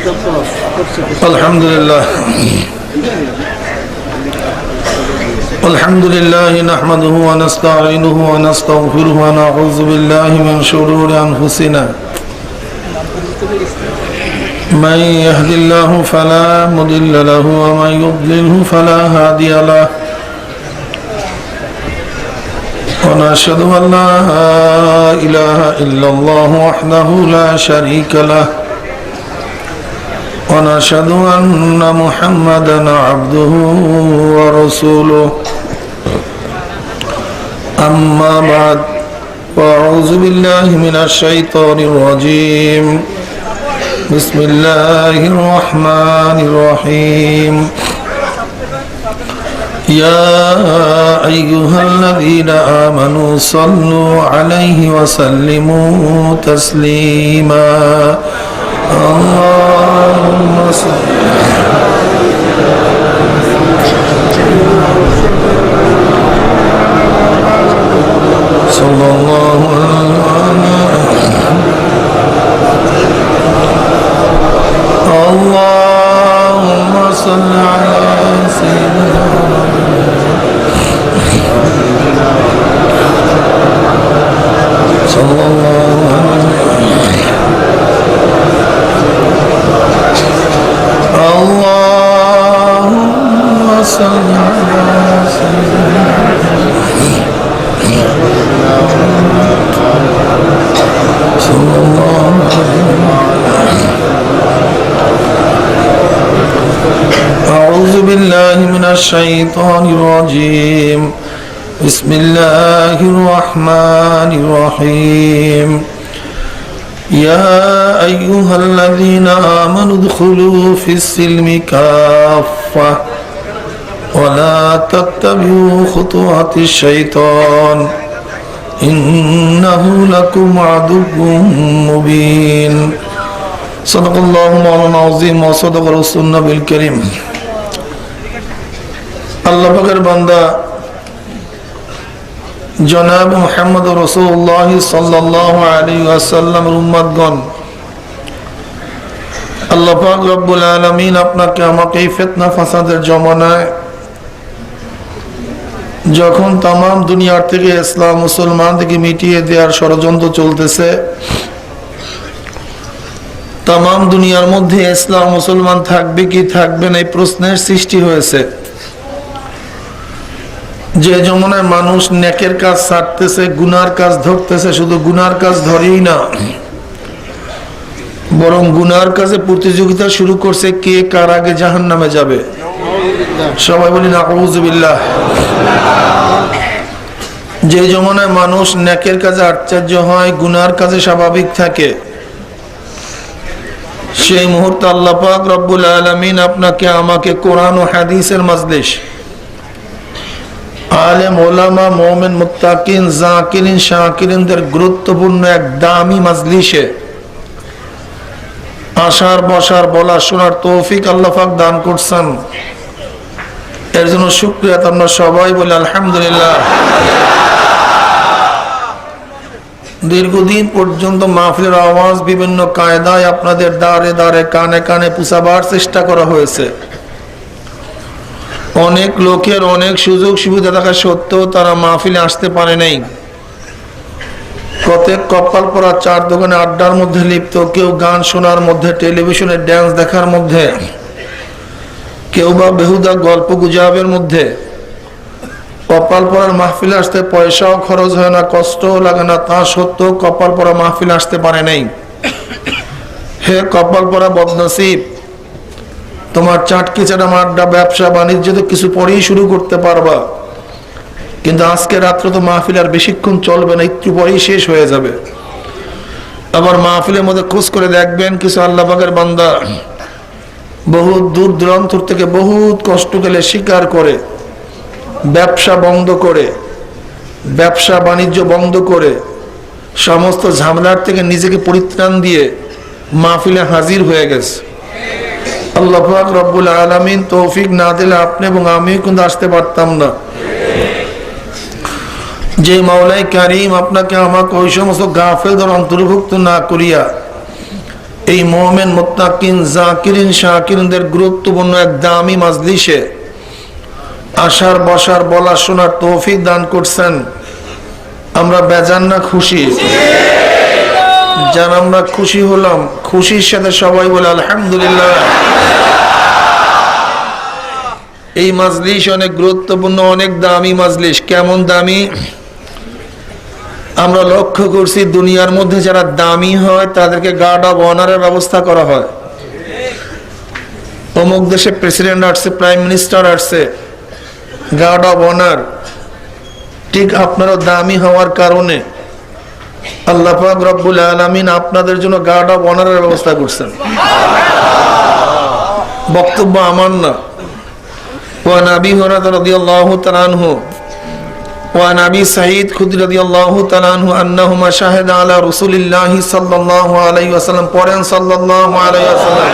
আলহামদুলিল্লাহ আলহামদুলিল্লাহ নাহমাদুহু ওয়া নাস্তাঈনুহু ওয়া নাস্তাগফিরুহু ওয়া নাউযু বিল্লাহি মিন শুরুরি আনফুসিনা মান ইয়াহদিল্লাহু ফালা মুদিল্লা লাহু ওয়া মান ইউদ্লিলহু ফালা হাদিয়া লাহু ওয়া নাশহাদু আন লা ইলাহা ইল্লাল্লাহু ওয়াহদাহু লা শারীকা লাহু ونشهد أن محمدا عبده ورسوله أما بعد فأعوذ بالله من الشيطان الرجيم بسم الله الرحمن الرحيم يا أيها الذين آمنوا صلوا عليه وسلموا تسليما اللهم صل صلى الله اللهم صل على سيدنا صلى الله اللهم صل على سيدنا صلى الله أعوذ بالله من الشيطان الرجيم بسم الله الرحمن الرحيم يا أيها الذين آمنوا ادخلوا في السلم كافة ولا تتبعوا خطوات الشيطان إنه لكم عدو مبين صدق الله مولانا العظيم وصدق رسول النبي الكريم الله পাকের বান্দা জনাব মুহাম্মদ রাসূলুল্লাহ সাল্লাল্লাহু আলাইহি ওয়াসাল্লামের উম্মতগণ, আল্লাহ পাক রব্বুল আলামিন আপনাকে আমাকে এই ফিতনা ফাসাদের জমানায় যখন তাম দুনিয়ার থেকে ইসলাম মুসলমানদেরকে মিটিয়ে দেওয়ার ষড়যন্ত্র চলতেছে, তাম দুনিয়ার মধ্যে ইসলাম মুসলমান থাকবে কি থাকবে না এই প্রশ্নের সৃষ্টি হয়েছে। যে জমানায় মানুষ নেকের কাজ ছাড়তেছে, গুনার কাজ ধরতেছে, শুধু গুনার কাজ ধরেই না, বরং গুনার কাজে প্রতিযোগিতা শুরু করছে কে কার আগে জাহান্নামে যাবে। সবাই বলি নাউযু বিল্লাহ। যে জমানায় মানুষ নেকের কাজে আশ্চর্য হয়, গুনার কাজে স্বাভাবিক থাকে, সেই মুহূর্তে আল্লাহ পাক রব্বুল আলামিন আপনাকে আমাকে কোরআন ও হাদিসের মাজলিস, আলেম ওলামা মুমিন মুত্তাকিন জাকিরিন শাকিরিনদের গুরুত্বপূর্ণ এক দামি মাজলিসে আসার বসার বলা শোনার তৌফিক আল্লাহ পাক দান করছেন। এর জন্য শুকরিয়া আমরা সবাই বলি আলহামদুলিল্লাহ। দীর্ঘদিন পর্যন্ত মাহফিলের আওয়াজ বিভিন্ন কায়দায় আপনাদের দ্বারে দ্বারে কানে কানে পৌঁছাবার চেষ্টা করা হয়েছে। অনেক লোকের অনেক সুযোগ সুবিধা থাকা সত্ত্বেও তারা মাহফিলে আসতে পারে নাই। কত কপাল পরা চার দোকানে আড্ডার মধ্যে লিপ্ত, কেউ গান শোনার মধ্যে, টেলিভিশনে ড্যান্স দেখার মধ্যে, কেউ বা বেহুদা গল্প গুজবের মধ্যে। কপাল পরার মাহফিলে আসতে পয়সাও খরচ হয় না, কষ্টও লাগে না, তা সত্ত্বেও কপাল পরা মাহফিলে আসতে পারে নাই। হে কপাল পরা বদনসিব, তোমার চাটকি চাটা আড্ডা ব্যবসা বাণিজ্য তো কিছু পরেই শুরু করতে পারবা, কিন্তু আজকে রাত্রে তো মাহফিল আর বেশিক্ষণ চলবে না, একটু পরেই শেষ হয়ে যাবে। আবার মাহফিলের মধ্যে খোঁজ করে দেখবেন কিছু আল্লাহ পাকের বান্দা বহুত দূর দূরান্ত থেকে বহুত কষ্ট গেলে স্বীকার করে, ব্যবসা বন্ধ করে, ব্যবসা বাণিজ্য বন্ধ করে, সমস্ত ঝামেলার থেকে নিজেকে পরিত্রাণ দিয়ে মাহফিলে হাজির হয়ে গেছে। আল্লাহ পাক রব্বুল আলামিন তৌফিক না দিলে আপনি এবং আমিও কিন্তু আসতে পারতাম না। যে মাওলাই কারীম আপনাকে আমাকে ওই সমস্ত গাফেলদের অন্তর্ভুক্ত না করিয়া এই মুমিন মুত্তাকিন জাকিরিন শাকিরিনদের গুরুত্বপূর্ণ এক দামি মাজলিসে আসার বসার বলা শোনার তৌফিক দান করছেন। আমরা বেজান না খুশি? যারা আমরা খুশি হলাম, খুশির সাথে সবাই বলে আলহামদুলিল্লাহ। এই মাজলিস অনেক গুরুত্বপূর্ণ, অনেক দামি মাজলিস। কেমন দামি? আমরা লক্ষ্য করছি দুনিয়ার মধ্যে যারা দামি হয় তাদেরকে গার্ড অব অনারের ব্যবস্থা করা হয়। অমুক দেশে প্রেসিডেন্ট আসছে, প্রাইম মিনিস্টার আসছে, গার্ড অব অনার। ঠিক আপনারও দামি হওয়ার কারণে আল্লাহ পাক রব্বুল আলামিন আপনাদের জন্য গার্ড অব অনারের ব্যবস্থা করছেন। বক্তব্য আমার না। ওয়ান আবি হুরায়রা রাদিয়াল্লাহু তাআলা আনহু ওয়ান আবি সাঈদ খুদরি রাদিয়াল্লাহু তাআলা আনহু আন্নাহুমা শাহাদা আলা রাসূলিল্লাহি সাল্লাল্লাহু আলাইহি ওয়াসাল্লাম। পড়েন সাল্লাল্লাহু আলাইহি ওয়াসাল্লাম।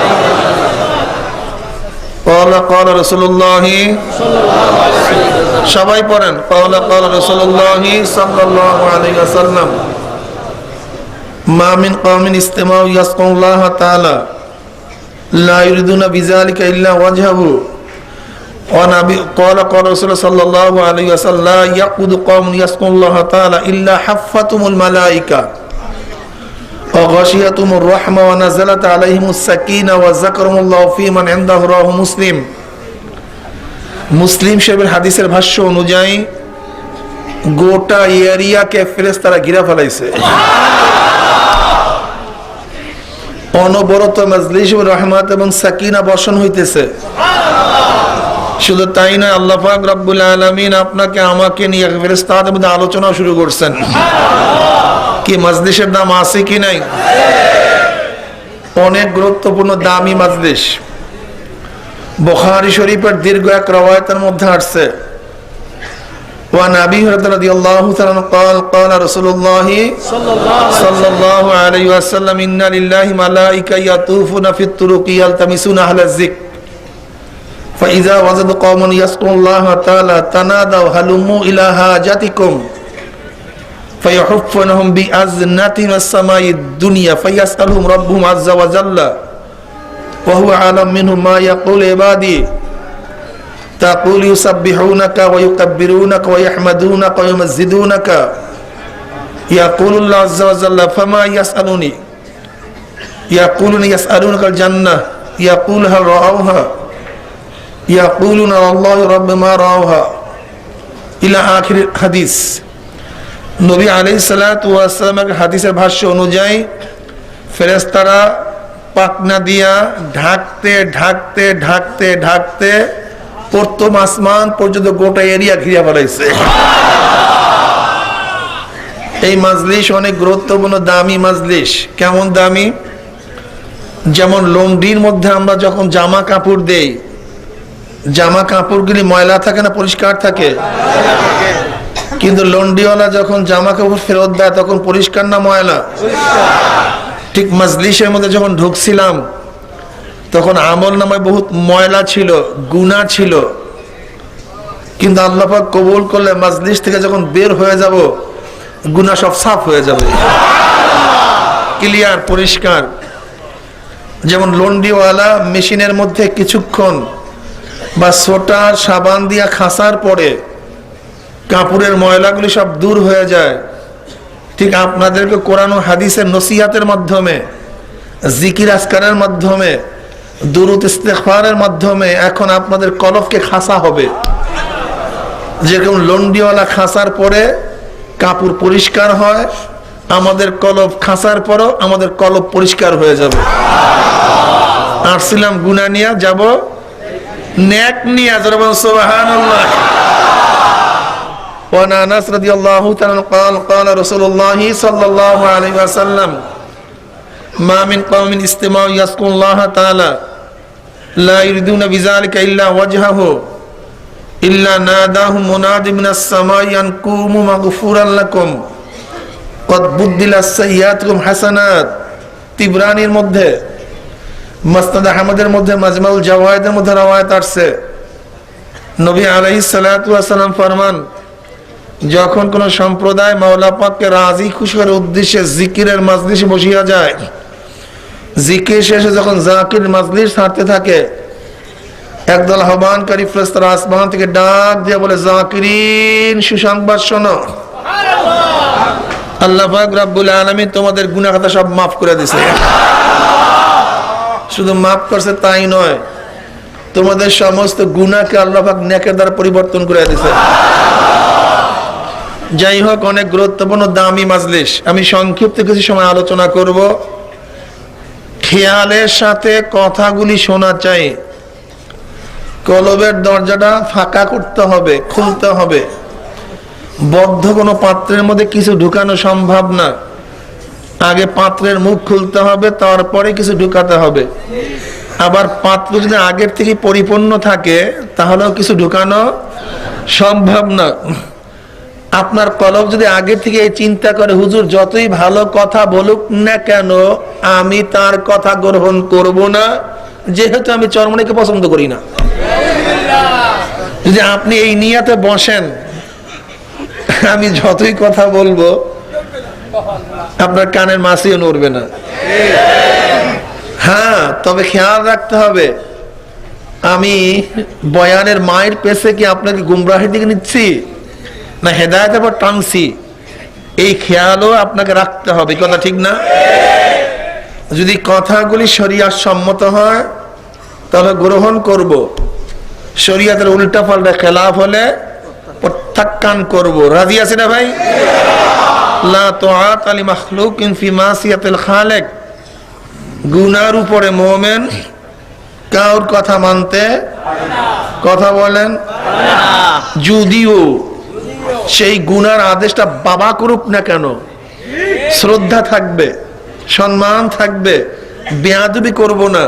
ক্বালা ক্বালা রাসূলুল্লাহি সাল্লাল্লাহু আলাইহি ওয়াসাল্লাম। সবাই পড়েন ক্বালা ক্বালা রাসূলুল্লাহি সাল্লাল্লাহু আলাইহি ওয়াসাল্লাম। মা মিন কওমিন ইসতামাউ ইয়াসকুল্লাহ তাআলা লা ইউরিদুনা বিযালিকা ইল্লা ওয়াজহাহু। ونبي قال قال رسول الله صلى الله عليه وسلم لا يقود قوم يذكرون الله تعالى إلا حفتهم الملائكة وغشيتهم الرحمة ونزلت عليهم السكينة وذكرهم الله في من عنده رواه مسلم। মুসলিম শরীফের হাদিসের ভাষ্য অনুযায়ী গোটা এরিয়াকে ফেরেশতারা ঘিরে ফেলাইছে। অনবরত মাজলিস রহমত এবং সাকিনা বর্ষণ হইতেছে। শুধু তাই নয়, আল্লাহ পাক রব্বুল আলামিন আপনাকে আমাকে নিয়ে ফেরেশতাদের মধ্যে আলোচনা শুরু করছেন। কি মাজলিসের দাম আছে কি নাই? অনেক গুরুত্বপূর্ণ দামি মাজলিস। বুখারী শরীফের দীর্ঘ এক রওয়ায়াতের মধ্যে আসছে ওয়ান আবি হুরায়রা রাদিয়াল্লাহু তাআলা قال قال رسول الله صلى الله عليه وسلم إن لله ملائكة يطوفون في الطرق يلتمسون أهل الذكر فإذا وجدوا قوما يذكرون الله تعالى تنادوا هلموا إلى حاجتكم فيحفونهم بأذنة السماء الدنيا فيسألهم ربهم عز وجل وهو عالم منهم ما يقول عبادي تقول يسبحونك ويكبرونك ويحمدونك ويمجدونك يقول الله عز وجل فما يسألوني يقولون يسألونك الجنة يقول هل رأوها يقولون الله رب ما رأوها إلى آخر الحديث। নবী আলাইহিস সালাতু ওয়াস সালামের হাদিসের ভাষ্য অনুযায়ী ফেরেশতারা পাখনা দিয়া ঢাকতে ঢাকতে ঢাকতে ঢাকতে প্রথম আসমান পর্যন্ত গোটা এরিয়া ঘিরে ফেলাইছে। এই মাজলিস অনেক গুরুত্বপূর্ণ দামি মাজলিস। কেমন দামি? যেমন লন্ড্রির মধ্যে আমরা যখন জামা কাপড় দেই, জামা কাপড়গুলি ময়লা থাকে না পরিষ্কার থাকে? কিন্তু লন্ড্রিওয়ালা যখন জামা কাপড় ফেরত দেয় তখন পরিষ্কার না ময়লা? ঠিক মাজলিসের মধ্যে যখন ঢুকছিলাম তখন আমল নামায় বহুত ময়লা ছিল, গুনাহ ছিল, কিন্তু আল্লাহ পাক কবুল করলে মাজলিস থেকে যখন বের হয়ে যাব গুনাহ সব সাফ হয়ে যাবে, ক্লিয়ার, পরিষ্কার। যেমন লন্ড্রিওয়ালা মেশিনের মধ্যে কিছুক্ষণ বা সোটার সাবান দিয়া খাসার পরে কাপড়ের ময়লাগুলি সব দূর হয়ে যায়, ঠিক আপনাদেরকে কোরআন ও হাদিসের নসিহাতের মাধ্যমে, জিকির আজকারের মাধ্যমে, দুরূদ ইস্তিগফারের মাধ্যমে এখন আপনাদের কলবকে খাসা হবে। যেরকম লন্ড্রিওয়ালা খাসার পরে কাপড় পরিষ্কার হয়, আমাদের কলব খাসার পরও আমাদের কলব পরিষ্কার হয়ে যাবে। আসছিলাম গুনাহ নিয়ে, যাব নেক নিয়ে। সুবহানাল্লাহ। وعن أنس رضي الله تعالى قال قال رسول الله صلى الله عليه وسلم ما من قوم استماع يذكرون الله تعالى لا يريدون بذلك إلا وجهه إلا ناداهم مناد من السماء أن قوموا مغفورا لكم قد بدلت سيئاتكم حسنات। তিবরানির মধ্যে, মুসনাদ আহমদের মধ্যে, মাজমাউল জাওয়ায়েদের মধ্যে রওয়ায়াত আসছে, নবী আলাইহিস সালাতু ওয়াস সালাম ফরমান, যখন কোন সম্প্রদায় মাওলা পাককে রাজি খুশি করার উদ্দেশ্যে জিকিরের মাজলিসে বসিয়া যায়, জিকির শেষে যখন জাকির মাজলিস ছাড়তে থাকে, একদল আহ্বানকারী ফেরেশতারা আসমান থেকে ডাক দিয়ে বলে, জাকিরিন সুসংবাদ শোনো, আল্লাহ পাক রব্বুল আলামিন তোমাদের গুনাহ খাতা সব মাফ করে দিয়েছে। শুধু মাফ করছে তাই নয়, তোমাদের সমস্ত গুনাহকে আল্লাহ পাক নেকের দ্বারা পরিবর্তন করে দিয়েছে। যাই হোক, অনেক গুরুত্বপূর্ণ দামি মাজলিস, আমি সংক্ষিপ্ত কিছু সময় আলোচনা করব। খেয়ালের সাথে কথাগুলি শোনা চাই। কলবের দরজাটা ফাঁকা করতে হবে, খুলতে হবে। বদ্ধ কোনো পাত্রের মধ্যে কিছু ঢুকানো সম্ভব না। আগে পাত্রের মুখ খুলতে হবে, তারপরে কিছু ঢুকাতে হবে। আবার পাত্র যদি আগের থেকে পরিপূর্ণ থাকে তাহলেও কিছু ঢুকানো সম্ভব না। আপনার কলব যদি আগে থেকে চিন্তা করে, হুজুর যতই ভালো কথা বলুক না কেন আমি তার কথা গ্রহণ করব না, যেহেতু আমি চরমনাইকে পছন্দ করি না। যদি আপনি এই নিয়াতে বসেন, আমি যতই কথা বলবো আপনার কানের মাছিও নড়বে না। হ্যাঁ, তবে খেয়াল রাখতে হবে, আমি বয়ানের মায়ের পেছে কি আপনাকে গুমরাহির দিকে নিচ্ছি না হেদায়েতের পর টানছি, এই খেয়ালও আপনাকে রাখতে হবে। কথা ঠিক না? যদি কথাগুলি শরিয়াত সম্মত হয় তাহলে গ্রহণ করব, শরিয়াতের উল্টা পাল্টা খেলাফ হলে প্রত্যাখ্যান করব। রাজি আছে না ভাই? লা তুআত লি মাখলুকিন ফি মাসিয়াতিল খালিক। গুনার উপরে মুমিন কাউর কথা মানতে কথা বলেন যদিও সেই গুনার আদেশটা বাবা করুক না কেন, শ্রদ্ধা থাকবে, সম্মান থাকবে, বেয়াদবি করব না,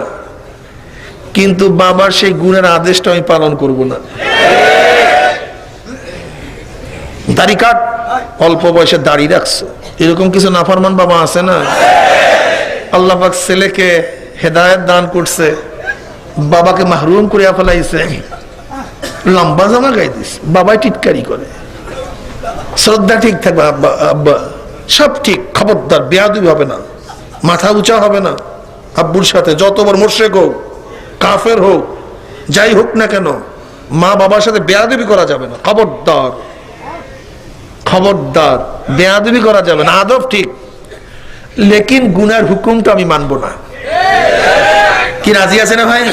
কিন্তু বাবার সেই গুনার আদেশটা আমি পালন করব না। দাড়ি কাট, অল্প বয়সে দাড়ি রাখছো, এরকম কিছু নাফরমান বাবা আছে না? আল্লাহ পাক ছেলেকে হেদায়েত দান করছে, বাবাকে মাহরুম করে ফেলাইছে, লম্বা জামা গাই দিস, বাবাই টিটকারি করে। শ্রদ্ধা ঠিক থাকবে, আব্বা আব্বা সব ঠিক, খবরদার বেয়াদবি হবে না, মাথা উঁচা হবে না। আব্বুর সাথে যত বড় মুশরিক হোক, কাফের হোক, যাই হোক না কেন, মা বাবার সাথে বেয়াদবি করা যাবে না। খবরদার, খবরদার, বেয়াদবি করা যাবে না, আদব ঠিক। লেকিন গুনার হুকুমটা আমি মানবো না। কি রাজি আছে না ভাই?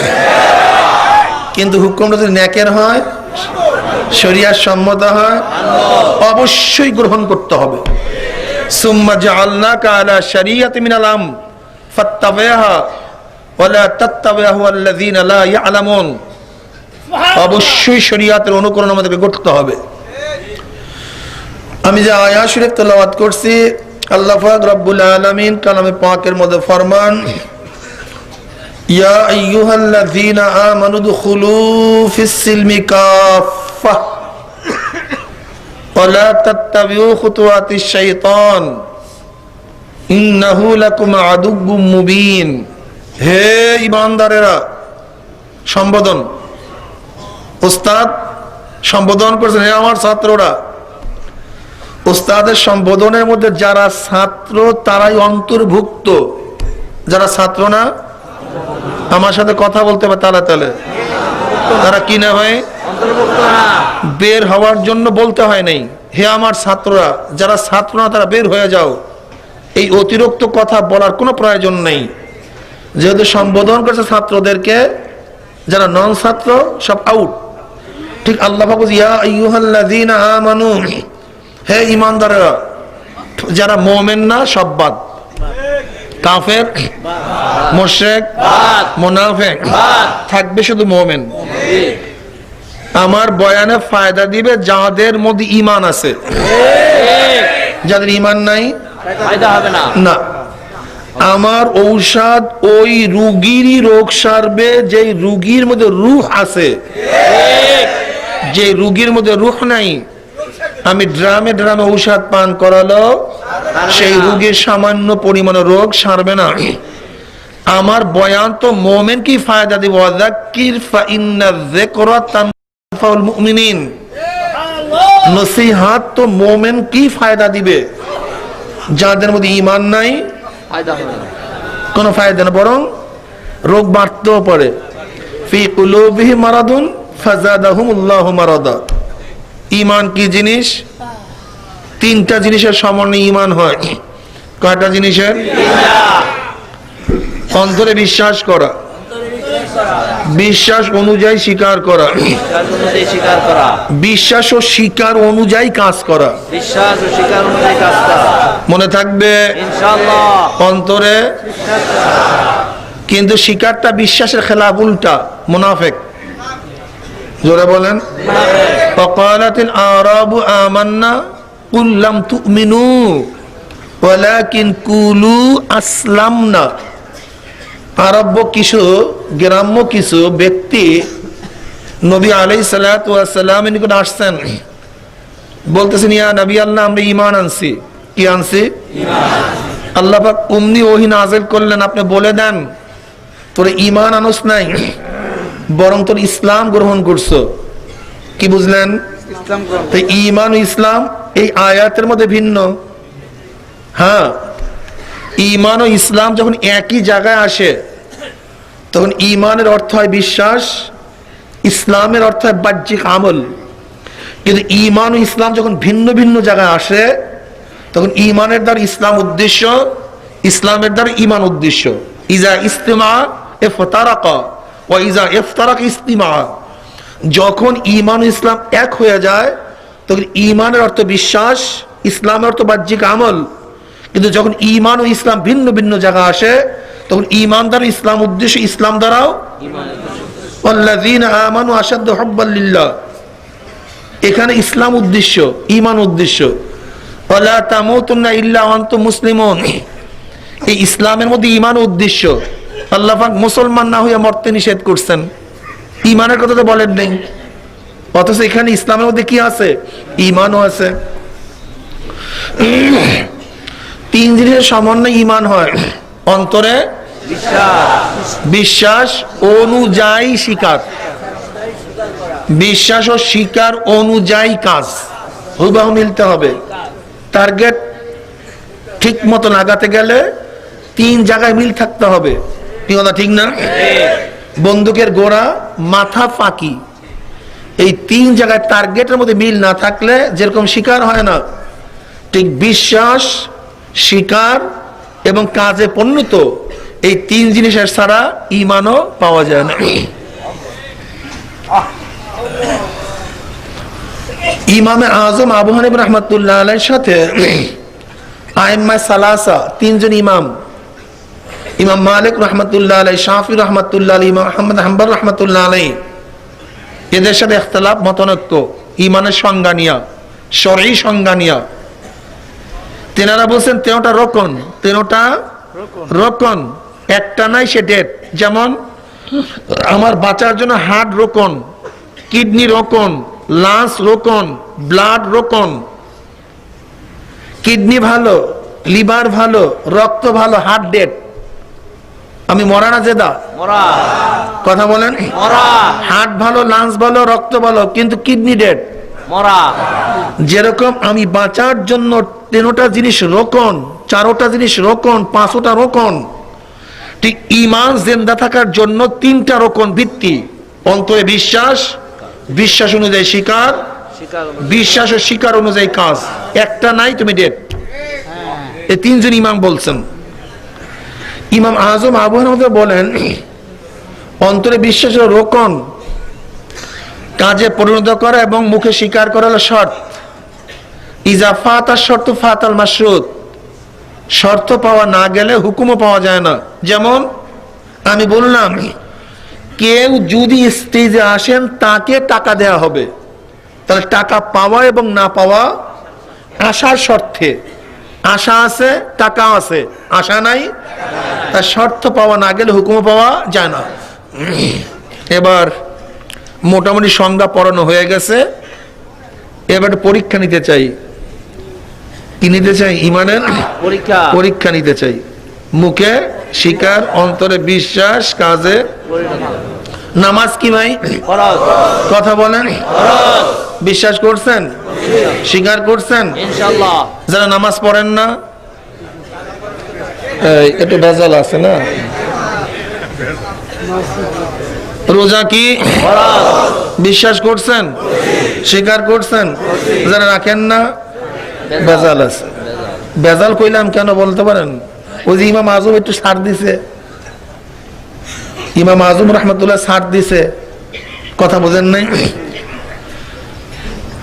কিন্তু হুকুমটা যদি নেকের হয়, শরিয়াত সম্মত হয়, অবশ্যই গ্রহণ করতে হবে। সুম্মা জাআলনাকা আলা শারিয়াতিন মিনাল আমর ফাত্তাবিহা ওয়া লা তাত্তাবিহু আল্লাযীনা লা ইয়ালামুন। অবশ্যই শরিয়াতের অনুকরণ আমাদেরকে করতে হবে। আমি যে আয়াত শরীফ তেলাওয়াত করছি, আল্লাহ পাক রব্বুল আলামিন কালামে পাকের মধ্যে ফরমান, ইয়া আইয়ুহাল্লাযীনা আমানু দুখুলু ফিস সিলমি কাফা ওয়া লা তাত্তাবিউ খুতুওয়াতিশ শাইতান ইন্নাহু লাকুম আদুউম মুবিন। হে ঈমানদারেরা, সম্বোধন, উস্তাদ সম্বোধন করছেন, হে আমার ছাত্ররা। উস্তাদের সম্বোধনের মধ্যে যারা ছাত্র তারাই অন্তর্ভুক্ত, যারা ছাত্র না আমার সাথে কথা বলতে হবে তালে তালে, তারা কি না ভাই? বের হওয়ার জন্য বলতে হয় নাই, হে আমার ছাত্ররা। যারা ছাত্র না তারা বের হয়ে যাও, এই অতিরিক্ত কথা বলার কোনো প্রয়োজন নেই। যেহেতু সম্বোধন করছে ছাত্রদেরকে, যারা নন ছাত্র সব আউট। ঠিক আল্লাহ পাক ইয়া আইয়ুহাল্লাযীনা আমানু, হে ঈমানদারেরা। যারা মুমিন না সব বাদ, কাফের, মুশরিক, মুনাফিক, থাকবে শুধু মুমিন। আমার বয়ানে ফায়দা দিবে যাদের মধ্যে ঈমান আছে, যাদের ঈমান নাই ফায়দা হবে না। না, আমার ঔষধ ওই রোগীরই রোগ সারবে যেই রোগীর মধ্যে রূহ আছে। যে রোগীর মধ্যে রূহ নাই, আমি ড্রামে ড্রামে ঔষধ পান করালো সেই রোগীর সামান্য পরিমাণে রোগ সারবে না। আমার বয়ান তো মুমিন কি ফায়দা দিব, ওয়াযাক্কির ফাইন্না যিকরা তানফাউল মুমিনিন। নসিহত তো মুমিন কি ফায়দা দিবে, যাদের মধ্যে ঈমান নাই ফায়দা হবে না। কোনো ফায়দা না, বরং রোগ বাড়তেও পারে। ফি কুলুবিহিম মারাদুন ফাযাদাহুমুল্লাহু মারাদা। ঈমান কি জিনিস? তিনটা জিনিসের সমন্বয়ে ঈমান হয়। কয়টা জিনিসের? অন্তরে বিশ্বাস করা, বিশ্বাস অনুযায়ী স্বীকার করা, বিশ্বাস ও স্বীকার অনুযায়ী কাজ করা। বিশ্বাস ও স্বীকার অনুযায়ী কাজ করা। মনে থাকবে ইনশাআল্লাহ। অন্তরে, কিন্তু স্বীকারটা বিশ্বাসের খেলাফ, উল্টা, মুনাফিক। জোরে বলেন। ফাকালাতিল আরাবু আমান্না কুল লাম তুমিনু ওয়ালাকিন কুলু আসলামনা। আরব্য কিছু গ্রাম্য কিছু ব্যক্তি নবী আলাইহিস সালাতু ওয়াস সালামের নিকট আসছেন, বলতেছেন, ইয়া নবী আল্লাহ, আমরা ঈমান আনছি। কি আনছি? ঈমান। আল্লাহ পাক উম্মি ওহী নাযিল করলেন, আপনি বলে দেন তোর ঈমান আনস নাই, বরং তোর ইসলাম গ্রহণ করছো। কি বুঝলেন? ইসলাম গ্রহণ। তো ঈমান ও ইসলাম এই আয়াতের মধ্যে ভিন্ন। হ্যাঁ, ঈমান ও ইসলাম যখন একই জায়গায় আসে তখন ঈমানের অর্থ হয় বিশ্বাস, ইসলামের অর্থ হয় বাহ্যিক আমল। কিন্তু ঈমান ও ইসলাম যখন ভিন্ন ভিন্ন জায়গায় আসে তখন ঈমানের দ্বারা ইসলাম উদ্দেশ্য, ইসলামের দ্বারা ঈমান উদ্দেশ্য। ইজা ইস্তিমা ইফতারাকা ওয়া ইজা ইফতারাকা ইস্তিমা। যখন ঈমান ও ইসলাম এক হয়ে যায় তখন ঈমানের অর্থ বিশ্বাস, ইসলামের অর্থ বাহ্যিক আমল। কিন্তু যখন ঈমান ও ইসলাম ভিন্ন ভিন্ন জায়গায় আসে তখন ঈমান দ্বারা ইসলাম উদ্দেশ্য, ইসলাম দ্বারাও ওয়াল্লাযীনা আমানু আশাদ্দু হুব্বাল লিল্লাহ। এখানে ইসলাম উদ্দেশ্য, ঈমান উদ্দেশ্য। ওয়ালা তামুতুন্না ইল্লা ওয়া আনতুম মুসলিমুন। এই ইসলামের মধ্যে ঈমান উদ্দেশ্য। আল্লাহ পাক মুসলমান না হয়ে মরতে নিষেধ করছেন, ঈমানের কথা তো বলেন নেই, অথচ এখানে ইসলামের মধ্যে কি আছে? ঈমানও আছে। তিন জিনিসের সমন্বয়ে ঈমান হয়। অন্তরে বিশ্বাস অনুযায়ী স্বীকার, বিশ্বাস ও স্বীকার অনুযায়ী কাজ হুবহু মিলতে হবে। টার্গেট ঠিক মতো লাগাতে গেলে তিন জায়গায় মিল থাকতে হবে। কি কথা ঠিক না? বন্দুকের গোড়া, মাথা, ফাঁকি, এই তিন জায়গায় টার্গেটের মধ্যে মিল না থাকলে যেরকম শিকার হয় না, ঠিক বিশ্বাস, স্বীকার এবং কাজে পরিণত এই তিন জিনিসের ছাড়া ঈমানও পাওয়া যায় না। ইমামে আজম আবু হানিফা রাহমাতুল্লাহ আলাইহির সাথে আইম্মা সালাসা, তিনজন ইমাম, ইমাম মালিক রাহমাতুল্লাহ আলাইহি, শাফি রাহমাতুল্লাহ আলাইহি, ইমাম আহমদ হাম্বল রাহমাতুল্লাহ আলাইহি, এদের সাথে ইখতিলাফ, মতানৈক্য ঈমানের সংজ্ঞা নিয়া, শরঈ সংজ্ঞা নিয়া। তেনারা বলছেন তেরোটা রকন, তেরোটা রকন, একটা নাই সে ডেট। যেমন আমার বাঁচার জন্য হার্ট রকন, কিডনি রকন, লাংস রকন, ব্লাড রকন। কিডনি ভালো, লিভার ভালো, রক্ত ভালো, হার্ট ডেট। আমি মরা না জেদা? মরা। কথা বলেন। মরা। হার্ট ভালো, লাংস ভালো, রক্ত ভালো, কিন্তু কিডনি ডেট। মরা। যেরকম আমি বাঁচার জন্য তিনটা জিনিস রোকন, চারোটা জিনিস রোকন, পাঁচটা রোকন, ঠিক ঈমান জিন্দা থাকার জন্য তিনটা রোকন ভিত্তি। অন্তরে বিশ্বাস, বিশ্বাস অনুযায়ী স্বীকার, বিশ্বাস ও স্বীকার অনুযায়ী কাজ। একটা নাই তুমি ডেট। এই তিনজন ইমাম বলছেন। ইমাম আজম আবু হানিফা বলেন অন্তরে বিশ্বাসের রোকন, কাজে পরিণত করা এবং মুখে স্বীকার করা হলো শর্ত। ইজা ফাতার শর্ত ফাতাল মাশরুত। শর্ত পাওয়া না গেলে হুকুমও পাওয়া যায় না। যেমন আমি বললাম কেউ যদি স্টেজে আসেন তাকে টাকা দেয়া হবে, তাহলে টাকা পাওয়া এবং না পাওয়া আশার শর্তে। আশা আছে, টাকা আছে, আশা নাই, তার শর্ত পাওয়া না গেলে হুকুমও পাওয়া যায় না। এবার মোটামুটি সংজ্ঞা পড়ানো হয়ে গেছে, এবার পরীক্ষা নিতে চাই। কি নিতে চাই? ঈমানের পরীক্ষা নিতে চাই। মুখে স্বীকার, অন্তরে বিশ্বাস, কাজে। নামাজ কি ভাই? কথা বলেন। বিশ্বাস করছেন? স্বীকার করছেন? ইনশাআল্লাহ। যারা নামাজ পড়েন না একটু ভেজাল আছে না? রোজা কি বিশ্বাস করছেন, স্বীকার করছেন? যারা রাখেন না ভেজাল আছে। ভেজাল কইলাম কেন বলতে পারেন? ওই যে ইমাম আজম একটু ছাড় দিছে, ইমাম আজম রহমতুল্লাহ ছাড় দিছে, কথা বোঝেন নাই?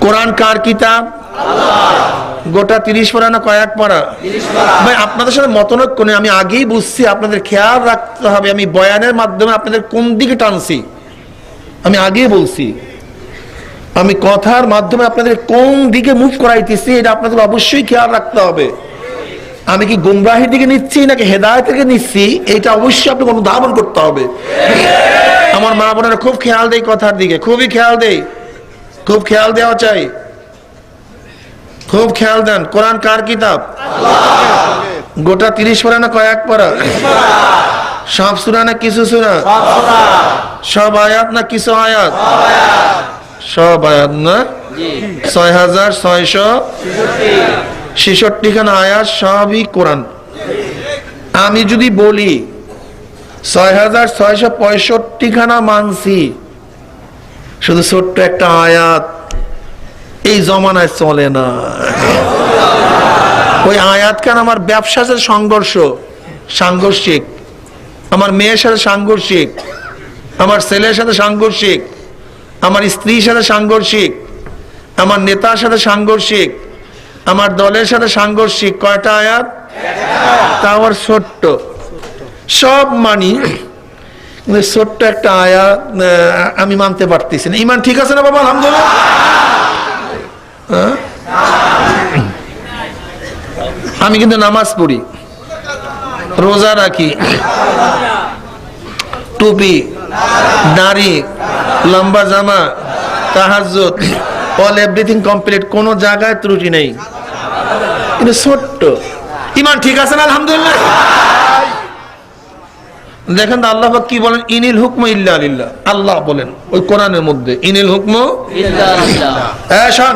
কোরআন কার কিতাব? গোটা 30 পারা না কয়েক পারা? ভাই আপনাদের সাথে মতনৈক্য নেই, আমি আগেই বুঝছি। আপনাদের খেয়াল রাখতে হবে আমি বয়ানের মাধ্যমে আপনাদের কোন দিকে টানছি, আমি আগেই বলছি। আমি কথার মাধ্যমে আপনাদের কোন দিকে মুভ করাইতেছি এটা আপনাদের অবশ্যই খেয়াল রাখতে হবে। আমি কি গুমরাহির দিকে নিচ্ছি নাকি হেদায়েতের দিকে নিচ্ছি, এটা অবশ্যই আপনাকে অনুধাবন করতে হবে। আমার মা বোনেরা খুব খেয়াল দেয় কথার দিকে, খুবই খেয়াল দেয়, খুব খেয়াল দেওয়া চাই, খুব খেয়াল দেন। কোরআন কার কিতাব? গোটা 30 পারা না কয়েক পারা? সব সূরা না কিছু সূরা? সব আয়াত না কিছু আয়াত? সব আয়াত না? 6666 খানা আয়াত, সবই কোরআন। আমি যদি বলি 6665 খানা মানছি, শুধু ছোট্ট একটা আয়াত এই জমানায় চলে না। ওই আয়াত কেন আমার ব্যবসার সাথে সাংঘর্ষিক, আমার মেয়ের সাথে সাংঘর্ষিক, আমার ছেলের সাথে সাংঘর্ষিক, আমার স্ত্রীর সাথে সাংঘর্ষিক, আমার নেতার সাথে সাংঘর্ষিক, আমার দলের সাথে সাংঘর্ষিক। কয়টা আয়াত? তা আবার ছোট্ট। সব মানি, ছোট্ট একটা আয়াত আমি মানতে পারতেছি না। ইমান ঠিক আছে না বাবা? আলহামদুলিল্লাহ। আমি কিন্তু নামাজ পড়ি, রোজা রাখি, টুপি, দাড়ি, লম্বা জামা, তাহাজ্জুদ, অল এভরিথিং কমপ্লিট, কোন জায়গায় ত্রুটি নেই, কিন্তু ছোট্ট। ইমান ঠিক আছে না? আলহামদুলিল্লাহ। দেখেন তো আল্লাহ পাক কি বলেন, ইনিল হুকমু ইল্লা লিল্লাহ। আল্লাহ বলেন ওই কোরআনের মধ্যে, ইনিল হুকমু ইল্লা লিল্লাহ। শোন,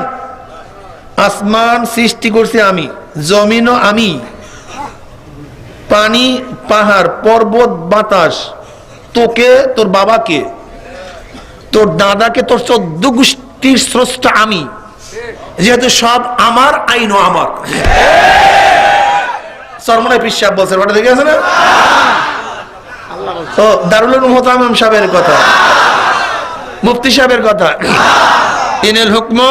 আসমান সৃষ্টি করছি আমি, জমিনও আমি, পানি, পাহাড়, পর্বত, বাতাস, তোকে, তোর বাবাকে, তোর দাদাকে, তোর 14 গোষ্ঠীর স্রষ্টা আমি। যেহেতু সব আমার, আইনও আমার। সরমনে পিসাব বলছে, ওটা দেখে আছে না? তো দারুল উলুম মোহতামিম সাহেবের কথা, মুফতি সাহেবের কথা, ইনিল হুকমু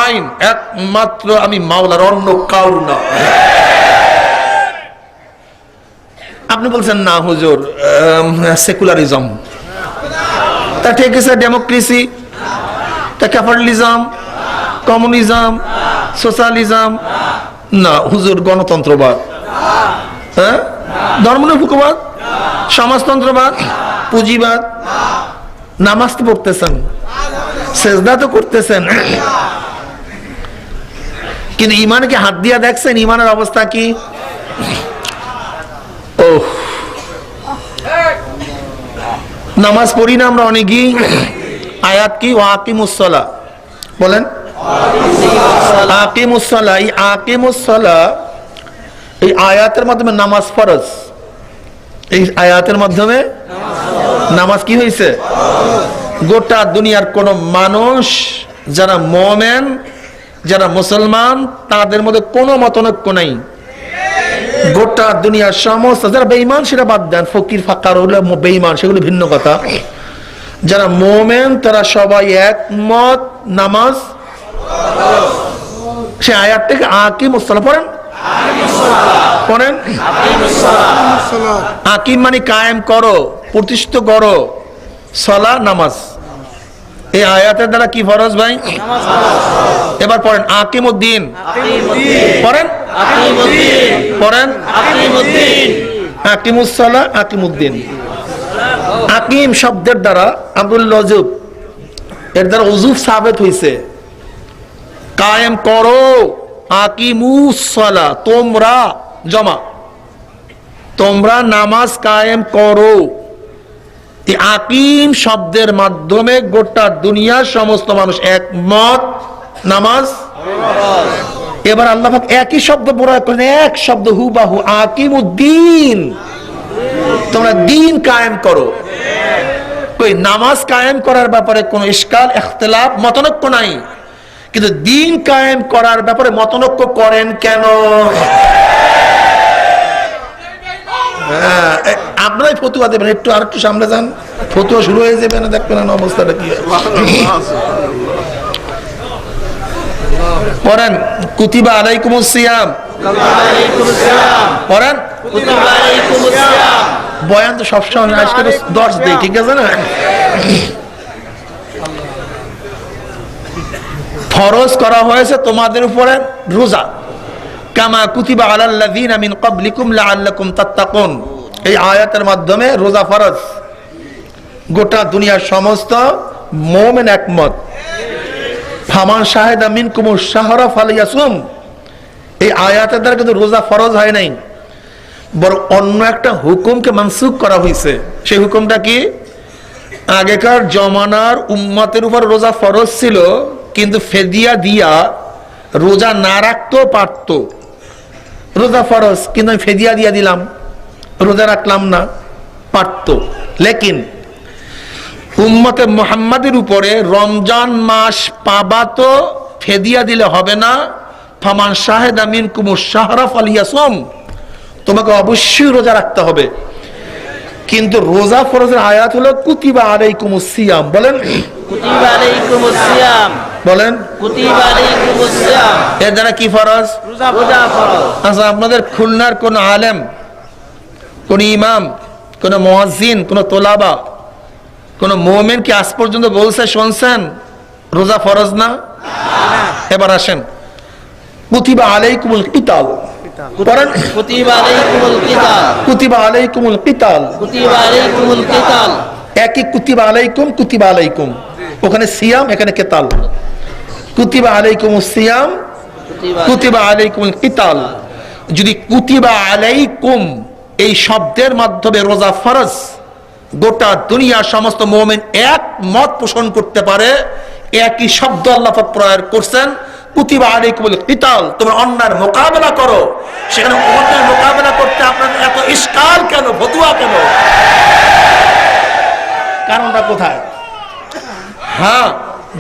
আইন, একমাত্র আমি মাওলার, অন্য কাউর না। আপনি বলছেন না হুজুর সেকুলারিজম, তা ঠিক আছে, ডেমোক্রেসি, তা ক্যাপিটালিজম, কমিউনিজম, সোশ্যালিজম, না হুজুর গণতন্ত্রবাদ, হ্যাঁ, ধর্মনিরপেক্ষবাদ, সমাজতন্ত্রবাদ, পুঁজিবাদ। নামাজ তো পড়তেছেন, সেজদা তো করতেছেন, কিন্তু ইমানকে হাত দিয়া দেখছেন? ইমানের অবস্থা কি? ও নামাজ পড়ি না আমরা অনেকেই। আয়াত কি? ওয়াকিমুস সালাহ বলেন, আকিমুস সালাহ। এই আকিমুস সালাহ, এই আয়াতের মাধ্যমে নামাজ ফরজ। এই আয়াতের মাধ্যমে নামাজ কি হয়েছে? গোটা দুনিয়ার কোন মানুষ যারা মুমিন, যারা মুসলমান, তাদের মধ্যে কোনো মতনৈক্য নাই। গোটা দুনিয়ার সমস্ত যারা বেঈমান সেটা বাদ দেন, ফকির ফাকার হলে বেঈমান, সেগুলো ভিন্ন কথা। যারা মুমিন তারা সবাই একমত, নামাজ। সে আয়াত থেকে আকিমুস সালাহ পড়েন, পড়েন। আকিম মানে কায়েম করো, প্রতিষ্ঠিত করো, সালাহ নামাজ। এই আয়াতের দ্বারা কি ফরজ ভাই? এবার পড়েন আকিমুদ্দিন, পড়েন পড়েন আকিমুস সালাহ, আকিমুদ্দিন। আকিম শব্দের দ্বারা আব্দুল লজুব, এর দ্বারা উজুব সাবেত হইছে। কায়েম করো, আকিমুস সালাহ, তোমরা, জমা, তোমরা নামাজ কায়েম করো। এই আকিম শব্দের মাধ্যমে গোটা দুনিয়ার সমস্ত মানুষ একমত, নামাজ। এবার আল্লাহ পাক একই শব্দ প্রয়োগ করেন, এক শব্দ হুবাহু, আকিমুদ্দিন, তোমরা দিন কায়েম করো। ওই নামাজ কায়েম করার ব্যাপারে কোনো ইশকাল, ইখতিলাফ, মতনৈক্য নাই, কিন্তু দিন কায়েম করার ব্যাপারে মতনৈক্য করেন কেন? আপনারাই ফতুয়া দেবেন, একটু আর একটু সামনে যান, ফতুয়া শুরু হয়ে যাবে না, দেখবেন না অবস্থাটা কি হয়। পড়েন কুতিবা আলাইকুমুস সিয়াম, পড়েন। বয়ান তো সবসময় আজকে 10 দিই, ঠিক আছে না? ফরজ করা হয়েছে তোমাদের উপরে রোজা, কামা কুতিবা আলাল্লাযিনা মিন ক্বাবলিকুম লাআল্লাকুম তাত্তাকুন। এই আয়াতের মাধ্যমে রোজা ফরজ, গোটা দুনিয়ার সমস্ত মুমিন একমত। ফামান শাহিদা মিনকুমুশ শাহরা ফালিয়াসুম, এই আয়াতের দ্বারা কিন্তু রোজা ফরজ হয় নাই, বরং অন্য একটা হুকুমকে মানসুখ করা হয়েছে। সেই হুকুমটা কি? আগেকার জমানার উম্মতের উপর রোজা ফরজ ছিল, কিন্তু ফেদিয়া দিয়া রোজা না রাখতেও পারতো। রোজা ফরজ, কিন্তু আমি ফেদিয়া দিয়া দিলাম, রোজা রাখলাম না, পারতো। লেকিন উম্মতে মুহাম্মাদের উপরে রমজান মাস পাবা তো ফেদিয়া দিলে হবে না। ফামান শাহিদা মিনকুমুশ শাহরা ফালিয়াসুম, তোমাকে অবশ্যই রোজা রাখতে হবে। কিন্তু রোজা ফরজের আয়াত হলো কুতিবা আলাইকুমুস সিয়াম, বলেন কুতিবা আলাইকুমুস সিয়াম, বলেন কুতিবা আলাইকুমুস সিয়াম। এর দ্বারা কি ফরজ? রোজা ফরজ। আচ্ছা, আপনাদের খুলনার কোন আলেম, কোন ইমাম, কোন মুয়াজ্জিন, কোন তোলাবা, কোন মুমিন কি আজ পর্যন্ত বলছে, শুনছেন রোজা ফরজ না? এবার আসেন কুতিবা আলাইকুমুল কিতাল, পড়েন কুতিবা আলাইকুমুল কিতাল, কুতিবা আলাইকুমুল কিতাল। কুতিবা আলাইকুমুল কিতাল, একই কুতিবা আলাইকুম, কুতিবা আলাইকুম, ওখানে সিয়াম, এখানে কিতাল। কুতিবা আলাইকুমুস সিয়াম, কুতিবা আলাইকুমুল কিতাল। যদি কুতিবা আলাইকুম এই শব্দের মাধ্যমে রোজা ফরজ, গোটা দুনিয়ার সমস্ত মুমিন এক মত পোষণ করতে পারে, একই শব্দ আল্লাহ পাক প্রয়োগ করছেন, কুতিবা আলাইকুমুল কিতাল, তোমরা অন্যায়ের মোকাবেলা করো। সেখানে অন্যায়ের মোকাবেলা করতে আপনাদের এত ইশকাল কেন, ফতুয়া কেন? কারণটা কোথায়? হ্যাঁ,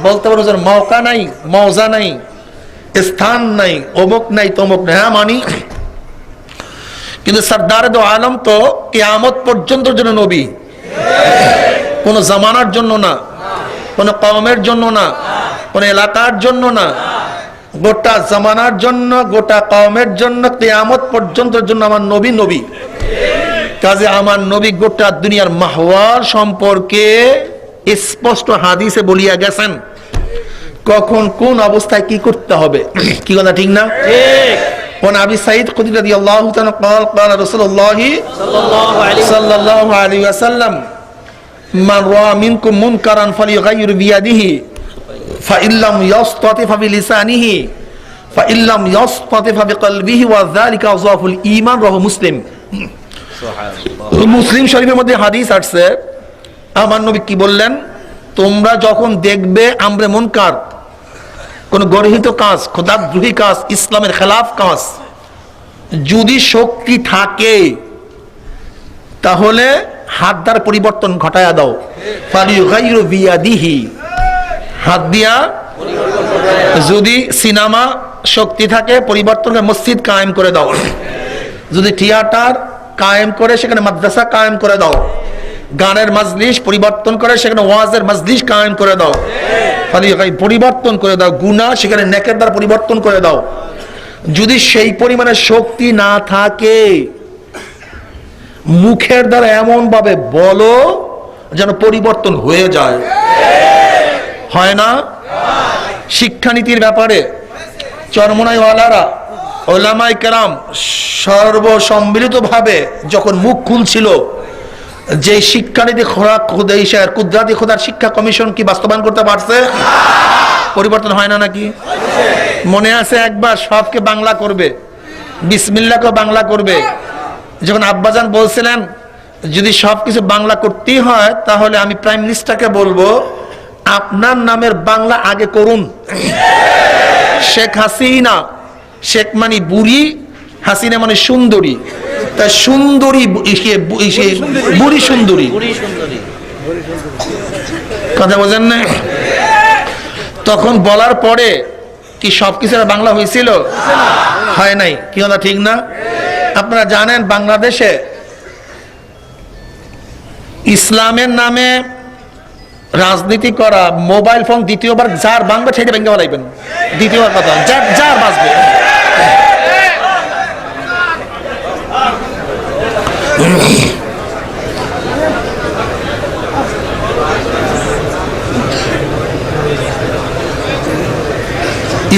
বলতে পারো যে মৌকা নাই, মৌজা নাই, স্থান নাই, অমুক নাই, তমুক নাই, হ্যাঁ মানি। কিন্তু সরদার দো আলম তো কিয়ামত পর্যন্ত জন্য নবী, কোন জামানার জন্য না, কোন কওমের জন্য না, কোন এলাকার জন্য না, গোটা জামানার জন্য, গোটা কওমের জন্য, কিয়ামত পর্যন্ত জন্য আমার নবী নবী। কাজে আমার নবী গোটা দুনিয়ার মাহওয়াল সম্পর্কে স্পষ্ট হাদিসে বলিয়া গেছেন, কখন কোন অবস্থায় কি করতে হবে। কি কথা ঠিক না? ঠিক। কোন আবি সাঈদ খুদরি রাদিয়াল্লাহু তাআলা قال قال رسول الله صلى الله عليه وسلم من راى منكم منكرا فليغير بيده فإن لم يستطع فبلسانه فإن لم يستطع فبقلبه وذلك أضعف الإيمان رواه مسلم। মুসলিম শরীফের মধ্যে হাদিস আসছে, আমার নবী কি বললেন? তোমরা যখন দেখবে আমরে মুনকার, কোন গর্হিত কাজ, খোদাদ্রোহী কাজ, ইসলামের খেলাফ কাজ, যদি শক্তি থাকে তাহলে হাত দ্বারা পরিবর্তন ঘটায়া দাও। ফালিয়ুগাইরু বিয়াদিহি, হাত দিয়া। যদি সিনেমা শক্তি থাকে পরিবর্তন, মসজিদ কায়েম করে দাও। যদি থিয়েটার কায়েম করে সেখানে মাদ্রাসা কায়েম করে দাও। গানের মাজলিস পরিবর্তন করে সেখানে ওয়াজের মাজলিস কায়েম করে দাও। পরিবর্তন করে দাও। গুনাহ সেখানে নেকের দ্বারা পরিবর্তন করে দাও। যদি সেই পরিমাণে শক্তি না থাকে, মুখের দ্বারা এমন ভাবে বলো যেন পরিবর্তন হয়ে যায়। হয় না? শিক্ষানীতির ব্যাপারে চরমনাইওয়ালারা, ওলামায়ে কেরাম সর্বসম্মিলিতভাবে যখন মুখ খুলছিল, যে শিক্ষানীতি কুদরাতি খোদার শিক্ষা কমিশন কি বাস্তবায়ন করতে পারছে? পরিবর্তন হয় না নাকি? মনে আছে একবার সবকে বাংলা করবে, বিসমিল্লাহকে বাংলা করবে। যখন আব্বাজান বলছিলেন যদি সবকিছু বাংলা করতেই হয় তাহলে আমি প্রাইম মিনিস্টারকে বলবো আপনার নামের বাংলা আগে করুন। শেখ হাসিনা শেখ মানে বুড়ি, হাসিনা মানে সুন্দরী, তাই সুন্দরী বুড়ি সুন্দরী, বুড়ি সুন্দরী। কথা বোঝেন না? তখন বলার পরে কি সবকিছু আর বাংলা হয়েছিল? হয় নাই। কি কথা ঠিক না? আপনারা জানেন বাংলাদেশে ইসলামের নামে রাজনীতি করা, মোবাইল ফোন দ্বিতীয়বার যার বাংলা ছেড়ে ভেঙে বলাইবেন, দ্বিতীয়বার কথা যার যার বাঁচবে।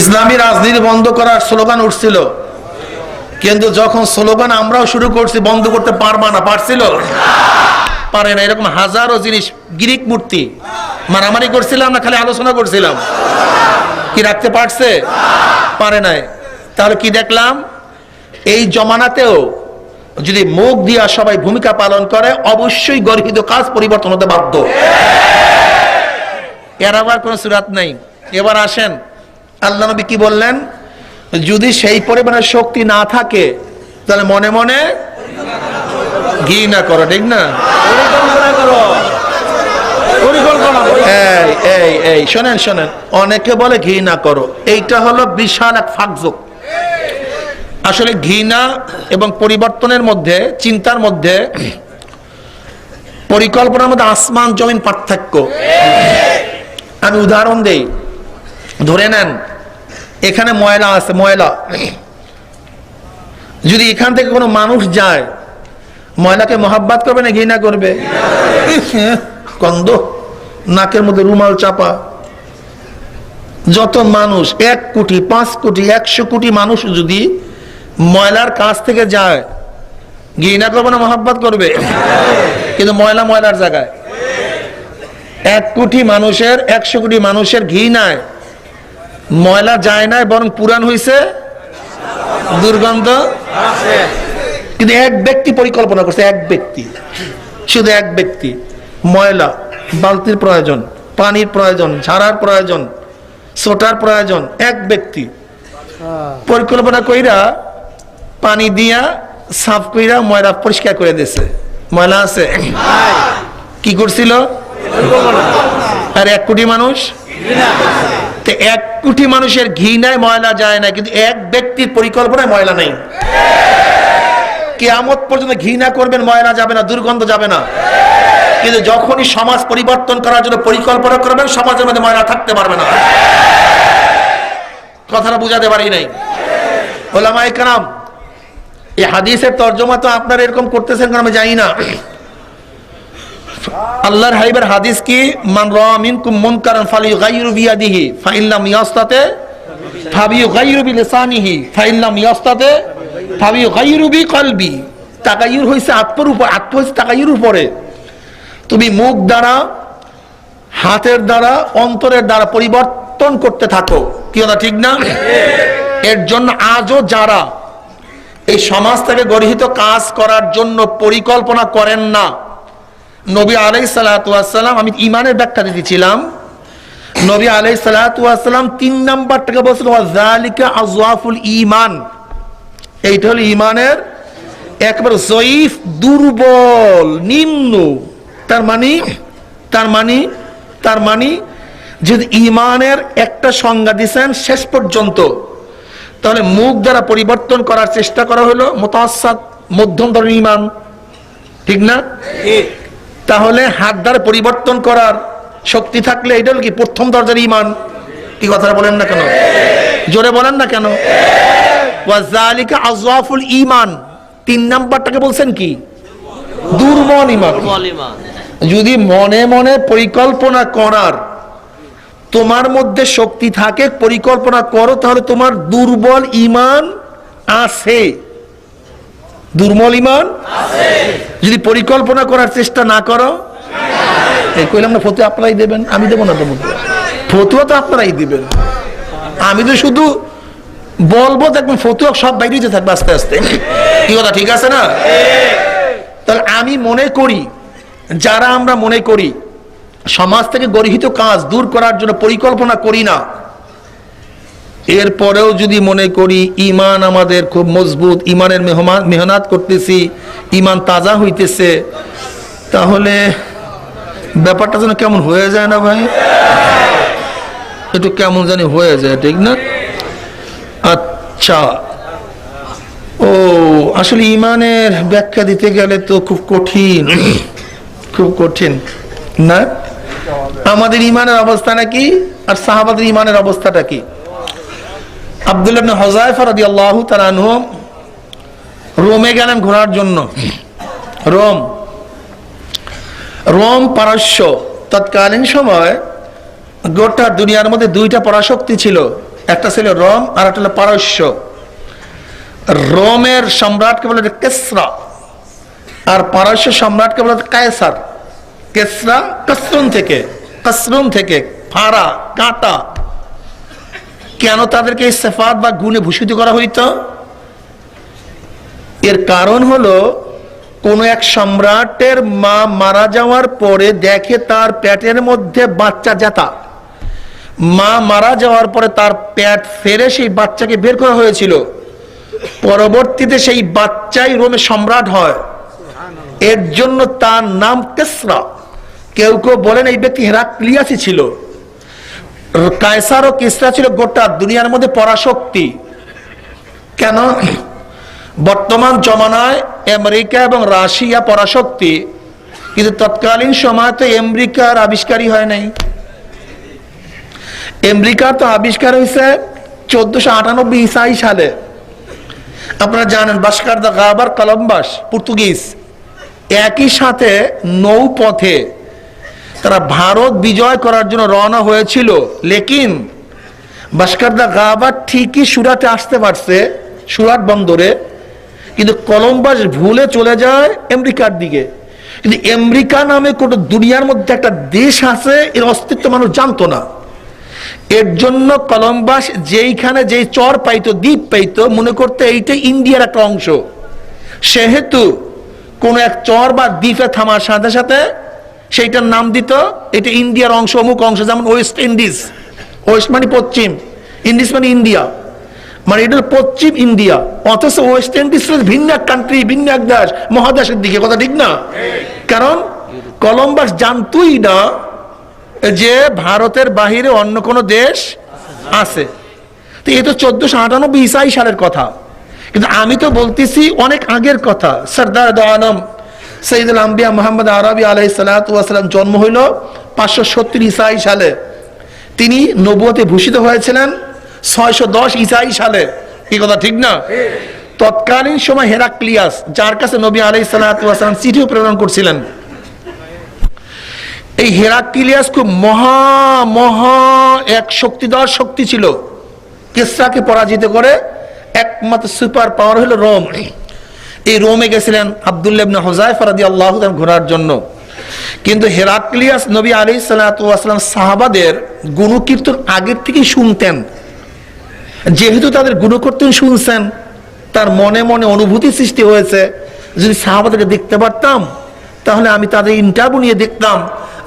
ইসলামী রাজনীতি বন্ধ করার স্লোগান উঠছিল, কিন্তু যখন স্লোগান আমরাও শুরু করছি বন্ধ করতে পারবা না, পারছিল? পারে না। এরকম হাজারো জিনিস, গ্রিক মূর্তি মারামারি করছিলাম না খালি আলোচনা করছিলাম, কি রাখতে পারছে? পারে নাই। তাহলে কি দেখলাম? এই জমানাতেও যদি মুখ দিয়া সবাই ভূমিকা পালন করে অবশ্যই গর্হিত কাজ পরিবর্তন হতে বাধ্য। এর আবার কোন সুরাত নেই। এবার আসেন আল্লাহ নবী কি বললেন? যদি সেই পরিমাণের শক্তি না থাকে তাহলে মনে মনে ঘৃণা করো, ঠিক না? এই শোনেন শোনেন, অনেকে বলে ঘৃণা করো, এইটা হলো বিশাল এক ফাঁকযোগ। আসলে ঘৃণা এবং পরিবর্তনের মধ্যে, চিন্তার মধ্যে, পরিকল্পনার মধ্যে আসমান জমিন পার্থক্য। আমি উদাহরণ দেই। ধরে নেন এখানে ময়লা আছে, ময়লা যদি এখান থেকে কোনো মানুষ যায়, ময়লাকে মহাব্বত করবে না ঘৃণা করবে? কন্দ, নাকের মধ্যে রুমাল চাপা। যত মানুষ 1 কোটি 5 কোটি 100 কোটি মানুষ যদি ময়লার কাছ থেকে যায়, ঘৃণা করবে না মহাব্বত করবে? কিন্তু ময়লা ময়লার জায়গায় 1 কোটি মানুষের 100 কোটি মানুষের ঘৃণায় ময়লা যায় না, বরং পুরান হইছে, দুর্গন্ধ। কিন্তু এক ব্যক্তি পরিকল্পনা করছে, এক ব্যক্তি, শুধু এক ব্যক্তি। ময়লা, বালতির প্রয়োজন, পানির প্রয়োজন, ঝাড়ার প্রয়োজন, ছোটার প্রয়োজন, এক ব্যক্তি পরিকল্পনা কইরা পানি দিয়া সাফ কইরা ময়লা পরিষ্কার করে দিয়েছে। ময়লা আছে, কি করছিল? আর 1 কোটি মানুষ, 1 কোটি মানুষের ঘৃণায় ময়লা যায় না, কিন্তু এক ব্যক্তির পরিকল্পনায় ময়লা নেই। কিয়ামত পর্যন্ত ঘৃণা করবেন, ময়লা যাবে না, দুর্গন্ধ যাবে না। কিন্তু যখনই সমাজ পরিবর্তন করার জন্য পরিকল্পনা করবেন, সমাজের মধ্যে ময়লা থাকতে পারবে না। কথাটা বুঝাতে পারি নাই? ওলামায়ে কেরাম এই হাদিসের তরজমা তো আপনারা এরকম করতেছেন কারণ আমি জানি না। আল্লাহর হাবিবের হাদিস কি? মান রাআ মিনকুম মুনকারান ফালিয়ুগাইয়িরু বিয়াদিহি ফাইন লাম ইয়াস্তাতি ফাবিয়ুগাইয়িরু বিলিসানিহি ফাইন লাম ইয়াস্তাতি ফাবিয়ুগাইয়িরু বিকলবি। তাগায়্যুর হইছে আত্মার উপর, আত্মা হইছে তাগায়্যুর উপরে। তুমি মুখ দ্বারা, হাতের দ্বারা, অন্তরের দ্বারা পরিবর্তন করতে থাকো। কি কথা ঠিক না? এর জন্য আজও যারা এই সমাজ থেকে গর্হিত কাজ করার জন্য পরিকল্পনা করেন না, নবী আলাইহিস সালাতু ওয়াস সালাম, আমি ঈমানের ব্যাখ্যা দিয়েছিলাম, নবী আলাইহিস সালাতু ওয়াস সালাম 3 নাম্বারটাকে বলছেন ওয়া যালিকা আযওয়াফুল ঈমান। এইটা হলো ঈমানের একবার জয়ীফ, দুর্বল, নিম্ন। তার মানে যদি ঈমানের একটা সংজ্ঞা দিয়েছেন শেষ পর্যন্ত, তাহলে মুখ দ্বারা পরিবর্তন করার চেষ্টা করা হলো মুতাওয়াসসাত, মধ্যম ধরনের ঈমান, ঠিক না? তাহলে হাত দ্বারা পরিবর্তন করার শক্তি থাকলে এটা হলো কি? প্রথম দরজার ঈমান। কি কথাটা বলেন না কেন? জোরে বলেন না কেন? ওয়া যালিকা আযওয়াফুল ঈমান। 3 নাম্বারটাকে বলছেন কি? দুর্বল ঈমান। যদি মনে মনে পরিকল্পনা করার তোমার মধ্যে শক্তি থাকে, পরিকল্পনা করো, তাহলে তোমার দুর্বল ঈমান আছে। দুর্বল ঈমান আছে। যদি পরিকল্পনা করার চেষ্টা না করো, এই কইলাম না ফতোয়া আপনারাই দেবেন, আমি দেব না। তোমাকে ফতোয়া তো আপনারাই দিবেন, আমি তো শুধু বলবো, দেখবেন ফতোয়া সব বাইরে থাকবে আস্তে আস্তে। কি কথা ঠিক আছে না? তাহলে আমি মনে করি, যারা আমরা মনে করি সমাজ থেকে গর্হিত কাজ দূর করার জন্য পরিকল্পনা করি না, এরপরেও যদি মনে করি ইমান আমাদের খুব মজবুত, ইমানের মেহনত করতেছি, ইমান তাজা হইতেছে, তাহলে ব্যাপারটা যেন কেমন হয়ে যায় না ভাই? একটু কেমন জানি হয়ে যায়, ঠিক না? আচ্ছা, ও আসলে ইমানের ব্যাখ্যা দিতে গেলে তো খুব কঠিন, খুব কঠিন না? আমাদের ইমানের অবস্থাটা কি আর সাহাবাদের ইমানের অবস্থাটা কি? আব্দুল্লাহ ইবনে হুযায়ফা রাদিয়াল্লাহু তাআলা আনহু রোমে গেলেন ঘোরার জন্য। রোম পারস্য, তৎকালীন সময় গোটা দুনিয়ার মধ্যে দুইটা পরাশক্তি ছিল, একটা ছিল রোম আর একটা হলো পারস্য। রোমের সম্রাটকে বলে কেসরা আর পারস্য সম্রাটকে বলে কায়সার। কেসরা কাসরুন থেকে ফাড়া কাটা। কেন তাদেরকে এই সিফাত বা গুণে ভূষিত করা হইতো? এর কারণ হলো কোন এক সম্রাটের মা মারা যাওয়ার পরে দেখে তার পেটের মধ্যে বাচ্চা জাতা, মা মারা যাওয়ার পরে তার পেট ফেরে সেই বাচ্চাকে বের করা হয়েছিল। পরবর্তীতে সেই বাচ্চাই রোমে সম্রাট হয়, এর জন্য তার নাম কেসরা। কেউ কেউ বলেন এই ব্যক্তি হেরাক্লিয়াসই ছিল। কায়সার ও কিসরা ছিল গোটা দুনিয়ার মধ্যে পরাশক্তি। কেন? বর্তমান জমানায় আমেরিকা এবং রাশিয়া পরাশক্তি, কিন্তু তৎকালীন সময় তো আমেরিকার আবিষ্কারই হয় নাই। আমেরিকার তো আবিষ্কার হয়েছে 1498 ঈসাই সালে। আপনারা জানেন ভাস্কর দা গামার কলম্বাস পর্তুগিজ একই সাথে নৌপথে তারা ভারত বিজয় করার জন্য রওনা হয়েছিল, লেকিন ভাস্কর দা গামা ঠিকই সুরাটে আসতে পারছে, সুরাট বন্দরে, কিন্তু কলম্বাস ভুলে চলে যায় আমেরিকার দিকে। কিন্তু আমেরিকা নামে কোনো দুনিয়ার মধ্যে একটা দেশ আছে, এর অস্তিত্ব মানুষ জানতো না। এর জন্য কলম্বাস যেইখানে যেই চর পাইতো, দ্বীপ পাইতো, মনে করতে এইটা ইন্ডিয়ার একটা অংশ। সেহেতু কোন এক চর বা দ্বীপে থামার সাথে সাথে সেইটার নাম দিত এটা ইন্ডিয়ার অংশ, অমুক অংশ। যেমন ওয়েস্ট ইন্ডিজ, ওয়েস্ট মানে পশ্চিম, ইন্ডিজ মানে ইন্ডিয়া, মানে এটা পশ্চিম ইন্ডিয়া। অথচ ওয়েস্ট ইন্ডিজ ভিন্ন এক কান্ট্রি, ভিন্ন এক দেশ, মহাদেশের দিকে। কথা ঠিক না? কারণ কলম্বাস জানতই না যে ভারতের বাহিরে অন্য কোন দেশ আছে। তো এই তো 1498 ঈসাই সালের কথা, কিন্তু আমি তো বলতেছি অনেক আগের কথা। সরদার দো আলম সৈয়দুল আম্বিয়া মুহাম্মদ আরবি আলাইহিস সালাতু ওয়াস সালাম জন্ম হইল 570 ঈসাই সালে। তিনি নবুয়তে ভূষিত হয়েছিলেন 610 ঈসাই সালে। কি কথা ঠিক না? তৎকালীন সময় হেরাক্লিয়াস, যার কাছে নবী আলাইহিস সালাতু ওয়াস সালাম চিঠিও প্রেরণ করছিলেন, এই হেরাক্লিয়াস খুব মহা এক শক্তিধর শক্তি ছিল। কিসরাকে পরাজিত করে একমাত্র সুপার পাওয়ার হলো রোম। এই রোমে গেছিলেন আব্দুল্লাহ ইবনে হুযায়ফা রাদিয়াল্লাহু তাআলা ঘোরার জন্য। কিন্তু হেরাক্লিয়াস নবী আলাইহিস সালাতু ওয়াস সালাম সাহাবাদের গুণকীর্তন আগের থেকেই শুনতেন। যেহেতু তাদের গুণকীর্তন শুনছেন, তার মনে মনে অনুভূতি সৃষ্টি হয়েছে, যদি সাহাবাদেরকে দেখতে পারতাম তাহলে আমি তাদের ইন্টারভিউ নিয়ে দেখতাম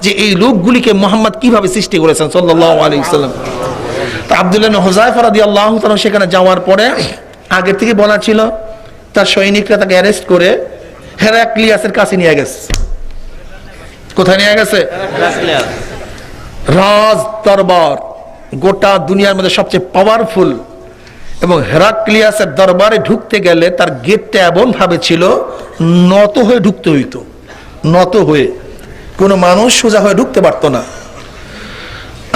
যে এই লোকগুলিকে মুহাম্মদ কিভাবে সৃষ্টি করেছেন সাল্লাল্লাহু আলাইহি ওয়াসাল্লাম। তো আব্দুল্লাহ ইবনে হুযায়ফা রাদিয়াল্লাহু তাআলা সেখানে যাওয়ার পরে আগের থেকে বলা ছিল, তার সৈনিকরা তাকে অ্যারেস্ট করে হেরাক্লিয়াসের কাছে নিয়ে গেছে। কোথায় নিয়ে গেছে? রাজ দরবার, গোটা দুনিয়ার মধ্যে সবচেয়ে পাওয়ারফুল। এবং হেরাক্লিয়াসের দরবারে ঢুকতে গেলে তার গেটটা এমন ভাবে ছিল নত হয়ে ঢুকতে হইতো, নত হয়ে, কোনো মানুষ সোজা হয়ে ঢুকতে পারতো না।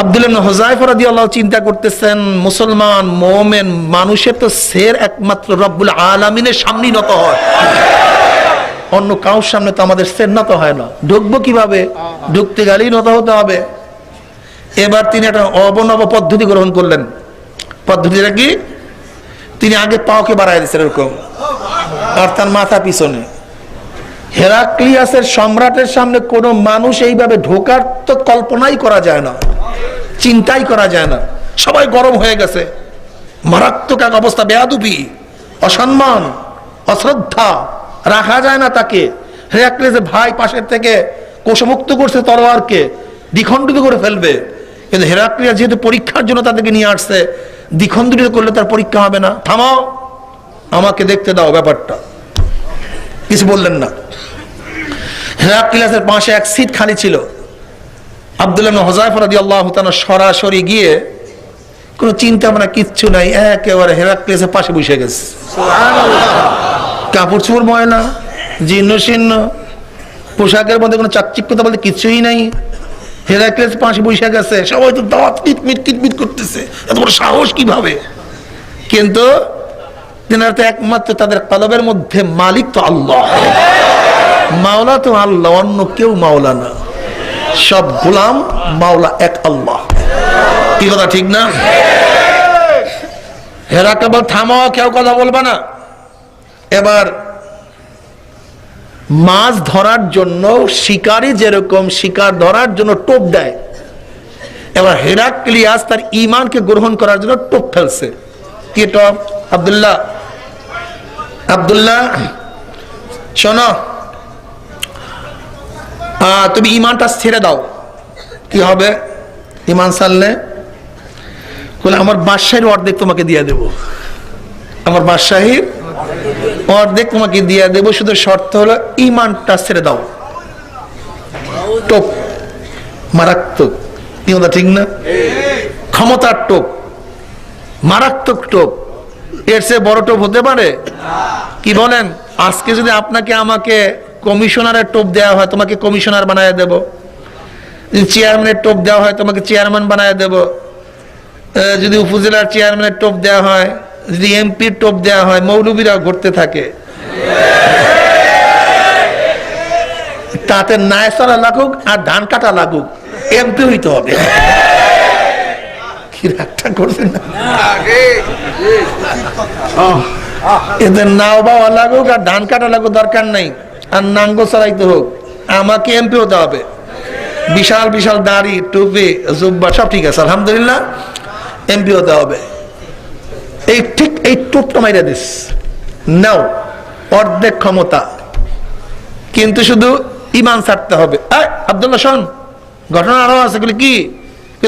আব্দুল্লাহ ইবনে হুযায়ফা রাদিয়াল্লাহু চিন্তা করতেছেন, মুসলমান মুমিন মানুষের তো সের একমাত্র রব্বুল আলামিনের সামনেই নত হয়, অন্য কারোর সামনে তো আমাদের সের নত হয় না। ঢুকবো কিভাবে? ঢুকতে গেলেই নত হতে হবে। এবার তিনি একটা অবনব পদ্ধতি গ্রহণ করলেন। পদ্ধতিটা কি? তিনি আগে পাওকে বাড়াই দিচ্ছেন এরকম, আর তার মাথা পিছনে। হেরাক্লিয়াসের সম্রাটের সামনে কোনো মানুষ এইভাবে ঢোকার তো কল্পনাই করা যায় না, চিন্তাই করা যায় না। সবাই গরম হয়ে গেছে, মারাত্মক এক অবস্থা, বেয়াদবি, অসম্মান, অশ্রদ্ধা, রাখা যায় না তাকে। হেরাক্লিয়াসের ভাই পাশের থেকে কোষমুক্ত করছে তলোয়ারকে, দ্বিখণ্ডিত করে ফেলবে, কিন্তু হেরাক্লিয়াস যেহেতু পরীক্ষার জন্য তাদেরকে নিয়ে আসছে, দ্বিখণ্ডিত করলে তার পরীক্ষা হবে না। থামাও, আমাকে দেখতে দাও ব্যাপারটা। কিছু বললেন না। হেরাক্লিয়াসের পাশে এক সিট খালি ছিল। আব্দুল্লাহ ইবনে হুযায়ফা রাদিয়াল্লাহু তাআলা সরাসরি গিয়ে, কোনো চিন্তা ভাবনা কিচ্ছু নাই, একেবারে হেরাক্লিয়াসের পাশে বসে গেছে। কাপড় চোপড় ময়লা, জীর্ণ শীর্ণ, পোশাকের মধ্যে কোনো চাকচিক্যতা বলতে কিছুই নাই। হেরাক্লিয়াস পাশে বসে গেছে, সবাই তো দাঁত কিটমিট কিটমিট করতেছে, এত বড় সাহস কিভাবে? কিন্তু তেনারা তো একমাত্র তাদের কলবের মধ্যে মালিক তো আল্লাহ, মাওলা তো আল্লাহ, অন্য কেউ মাওলা না, সব গোলাম, মাওলা এক আল্লাহ। কি কথা ঠিক না? হেরাক্লিয়াস বল, থামো, কেউ কথা বলবে না। এবার মাছ ধরার জন্য শিকারী যেরকম শিকার ধরার জন্য টোপ দেয়, এবার হেরাক্লিয়াস তার ঈমানকে গ্রহণ করার জন্য টোপ ফেলছে। কি টোপ? আব্দুল্লাহ, আব্দুল্লাহ শোনো, তুমি ঈমানটা ছেড়ে দাও। কি হবে ঈমান ছাড়লে? বলে, আমার বাদশাহীর অর্ধেক তোমাকে দিয়ে দেব, আমার বাদশাহীর অর্ধেক তোমাকে দিয়ে দেব, শুধু শর্ত হলো ঈমানটা ছেড়ে দাও। টোপ, মারাত্মক। কি কথা ঠিক না? ক্ষমতার টোপ, মারাত্মক টোপ। এর চেয়ে বড় টোপ হতে পারে? কি বলেন? আজকে যদি আপনাকে আমাকে কমিশনারের টোপ দেওয়া হয়, তোমাকে কমিশনার বানায় দেব। যদি চেয়ারম্যানের টোপ দেওয়া হয়, তোমাকে চেয়ারম্যান বানায় দেব। যদি উপজেলার চেয়ারম্যানের টোপ দেওয়া হয়, যদি এমপির টোপ দেওয়া হয়, মৌলবীরা ঘুরতে থাকে। তাতে নায়সরা লাগুক আর ধান কাটা লাগুক, এমপি হইতে হবে। কি রাগটা করছে না? এদের নাও বাবা লাগুক আর ধান কাটা লাগুক দরকার নাই, আর নাঙ্গো চালাইতে হোক, আমাকে এমপি হতে হবে। বিশাল বিশাল দাড়ি, টুপি, জুব্বা সব ঠিক আছে, আলহামদুলিল্লাহ, এমপি হতে হবে। এই ঠিক এই টোপটা মাইরা দিস, নাও অর্ধেক ক্ষমতা, কিন্তু শুধু ঈমান ছাড়তে হবে। আব্দুল্লাহ শোন, ঘটনা আরো আছে। কি?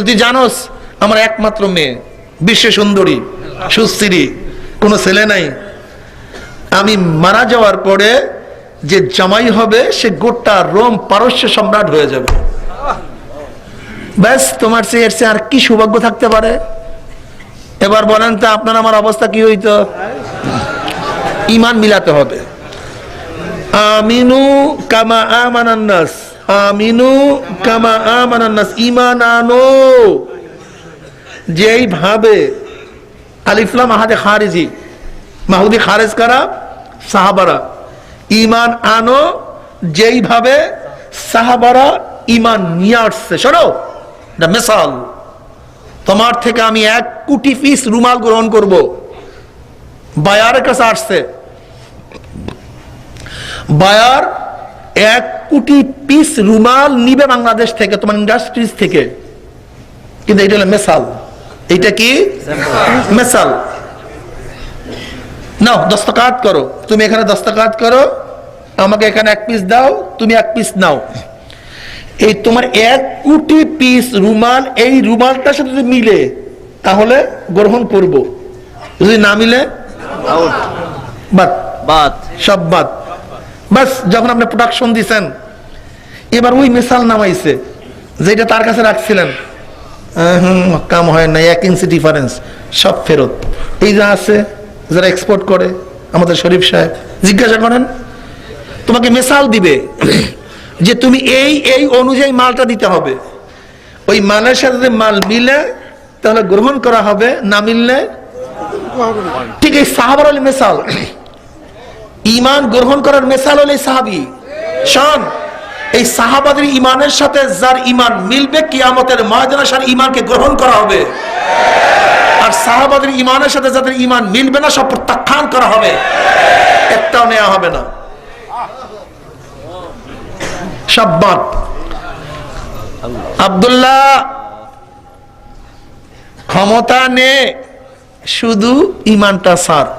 তুই জানোস আমার একমাত্র মেয়ে, বিশ্ব সুন্দরী, সুস্থিরী, কোনো ছেলে নাই। আমি মারা যাওয়ার পরে যে জামাই হবে সে গোটা রোম পারস্য সম্রাট হয়ে যাবে। ব্যাস, তোমার চেয়ে এর চেয়ে আর কি সৌভাগ্য থাকতে পারে? এবার বলেন তো আপনার আমার অবস্থা কি হইতো? ঈমান মিলাতে হবে। আমিনু কামা আমানান নাস, আমিনু কামা আমানান নাস, ঈমান আনো যেইভাবে। আলিফ লাম আহাদে খারিজি, মাহুদি খারেজ করা সাহাবারা। ঈমান আনো যেইভাবে সাহাবারা ঈমান নিয়ে আসছে। শোনো, মিসাল, তোমার থেকে আমি 1 কোটি পিস রুমাল গ্রহণ করব। বায়ারের কাছে আসছে, বায়ার 1 কোটি পিস রুমাল নিবে বাংলাদেশ থেকে, তোমার ইন্ডাস্ট্রিজ থেকে। কিন্তু এটা হলো মেসাল। এটা কি মেসাল? নাও দস্তখত করো, তুমি এখানে দস্তখত করো, আমাকে এখানে 1 পিস দাও, তুমি 1 পিস নাও। এই তোমার 1 কোটি পিস রুমাল, এই রুমালটার সাথে যদি মিলে তাহলে গ্রহণ করব, যদি না মিলে বাদ, বাদ, সব বাদ। বাস, যখন আপনি প্রোডাকশন দিচ্ছেন, এবার ওই মিসাল নামাইছে যেটা তার কাছে রাখছিলেন, কাম হয় না, 1 ইঞ্চি ডিফারেন্স, সব ফেরত। এই যা আছে যারা এক্সপোর্ট করে, আমাদের শরীফ সাহেব, জিজ্ঞাসা করেন, তোমাকে মিসাল দিবে যে তুমি এই এই অনুযায়ী মালটা দিতে হবে। ওই মালের সাথে যদি মাল মিলে তাহলে গ্রহণ করা হবে, না মিললে ঠিক। এই সাহাবার হল মিসাল, ঈমান গ্রহণ করার মিসাল হল এই সাহাবী। শোন, এই সাহাবাদের ঈমানের সাথে যার ঈমান মিলবে, কিয়ামতের ময়দানে তার ঈমানকে গ্রহণ করা হবে। আর সাহাবাদের ঈমানের সাথে যাদের ঈমান মিলবে না, সব প্রত্যাখ্যান করা হবে, একটাও নেওয়া হবে না, সব বাদ। আব্দুল্লাহ ক্ষমতা নে, শুধু ঈমানটা ছাড়।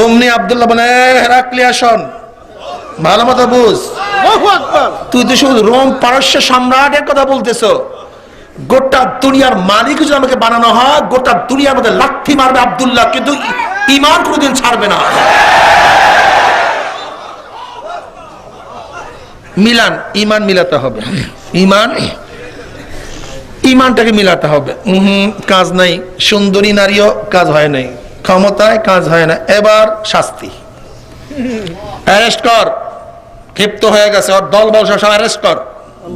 অমনি আব্দুল্লাহ বলে, হেরাক্লিয়াস শোন, ভালো মতো বুঝ, তুই তো শুধু রোম পারস্য সম্রাটের কথা বলতেছ, গোটা দুনিয়ার মালিক যদি আমাকে বানানো হয়, গোটা দুনিয়ার মধ্যে লাথি মারবে আব্দুল্লাহ, কিন্তু ঈমান কোনোদিন ছাড়বে না। মিলান, ঈমান মিলাতে হবে, ঈমানটাকে মিলাতে হবে। কাজ নাই, সুন্দরী নারীও কাজ হয় নাই, ক্ষমতায় কাজ হয় না। এবার শাস্তি, অ্যারেস্ট কর, ক্ষিপ্ত হয়ে গেছে, ওর দল বল সব অ্যারেস্ট কর,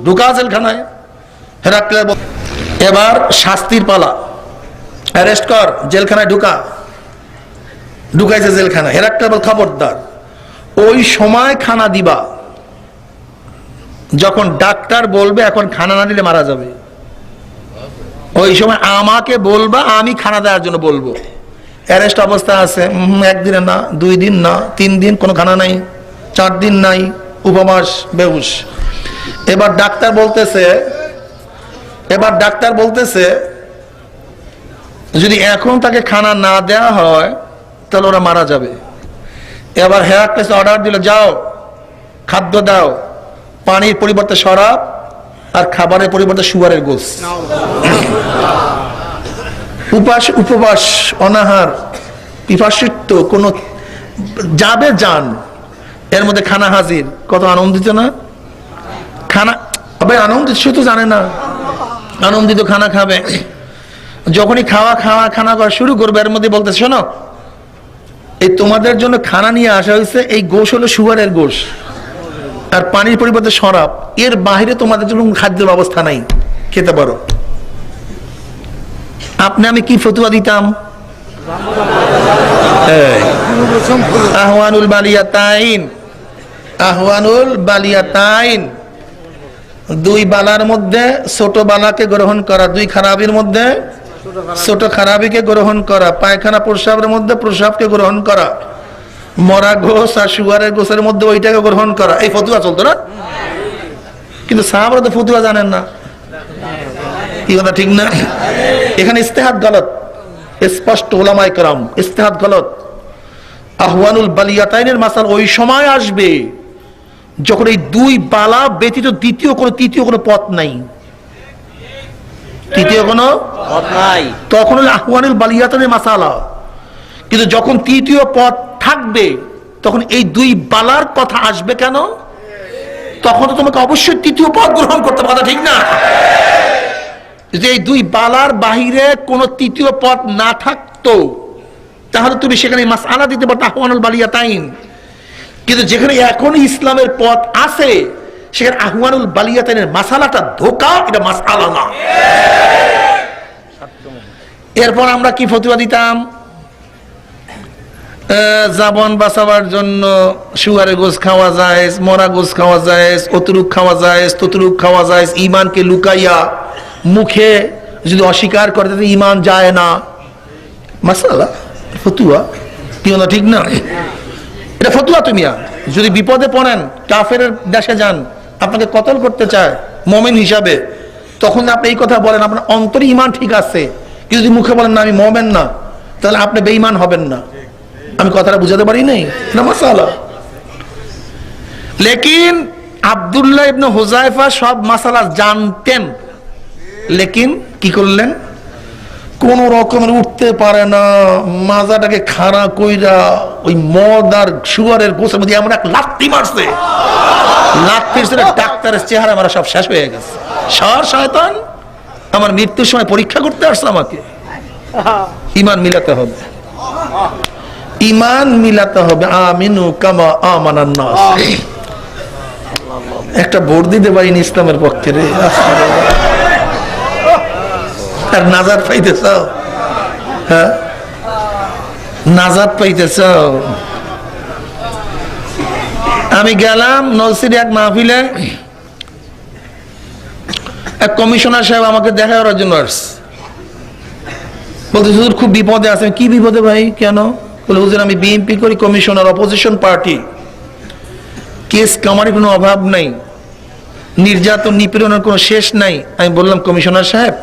ঢুকা জেলখানায়। হেরাক্লিয়াস এবার শাস্তির পালা, অ্যারেস্ট কর, জেলখানায় ঢুকাইছে জেলখানায়। হেরাক্লিয়াস বল খবরদার, ওই সময় খানা দিবা যখন ডাক্তার বলবে এখন খানা না দিলে মারা যাবে। ওই সময় আমাকে বলবা, আমি খানা দেওয়ার জন্য বলবো। অ্যারেস্ট অবস্থা আছে, একদিনে না, 2 দিন না, 3 দিন কোনো খানা নাই, 4 দিন নাই, উপবাস, বেহুশ। এবার ডাক্তার বলতেছে যদি এখন তাকে খানা না দেওয়া হয় তাহলে ওরা মারা যাবে। এবার হেরাক্লিয়াস অর্ডার দিল, যাও খাদ্য দাও, পানির পরিবর্তে শরাব আর খাবারের পরিবর্তে শুয়ারের গোশ। উপবাস, অনাহার, পিপাসিত, কোন যাবে যান, এর মধ্যে খানা হাজির। কত আনন্দিত না খানা, আনন্দিত সে তো জানে না, আনন্দিত খানা খাবে। যখনই খানা করা শুরু করবে, এর মধ্যে বলতে, শোনো এই তোমাদের জন্য খানা নিয়ে আসা হয়েছে, এই গোশ হলো শুয়ারের গোশ আর পানির পরিবর্তে শরাব, এর বাহিরে তোমাদের জন্য খাদ্যের ব্যবস্থা নাই, খেতে পারো। আপনি আমি কি ফতুয়া দিতাম? আহওয়ানুল বালিয়াতাইন, 2 বালার মধ্যে ছোট বালাকে গ্রহণ করা, 2 খারাপির মধ্যে ছোট খারাপিকে গ্রহণ করা, পায়খানা প্রস্রাবের মধ্যে প্রস্রাবকে গ্রহণ করা, মরা গোশ আর শুয়ারের গোশের মধ্যে ওইটাকে গ্রহণ করা। এই ফতুয়া চলতো না, কিন্তু সাহাবারা তো ফতুয়া জানেন না। কি কথা ঠিক না? এখানে ইস্তেহাদ গলত, স্পষ্ট, ওলামায়ে কেরাম ইস্তেহাদ গলত। আহওয়ানুল বালিয়াতাইনের মাসাল ওই সময় আসবে যখন এই 2 বালা ব্যতীত তৃতীয় কোনো পথ নাই, তখন হলো আহওয়ানুল বালিয়াতাইনের মাসালা। কিন্তু যখন তৃতীয় পথ থাকবে তখন এই 2 বালার কথা আসবে কেন? তখন তো তোমাকে অবশ্যই তৃতীয় পথ গ্রহণ করতে পারো, ঠিক না? যদি এই 2 বালার বাহিরে কোনো তৃতীয় পথ না থাকতো তাহলে তুমি সেখানে মাসআলা দিতে পারতো আহওয়ানুল বালিয়াতাইন। কিন্তু যেখানে এখন ইসলামের পথ আছে সেখানে আহওয়ানুল বালিয়াতাইনের মাসালাটা ধোঁকা, এটা মাসআলা না। এরপর আমরা কি ফতোয়া দিতাম? জাবান বাঁচাবার জন্য শুয়ারের গোশ খাওয়া যায়, মরা গোশ খাওয়া যায়, অতরুক খাওয়া যায়, ততরুক খাওয়া যায়। ঈমানকে লুকাইয়া মুখে যদি অস্বীকার করে তাতে ঈমান যায় না। মাসালা ফতুয়া, কি না ঠিক না? এটা ফতুয়া। তুমি যদি বিপদে পড়েন, কাফের দেশে যান, আপনাকে কতল করতে চায় মুমিন হিসাবে, তখন আপনি এই কথা বলেন, আপনার অন্তরে ঈমান ঠিক আছে, কিন্তু যদি মুখে বলেন না আমি মুমিন না, তাহলে আপনি বেঈমান হবেন না। আমি কথাটা বুঝাতে পারি নাই? এটা মাসালা। লেকিন আব্দুল্লাহ ইবনে হুযায়ফা সব মাসালা জানতেন, লেকিন কি করলেন? কোন রকমের উঠতে পারে না, মাজাটাকে খাড়া কইরা ওই মদ আর শুয়ারের গোশের মধ্যে এমন এক লাথি মারছে, লাথির সাথে ডাক্তারের চেহারা আমার সব শেষ হয়ে গেছে। শয়তান আমার মৃত্যুর সময় পরীক্ষা করতে আসছে আমাকে। ঈমান মিলাতে হবে, ঈমান মিলাতে হবে। আমিনু কামা আমানান নাস। একটা ভোট দিতে পারিনি ইসলামের পক্ষে রে, আর নাজাত পাইতে চাও? হ্যাঁ, নাজাত পাইতে চাও? আমি গেলাম নলসির এক মাহফিলে, এক কমিশনার সাহেব আমাকে দেখা করার জন্য আসছে। বলতে হুজুর খুব বিপদে আছে। কি বিপদে ভাই? কেন? বলে হুজুর আমি বিএনপি করি, কমিশনার, অপোজিশন পার্টি, কেস কামারির কোনো অভাব নাই, নির্যাতন নিপীড়নের কোনো শেষ নাই। আমি বললাম কমিশনার সাহেব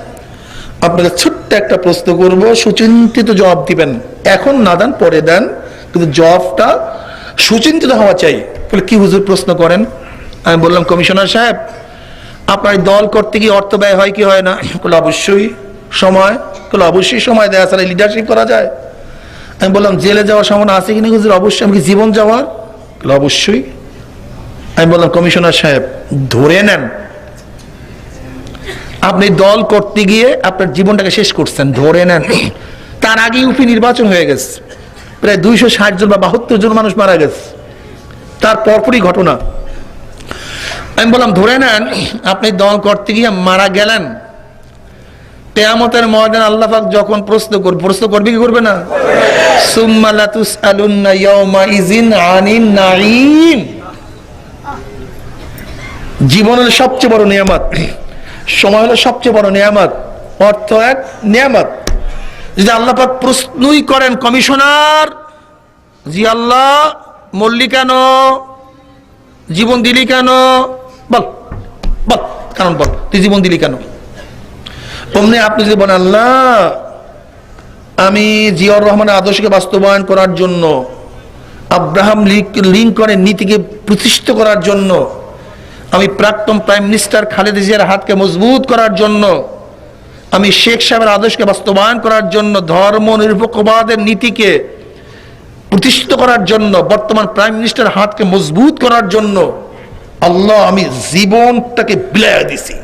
আপনাকে ছোট্ট একটা প্রশ্ন করব, সুচিন্তিত জবাব দিবেন, এখন না দেন পরে দেন, কিন্তু জবাবটা সুচিন্তিত হওয়া চাই। বলে কি হুজুর প্রশ্ন করেন? আমি বললাম কমিশনার সাহেব আপনার এই দল করতে গিয়ে অর্থ ব্যয় হয় কি হয় না? বলে অবশ্যই সময়। বলে অবশ্যই সময় দেওয়া ছাড়া লিডারশিপ করা যায়? আমি বললাম জেলে যাওয়ার সম্ভাবনা আছে কিনা হুজুর? অবশ্যই। আমি কি জীবন যাওয়ার? বলে অবশ্যই। আমি বললাম কমিশনার সাহেব ধরে নেন, আপনি দল করতে গিয়ে আপনার জীবনটাকে শেষ করছেন, ধরে নেন। তার আগে ইউপি নির্বাচন হয়ে গেছে, প্রায় 260 জন বা 72 জন মানুষ মারা গেছে, তার পরপরই ঘটনা। আমি বললাম ধরে নেন আপনি দল করতে গিয়ে মারা গেলেন, কিয়ামতের ময়দান আল্লাহ পাক যখন প্রশ্ন করবে কি করবে না? সুম্মা লাতুসআলুন্না ইয়াওমাইযিন আনিন নাঈম। জীবনের সবচেয়ে বড় নিয়ামত, সময় হলো সবচেয়ে বড় নিয়ামত, অর্থ এক নিয়ামত। যদি আল্লাহ পাক প্রশ্নই করেন কমিশনার, জি আল্লাহ মল্লি কেন, জীবন দিলি কেন, বল বল কারণ বল, তুই জীবন দিলি কেন? অমনি আপনি যদি বলেন আল্লাহ আমি জিয়াউর রহমানের আদর্শকে বাস্তবায়ন করার জন্য, আব্রাহাম লিঙ্কনের নীতিকে প্রতিষ্ঠিত করার জন্য, আমি প্রাক্তন প্রাইম মিনিস্টার খালেদা জিয়ার হাতকে মজবুত করার জন্য, আমি শেখ সাহেবের আদর্শকে বাস্তবায়ন করার জন্য, ধর্ম নিরপেক্ষবাদের নীতিকে প্রতিষ্ঠিত করার জন্য, বর্তমান প্রাইম মিনিস্টার হাতকে মজবুত করার জন্য আল্লাহ আমি জীবনটাকে বিলায় দিছি।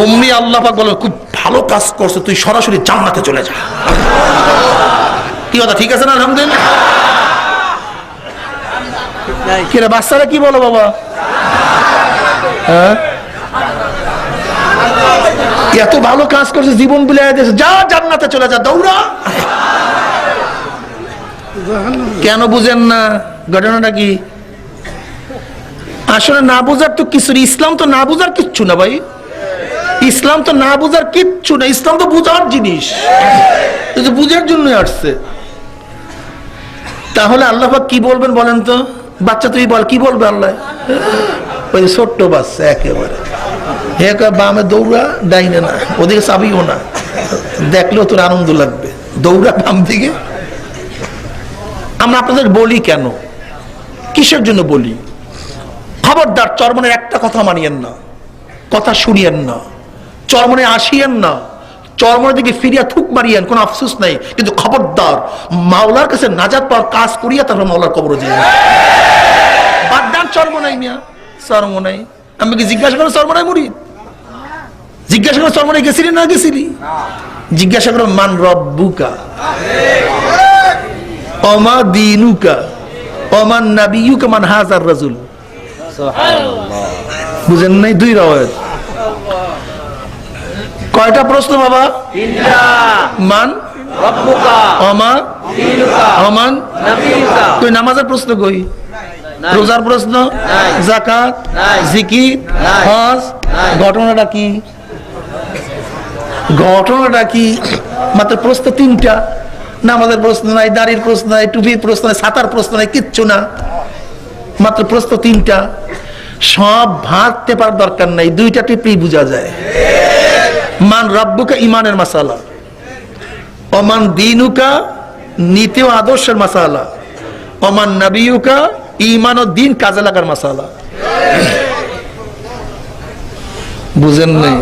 অমনি আল্লাহ পাক বলেন খুব ভালো কাজ করছো, তুই সরাসরি জান্নাতে চলে যা। কি কথা ঠিক আছে না? আলহামদুলিল্লাহ। কিরে বাচ্চারা কি বলো বাবা? হ্যাঁ এত ভালো কাজ করছে, জীবন বিলায় দিয়েছে, যা জান্নাতে চলে যা, দৌড়া। কেন বুঝেন না? ঘটনাটা কি? আসলে না বুঝার তো কিছু, ইসলাম তো না বুঝার কিচ্ছু না ভাই, ইসলাম তো না বুঝার কিচ্ছু না, ইসলাম তো বুঝার জিনিস, বুঝার জন্য আসছে। তাহলে আল্লাহ পাক কি বলবেন বলেন তো? বাচ্চা তুই বল কি বলবে আল্লাহ? ওই ছোট্ট বাচ্চা একেবারে বামে দৌড়া, ডাইনে না, ওদিকে চাবিও না, দেখলেও তোর আনন্দ লাগবে, দৌড়া বাম দিকে। আমরা আপনাদের বলি কেন, কিসের জন্য বলি? খবরদার চরমনের একটা কথা মানিয়েন না, কথা শুনিয়েন না, চরমনে আসিয়েন না, চরমনের দিকে ফিরিয়া থুক মারিয়েন, কোনো আফসোস নাই, কিন্তু খবরদার মাওলার কাছে নাজাত পাওয়ার কাজ করিয়া তারপর মাওলার কবরে যাই। বাদদান চরমনাই মিয়া, চরমনাই। আমি কি জিজ্ঞাসা করো চরমনাই মুড়ি? জিজ্ঞাসা করো চরমনাই গেছিলি না গেছিলি? জিজ্ঞাসা করো মান রব্বুকা ওমা দীনুকা ওমান নাবিয়ুকা মান হাযার রাজুল। বুঝেন নাই? দুই রাওয়ায়াত। কয়টা প্রশ্ন বাবা? তিনটা। মান রব্বুকা ওমা দীনুকা ওমান নাবিয়ুকা। তুই নামাজের প্রশ্ন কই? রোজার প্রশ্ন, যাকাত, জিকির, হজ। ঘটনাটা কি? ঘটনাটা কি? মাত্র প্রশ্ন তিনটা। নামাজের প্রশ্ন নাই, দাড়ির প্রশ্ন নাই, টুপির প্রশ্ন নাই, ছাতার প্রশ্ন নাই, কিচ্ছু না, মাত্র প্রশ্ন তিনটা। সব ভাবতে পারার দরকার নাই, দুইটা টিপেই বোঝা যায়। মান রব্বুকা ইমানের মাসালা, ওমান দীনুকা নীতি ও আদর্শের মাসালা, ওমান নবিয়ুকা ঈমান ও দ্বীন কাজে লাগার মাসালা। বুঝেন নাই?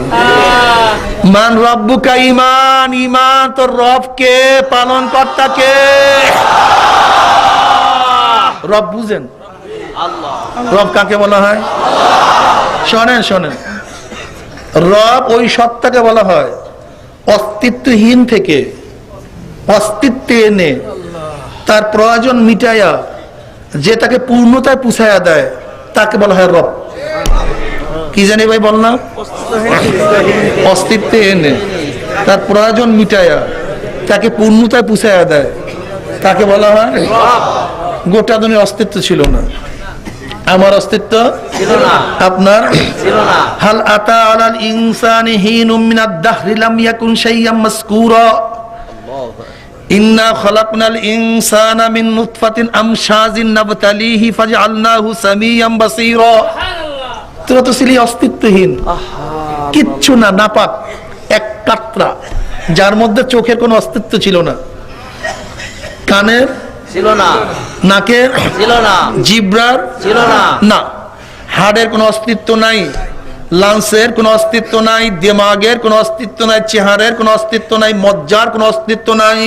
মান রব্বুকা ঈমান, ঈমান তোর রবকে, পালন কর্তাকে। রব বুঝেন? রব কাকে বলা হয়? শোনেন শোনেন, রব ওই সত্তাকে বলা হয় অস্তিত্বহীন থেকে অস্তিত্বে এনে তার প্রয়োজন মিটাইয়া যে তাকে পূর্ণতায় পুছাইয়া দেয় তাকে বলা হয় রব। কি জানি ভাই বললাম? অস্তিত্বে এনে তার প্রয়োজন মিটাইয়া তাকে পূর্ণতায় পুছাইয়া দেয় তাকে বলা হয় রব। গোটা দুনিয়ার অস্তিত্ব ছিল না, আমার অস্তিত্ব ছিল না, আপনার ছিল না। হাল আতা আলাল ইনসানি হিনুম মিনাদ দাহরি লাম ইয়াকুন শাইয়াম মাসকুরা ইন্না খালাকনাল ইনসানা মিন নুতফাতিন আমশাজিন নাবতালিহি ফাজআলনাহু সামিয়াম বাসীরা। তোরা তো ছিলি অস্তিত্বহীন, কিচ্ছু না, নাপাক, এক কাটরা, যার মধ্যে চোখের কোনো অস্তিত্ব ছিল না, কানের ছিল না, নাকের ছিল না, জিব্রার ছিল না, না, হাড়ের কোনো অস্তিত্ব নাই, লাঞ্চের কোনো অস্তিত্ব নাই, দিমাগের কোনো অস্তিত্ব নাই, চেহারের কোনো অস্তিত্ব নাই, মজ্জার কোনো অস্তিত্ব নাই।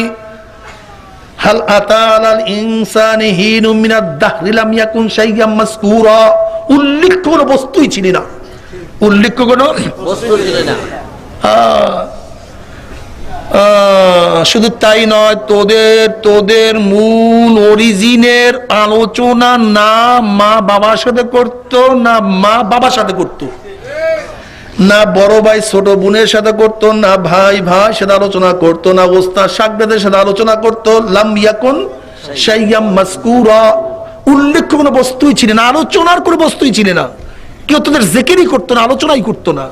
হাল আতা আলাল ইনসানি হিনুম মিনাদ দাহরি লাম ইয়াকুন শাইয়াম মাযকুরা, উল্লেখ্য কোনো বস্তুই ছিল না, উল্লেখ্য কোনো বস্তু ছিল না। শুধু তাই নয়, তোদের মূল অরিজিনের আলোচনা না মা বাবার সাথে করত, না মা বাবার সাথে করত, না বড় ভাই ছোট বোনের সাথে করত, না ভাই ভাই সাথে আলোচনা করত, না ওস্তাদ শাগরেদের সাথে আলোচনা করত। লাম ইয়াকুন শাইয়াম মাযকুরা, উল্লেখ্য কোনো বস্তুই ছিল না, আলোচনার কোনো বস্তুই ছিল না। কেউ তোদের জিকিরই করতো না, আলোচনাই করতো না।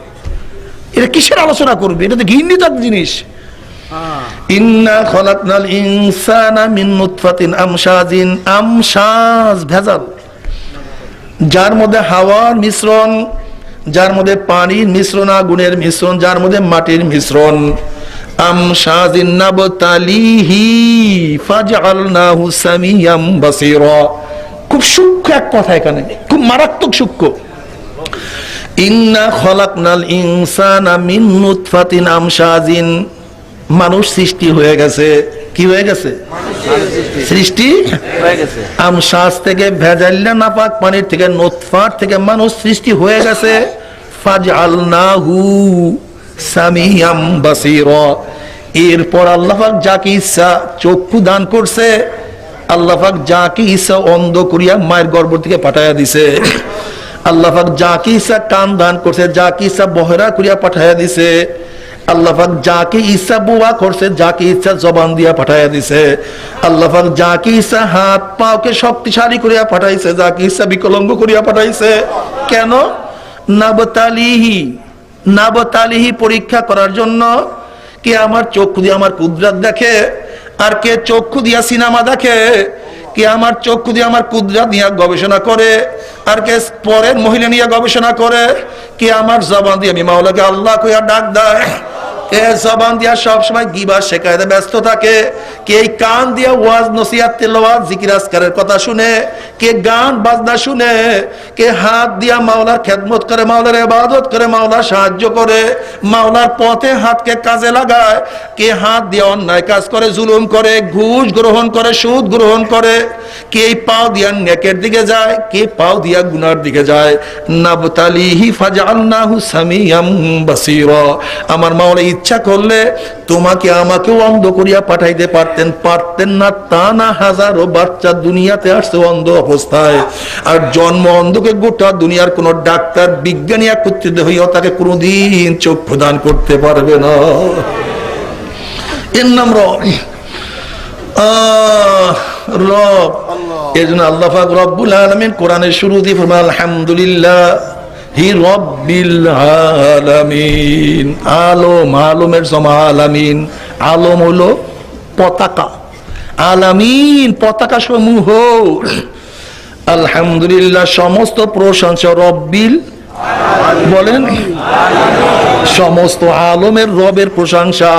এটা কিসের আলোচনা করবে? এটা তো ঘৃণিত জিনিস। ইন্না খলাকনাল ইনসানা মিন নুতফাতিন আমশাজিন, আমশাজ ভেজাল, যার মধ্যে হাওয়ার মিশ্রণ, যার মধ্যে পানির মিশ্রণ, আগুনের মিশ্রণ, যার মধ্যে মাটির মিশ্রণ। আমশাজিন নাবতালিহি ফাজআলনাহু সামিয়াম বাসীরা। খুব সূক্ষ্ম এক কথা, এখানে খুব মারাত্মক সূক্ষ্ম। ইন্না খলাকনাল ইনসানা মিন নুতফাতিন আমশাজিন, মানুষ সৃষ্টি হয়ে গেছে। কি হয়ে গেছে? সৃষ্টি হয়ে গেছে। আমশাজ থেকে, ভেজাল্লা নাপাক পানির থেকে, নুতফার থেকে মানুষ সৃষ্টি হয়ে গেছে। ফাজআলনাহু সামিয়াম বাসীরা, এরপর আল্লাহ পাক যাকে ইচ্ছা চক্ষু দান করছে, আল্লাহ পাক যাকে ইচ্ছা অন্ধ করিয়া মায়ের গর্ভ থেকে পাঠাইয়া দিছে। আল্লাহ পাক যাকে ইচ্ছা কান দান করছে, যাকে ইচ্ছা বহেরা করিয়া পাঠাইয়া দিছে। আল্লাহ পাক যাকে ইচ্ছা বুয়া করছে, যাকে ইচ্ছা জবান দিয়া পাঠাইয়া দিছে। আল্লাহ পাক যাকে ইচ্ছা হাত পাওকে শক্তিশালী করিয়া পাঠাইছে, যাকে ইচ্ছা বিকলাঙ্গ করিয়া পাঠাইছে। কেন? নাবতালিহি, নাবতালিহি পরীক্ষা করার জন্য। কে আমার চক্ষু দিয়ে আমার কুদরত দেখে, আর কে চক্ষু দিয়া সিনেমা দেখে। কে আমার চক্ষু দিয়ে আমার কুদরত নিয়ে গবেষণা করে, আর কে পরের মহিলা নিয়ে গবেষণা করে। কে আমার জবান দিয়ে আমি মাওলাকে আল্লাহ কইয়া ডাক দেয়। কে জবান দিয়া সবসময় গিবা শেখায়তে ব্যস্ত থাকে। কে কান দিয়া ওয়াজ নসিহত তেলাওয়াত জিকির আজকারের কথা শুনে। কে গান বাজনা শুনে। কে হাত দিয়া মাওলার খেদমত করে, মাওলার ইবাদত করে, মাওলার সাহায্য করে, মাওলার পথে হাতকে কাজে লাগায়। কে হাত দিয়া অন্যায় কাজ করে, জুলুম করে, ঘুষ গ্রহণ করে, সুদ গ্রহণ করে। কে পাও দিয়া নেকের দিকে যায়, কে পাও দিয়া গুনার দিকে যায়। নাবতালিহি ফাজআলনাহু সামিয়াম বাসীরা। আমার মাওলা ইচ্ছা করলে তোমাকে আমাকেও অন্ধ করিয়া পাঠাইতে পারতেন, পারতেন না তা না। হাজারো বাচ্চা দুনিয়াতে আসছে অন্ধ অবস্থায়, আর জন্ম অন্ধকে গোটা দুনিয়ার কোন ডাক্তার বিজ্ঞানী একত্রিত হইয়া তাকে কোনদিন চোখ প্রদান করতে পারবে না। এর নাম রব। রব, এই জন্য আল্লাহ পাক রব্বুল আলামিন কোরআনের শুরুতেই ফরমান আলহামদুলিল্লাহি রব্বিল আলামিন। আলম, আলমের জমা আলামিন। আলম হলো পতাকা, আলামিন পতাকা সমূহ। আলহামদুলিল্লাহ সমস্ত প্রশংসা রব্বিল, বলেন সমস্ত আলমের রবের প্রশংসা।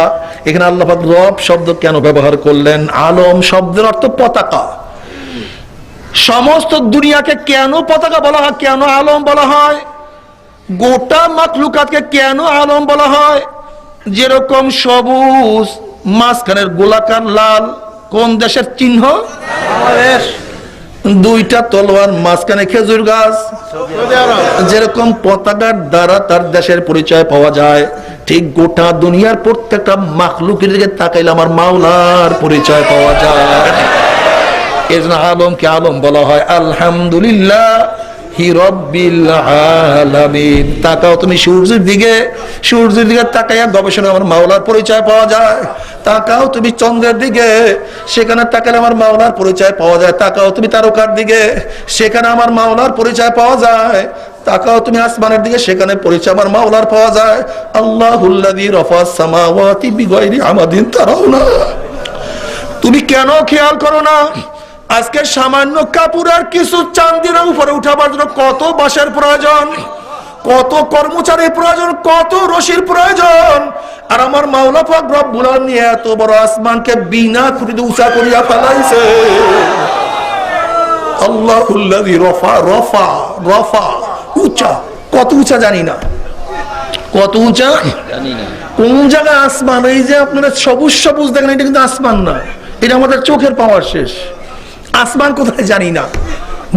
এখানে আল্লাহ পাক রব শব্দ কেন ব্যবহার করলেন? আলম শব্দের অর্থ পতাকা। সমস্ত দুনিয়াকে কেন পতাকা বলা হয়, কেন আলম বলা হয়? গোটা মাখলুকাতকে কেন আলম বলা হয়? যেরকম সবুজ মাঝখানের গোলাকার লাল, কোন দেশের চিহ্ন? দুইটা তলোয়ার মাঝখানে খেজুর গাছ, যেরকম পতাকার দ্বারা তার দেশের পরিচয় পাওয়া যায়, ঠিক গোটা দুনিয়ার প্রত্যেকটা মাখলুকের দিকে তাকাইলে আমার মাওলার পরিচয় পাওয়া যায়। এর জন্য আলমকে আলম বলা হয়। আলহামদুলিল্লাহি রব্বিল আলামিন। তাকাও তুমি সূর্যের দিকে, সূর্যের দিকে তাকাইয়া গবেষণা আমার মাওলার পরিচয় পাওয়া যায়। তাকাও তুমি চন্দ্রের দিকে, সেখানে তাকালে আমার মাওলার পরিচয় পাওয়া যায়। তাকাও তুমি তারকার দিকে, সেখানে আমার মাওলার পরিচয় পাওয়া যায়। তাকাও তুমি আসমানের দিকে, সেখানে পরিচয় আমার মাওলার পাওয়া যায়। আল্লাহুল্লাযী রাফা'আস সামাওয়াতি বিগাইরি আমাদিন তারাউনা। তুমি কেন খেয়াল করো না? আজকে সামান্য কাপড় আর কিছু চাঁদির উপরে উঠাবার জন্য কত বাঁশের প্রয়োজন, কত কর্মচারীর প্রয়োজন, কত রশির প্রয়োজন। আর আমার মাওলা পাক রব্বুল আলামিন এত বড় আসমানকে বিনা খুঁটিতে উঁচা করিয়া ফেলাইছে। আল্লাহুল্লাযী রাফা, রাফা, রাফা, উঁচা, কত উঁচা জানি না। কত উঁচা? জানি না। কোন জায়গায় আসমান? এই যে আপনারা সবুজ সবুজ দেখেন, এটা কিন্তু আসমান না, এটা আমাদের চোখের পাওয়ার শেষ। আসমান কোথায় জানি না।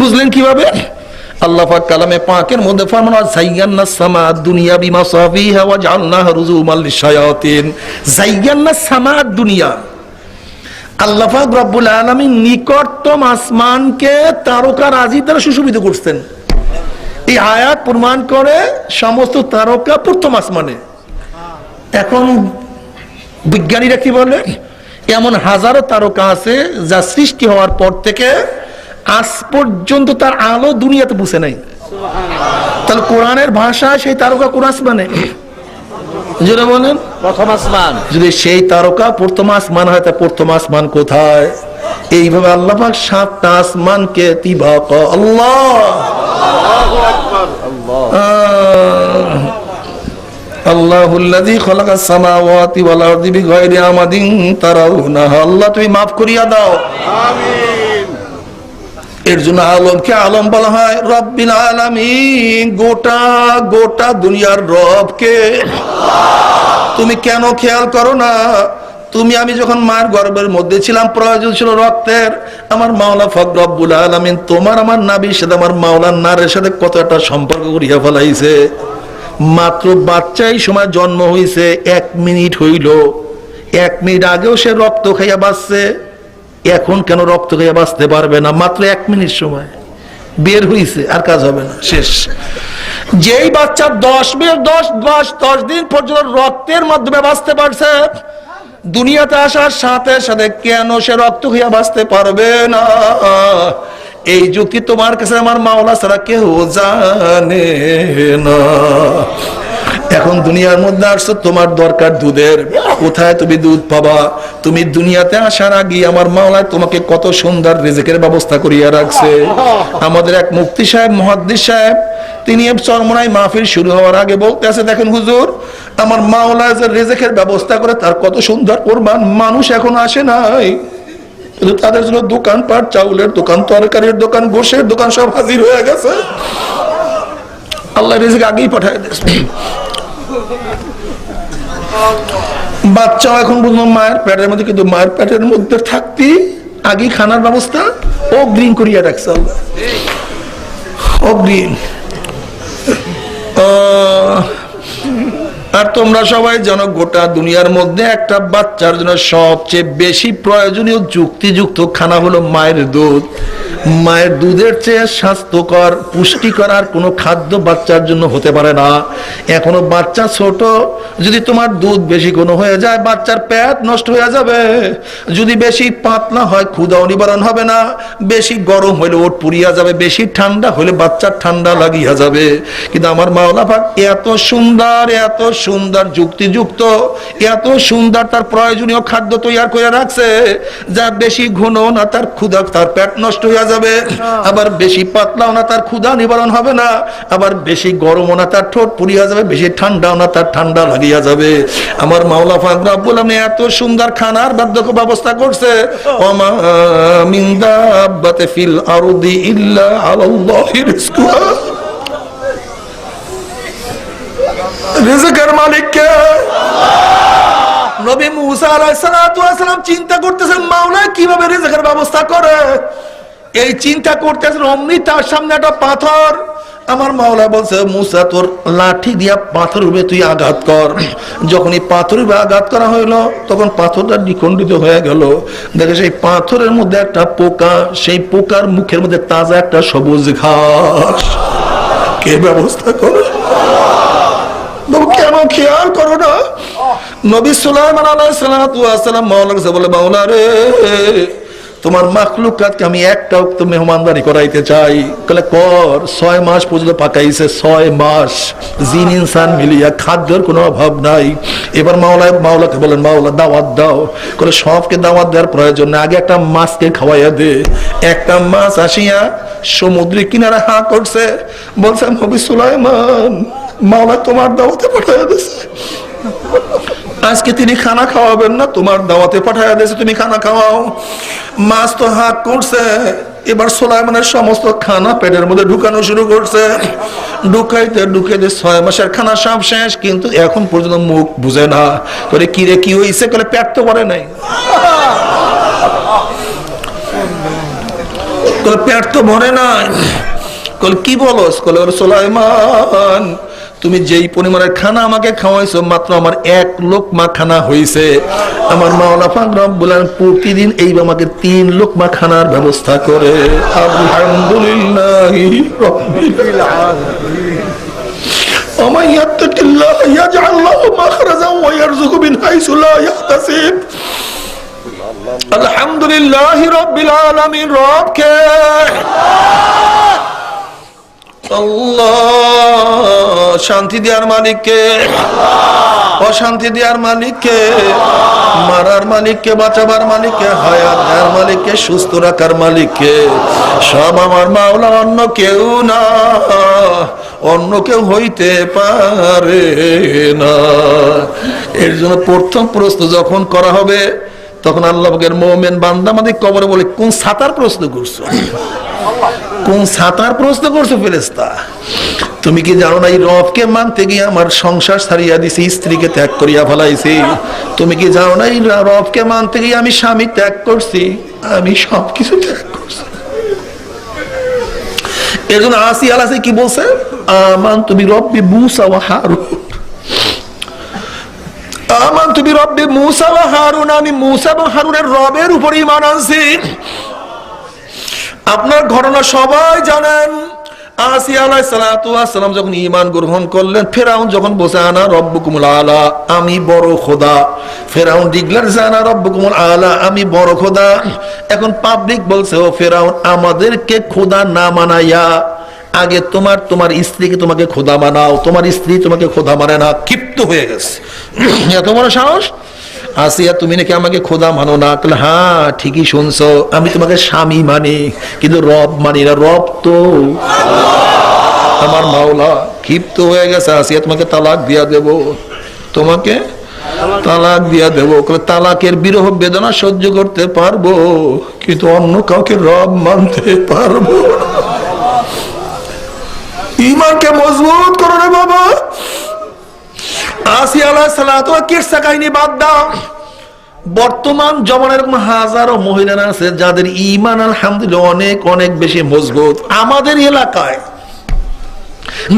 বুঝলেন কিভাবে? আল্লাহ পাক কালামে পাকের মধ্যে ফরমান, যায়্যানা সামা দুনিয়া বিমাসাফিহা ওয়া জাআলনাহা রুজুমান লিশ-শায়াতিন। যায়্যানা সামা দুনিয়া, আল্লাহ পাক রব্বুল আলামিন নিকটতম আসমানকে তারকা রাজি দ্বারা সুশোভিত করছেন। এই আয়াত প্রমাণ করে সমস্ত তারকা প্রথম আসমানে। এখন বিজ্ঞানীরা কি বলে, এমন হাজারো তারকা আছে যা সৃষ্টি হওয়ার পর থেকে আজ পর্যন্ত তার আলো দুনিয়াতে পৌঁছে নাই। তাহলে কোরআনের ভাষায় সেই তারকা কোন আসমানে? যেটা বলেন প্রথম আসমান। যদি সেই তারকা প্রথম আসমান হয়, তা প্রথম আসমান কোথায়? এইভাবে আল্লাহ পাক 7টা আসমানকে তিবাক আল্লাহ আল্লাহুল্লাযী খালাকাস সামাওয়াতি ওয়াল আরদি বিগাইরি আমাদিন তারাউনাহা। আল্লাহ তুমি মাফ করিয়া দাও, আমিন। এর জন্য আলমকে আলম বলা হয়, রব্বিল আলামিন। গোটা গোটা দুনিয়ার রবকে তুমি কেন খেয়াল করো না? তুমি আমি যখন মায়ের গর্ভের মধ্যে ছিলাম, প্রয়োজন ছিল রক্তের। আমার মাওলা পাক রব্বুল আলামিন তোমার আমার নবীর সাথে, আমার মাওলার নারের সাথে কত একটা সম্পর্ক করিয়া ফেলাইছে। মাত্র বাচ্চাই সময় জন্ম হইছে, 1 মিনিট হইল, 1 মিনিট আগেও সে রক্ত খাইয়া বাঁচছে। এখন কেন রক্ত খাইয়া বাঁচতে পারবে না? মাত্র 1 মিনিট সময় বের হইছে, আর কাজ হবে না, শেষ। যেই বাচ্চা 10 দিন পর্যন্ত রক্তের মাধ্যমে বাঁচতে পারছে, দুনিয়াতে আসার সাথে সাথে কেন সে রক্ত খাইয়া বাঁচতে পারবে না? এই যুক্তি তোমার কাছে আমার মাওলা ছাড়া কেউ জানে না। এখন দুনিয়ার মধ্যে আসছো, তোমার দরকার দুধের। কোথায় তুমি দুধ পাবা? তুমি দুনিয়াতে আসার আগে আমার মাওলা তোমাকে কত সুন্দর রিজিকের ব্যবস্থা করিয়া রাখছে। আমাদের এক মুফতি সাহেব, মুহাদ্দিস সাহেব, তিনি চরমনাই মাহফিল শুরু হওয়ার আগে বলতেছে, দেখেন হুজুর, আমার মাওলা যে রিজিকের ব্যবস্থা করে তার কত সুন্দর প্রমাণ। মানুষ এখন আসে নাই, তাদের জন্য দোকানপাট, চাউলের দোকান, তরকারির দোকান, গোশের দোকান সব হাজির হয়ে গেছে। আল্লাহ রিজিক আগেই পাঠায় দিয়েছে। বাচ্চা এখন বুঝলাম মায়ের পেটের মধ্যে, কিন্তু মায়ের পেটের মধ্যে থাকতে আগেই খানার ব্যবস্থা অগ্রিম করিয়া রাখছে আল্লাহ, অগ্রিম। আর তোমরা সবাই জানো, গোটা দুনিয়ার মধ্যে একটা বাচ্চার জন্য সবচেয়ে বেশি প্রয়োজনীয় যুক্তিযুক্ত খানা হলো মায়ের দুধ। মায়ের দুধের চেয়ে স্বাস্থ্যকর, পুষ্টিকর আর কোনো খাদ্য বাচ্চার জন্য হতে পারে না। এখনো বাচ্চা ছোট, যদি তোমার দুধ বেশি কোনো হয়ে যায়, বাচ্চার পেট নষ্ট হয়ে যাবে। যদি বেশি পাতলা হয়, ক্ষুধাও নিবারণ হবে না। বেশি গরম হলে ওট পুড়িয়া যাবে, বেশি ঠান্ডা হলে বাচ্চার ঠান্ডা লাগিয়া যাবে। কিন্তু আমার মাওলা পাক এত সুন্দর, এত সুন্দর যুক্তিযুক্ত, এত সুন্দর তার প্রয়োজনীয় খাদ্য তৈরি করে রাখছে, যা বেশি ঘন না, তার ক্ষুধা, তার পেট নষ্ট হয়ে যাবে। আবার বেশি পাতলাও না, তার ক্ষুধা নিবারণ হবে না। আবার বেশি গরমও না, তার ঠোঁট পুড়িয়া যাবে। বেশি ঠান্ডাও না, তার ঠান্ডা লাগিয়া যাবে। আমার মাওলা পাক রব্বুল আলামিন এত সুন্দর খানার বাধ্যক ব্যবস্থা করছে। ওমা মিন দাব্বাতি ফিল আরদি ইল্লা আলাল্লাহি রিজকুহা। রিজিকের মালিক কে? নবী মুসা আলাইহিস সালাতু ওয়াস সালাম চিন্তা করতেছেন, মাওলা কিভাবে রিজিকের ব্যবস্থা করে। এই চিন্তা করতেছেন, অমনি তার সামনে একটা পাথর। আমার মাওলা বলছে, মুসা তোর লাঠি দিয়া পাথর উপরে তুই আঘাত কর। যখনই পাথর উপরে আঘাত করা হইলো, তখন পাথরটা দ্বিখণ্ডিত হয়ে গেল। দেখে সেই পাথরের মধ্যে একটা পোকা, সেই পোকার মুখের মধ্যে তাজা একটা সবুজ ঘাস। কে ব্যবস্থা করে? কেন খেয়াল করো না? নবী সুলাইমান আলাইহিস সালাতু ওয়াস সালাম মাওলার কাছে বলে, মাওলা রে, তোমার মাখলুকাতকে আমি একটা ওয়াক্ত মেহমানদারি করাইতে চাই। বলে কর। 6 মাস পর্যন্ত পাকাইছে, 6 মাস জিন ইনসান মিলিয়া, খাদ্যের কোনো অভাব নাই। এবার মাওলাকে বলেন, মাওলা দাওয়াত দাও। বলে সবকে দাওয়াত দেওয়ার প্রয়োজন নেই, আগে একটা মাছকে খাওয়াইয়া দে। একটা মাছ আসিয়া সমুদ্রের কিনারে হাঁ করছে, বলছে, নবী সুলাইমান, মাওলা তোমার দাওয়াতে পাঠাইয়া দিয়েছে, আজকে তিনি খানা খাওয়াবেন না, তোমার দাওয়াতে পাঠাইয়া দিয়েছে, তুমি খানা খাওয়াও। মাছ তো হাঁক করছে, এবার সুলাইমানের সমস্ত খানা পেটের মধ্যে ঢুকানো শুরু করছে। ঢুকাইতে 6 মাসের খানা সব শেষ, কিন্তু এখন পর্যন্ত মুখ বুঝে না। করে কি রে কি হয়েছে? করে পেট তো ভরে নাই। পেট তো ভরে নাই। কি বলস? সুলাইমান, তুমি যেই পরিমাণের খানা আমাকে খাওয়াইছো, মাত্র আমার 1 লোকমা খানা হয়েছে। আমার মাওলা পাক রব্বুল আলামিন প্রতিদিন এই আমাকে 3 লোকমা খানার ব্যবস্থা করে। আলহামদুলিল্লাহি রাব্বিল আলামিন। ওয়া ইয়াত্তাকিল্লাহ ইয়াজআল লাহু মাখরাজান ওয়া ইয়ারযুকহু মিন হাইসু লা ইয়াহতাসিব। আলহামদুলিল্লাহি রাব্বিল আলামিন। রবকে আল্লাহ, শান্তি দেওয়ার মালিককে, অশান্তি দেওয়ার মালিককে, মারার মালিককে, বাঁচাবার মালিককে, হায়াত দেওয়ার মালিককে, সুস্থ রাখার মালিককে, সব আমার মাওলা, অন্য কেউ না, অন্য কেউ হইতে পারে না। এর জন্য প্রথম প্রশ্ন যখন করা হবে, তখন আল্লাহ পাকের মুমিন বান্দা আমাদের কবরে বলে, কোন ছাতার প্রশ্ন করছো? কোন ছাতার প্রশ্ন করছো ফেরেশতা? তুমি কি জানো না এই রবকে মানতে গিয়ে আমার সংসার ছাড়িয়া দিছি, স্ত্রীকে ত্যাগ করিয়া ফেলাইছি? তুমি কি জানো না এই রবকে মানতে গিয়ে আমি স্বামী ত্যাগ করছি, আমি সবকিছু ত্যাগ করছি? এর জন্য আসিয়া আলাইহিস কি বলছে? আমানতু বিরব্বি মূসা ওয়া হারুন। আমানতু বিরব্বি মূসা ওয়া হারুন, আমি মূসা এবং হারুনের রবের উপর ঈমান আনছি। আপনার ঘটনা সবাই জানেন। আসিয়া আলাইহিস সালাতু ওয়াস সালাম যখন ঈমান গ্রহণ করলেন, ফেরাউন যখন বসে আনা রব্বুকুমুল আলা, আমি বড় খোদা, ফেরাউন ডিক্লেয়ার আনা রব্বুকুমুল আলা, আমি বড় খোদা। এখন পাবলিক বলছে, ও ফেরাউন, আমাদেরকে খোদা না মানাইয়া আগে তোমার স্ত্রীকে তোমাকে খোদা মানাও, তোমার স্ত্রী তোমাকে খোদা মানে না। ক্ষিপ্ত হয়ে গেছে, এত বড় সাহস! আসিয়া, তুমি নাকি আমাকে খোদা মানো না? হ্যাঁ, ঠিকই শুনছো, আমি তোমাকে স্বামী মানি, কিন্তু রব মানি না। রব তো আমার মাওলা। ক্ষিপ্ত হয়ে গেছে, আসিয়া, তোমাকে তালাক দিয়া দেব, তোমাকে তালাক দিয়া দেব। তালাকের বিরহ বেদনা সহ্য করতে পারবো, কিন্তু অন্য কাউকে রব মানতে পারবো না। ঈমানকে মজবুত করো রে বাবা। আসিয়া আলাইহিস সালাতু ওয়া কিসসা কাহিনী বাদ দাও। বর্তমান জমানার এরকম হাজারো মহিলারা আছে যাদের ঈমান আলহামদুলিল্লাহ অনেক অনেক বেশি মজবুত। আমাদের এলাকায়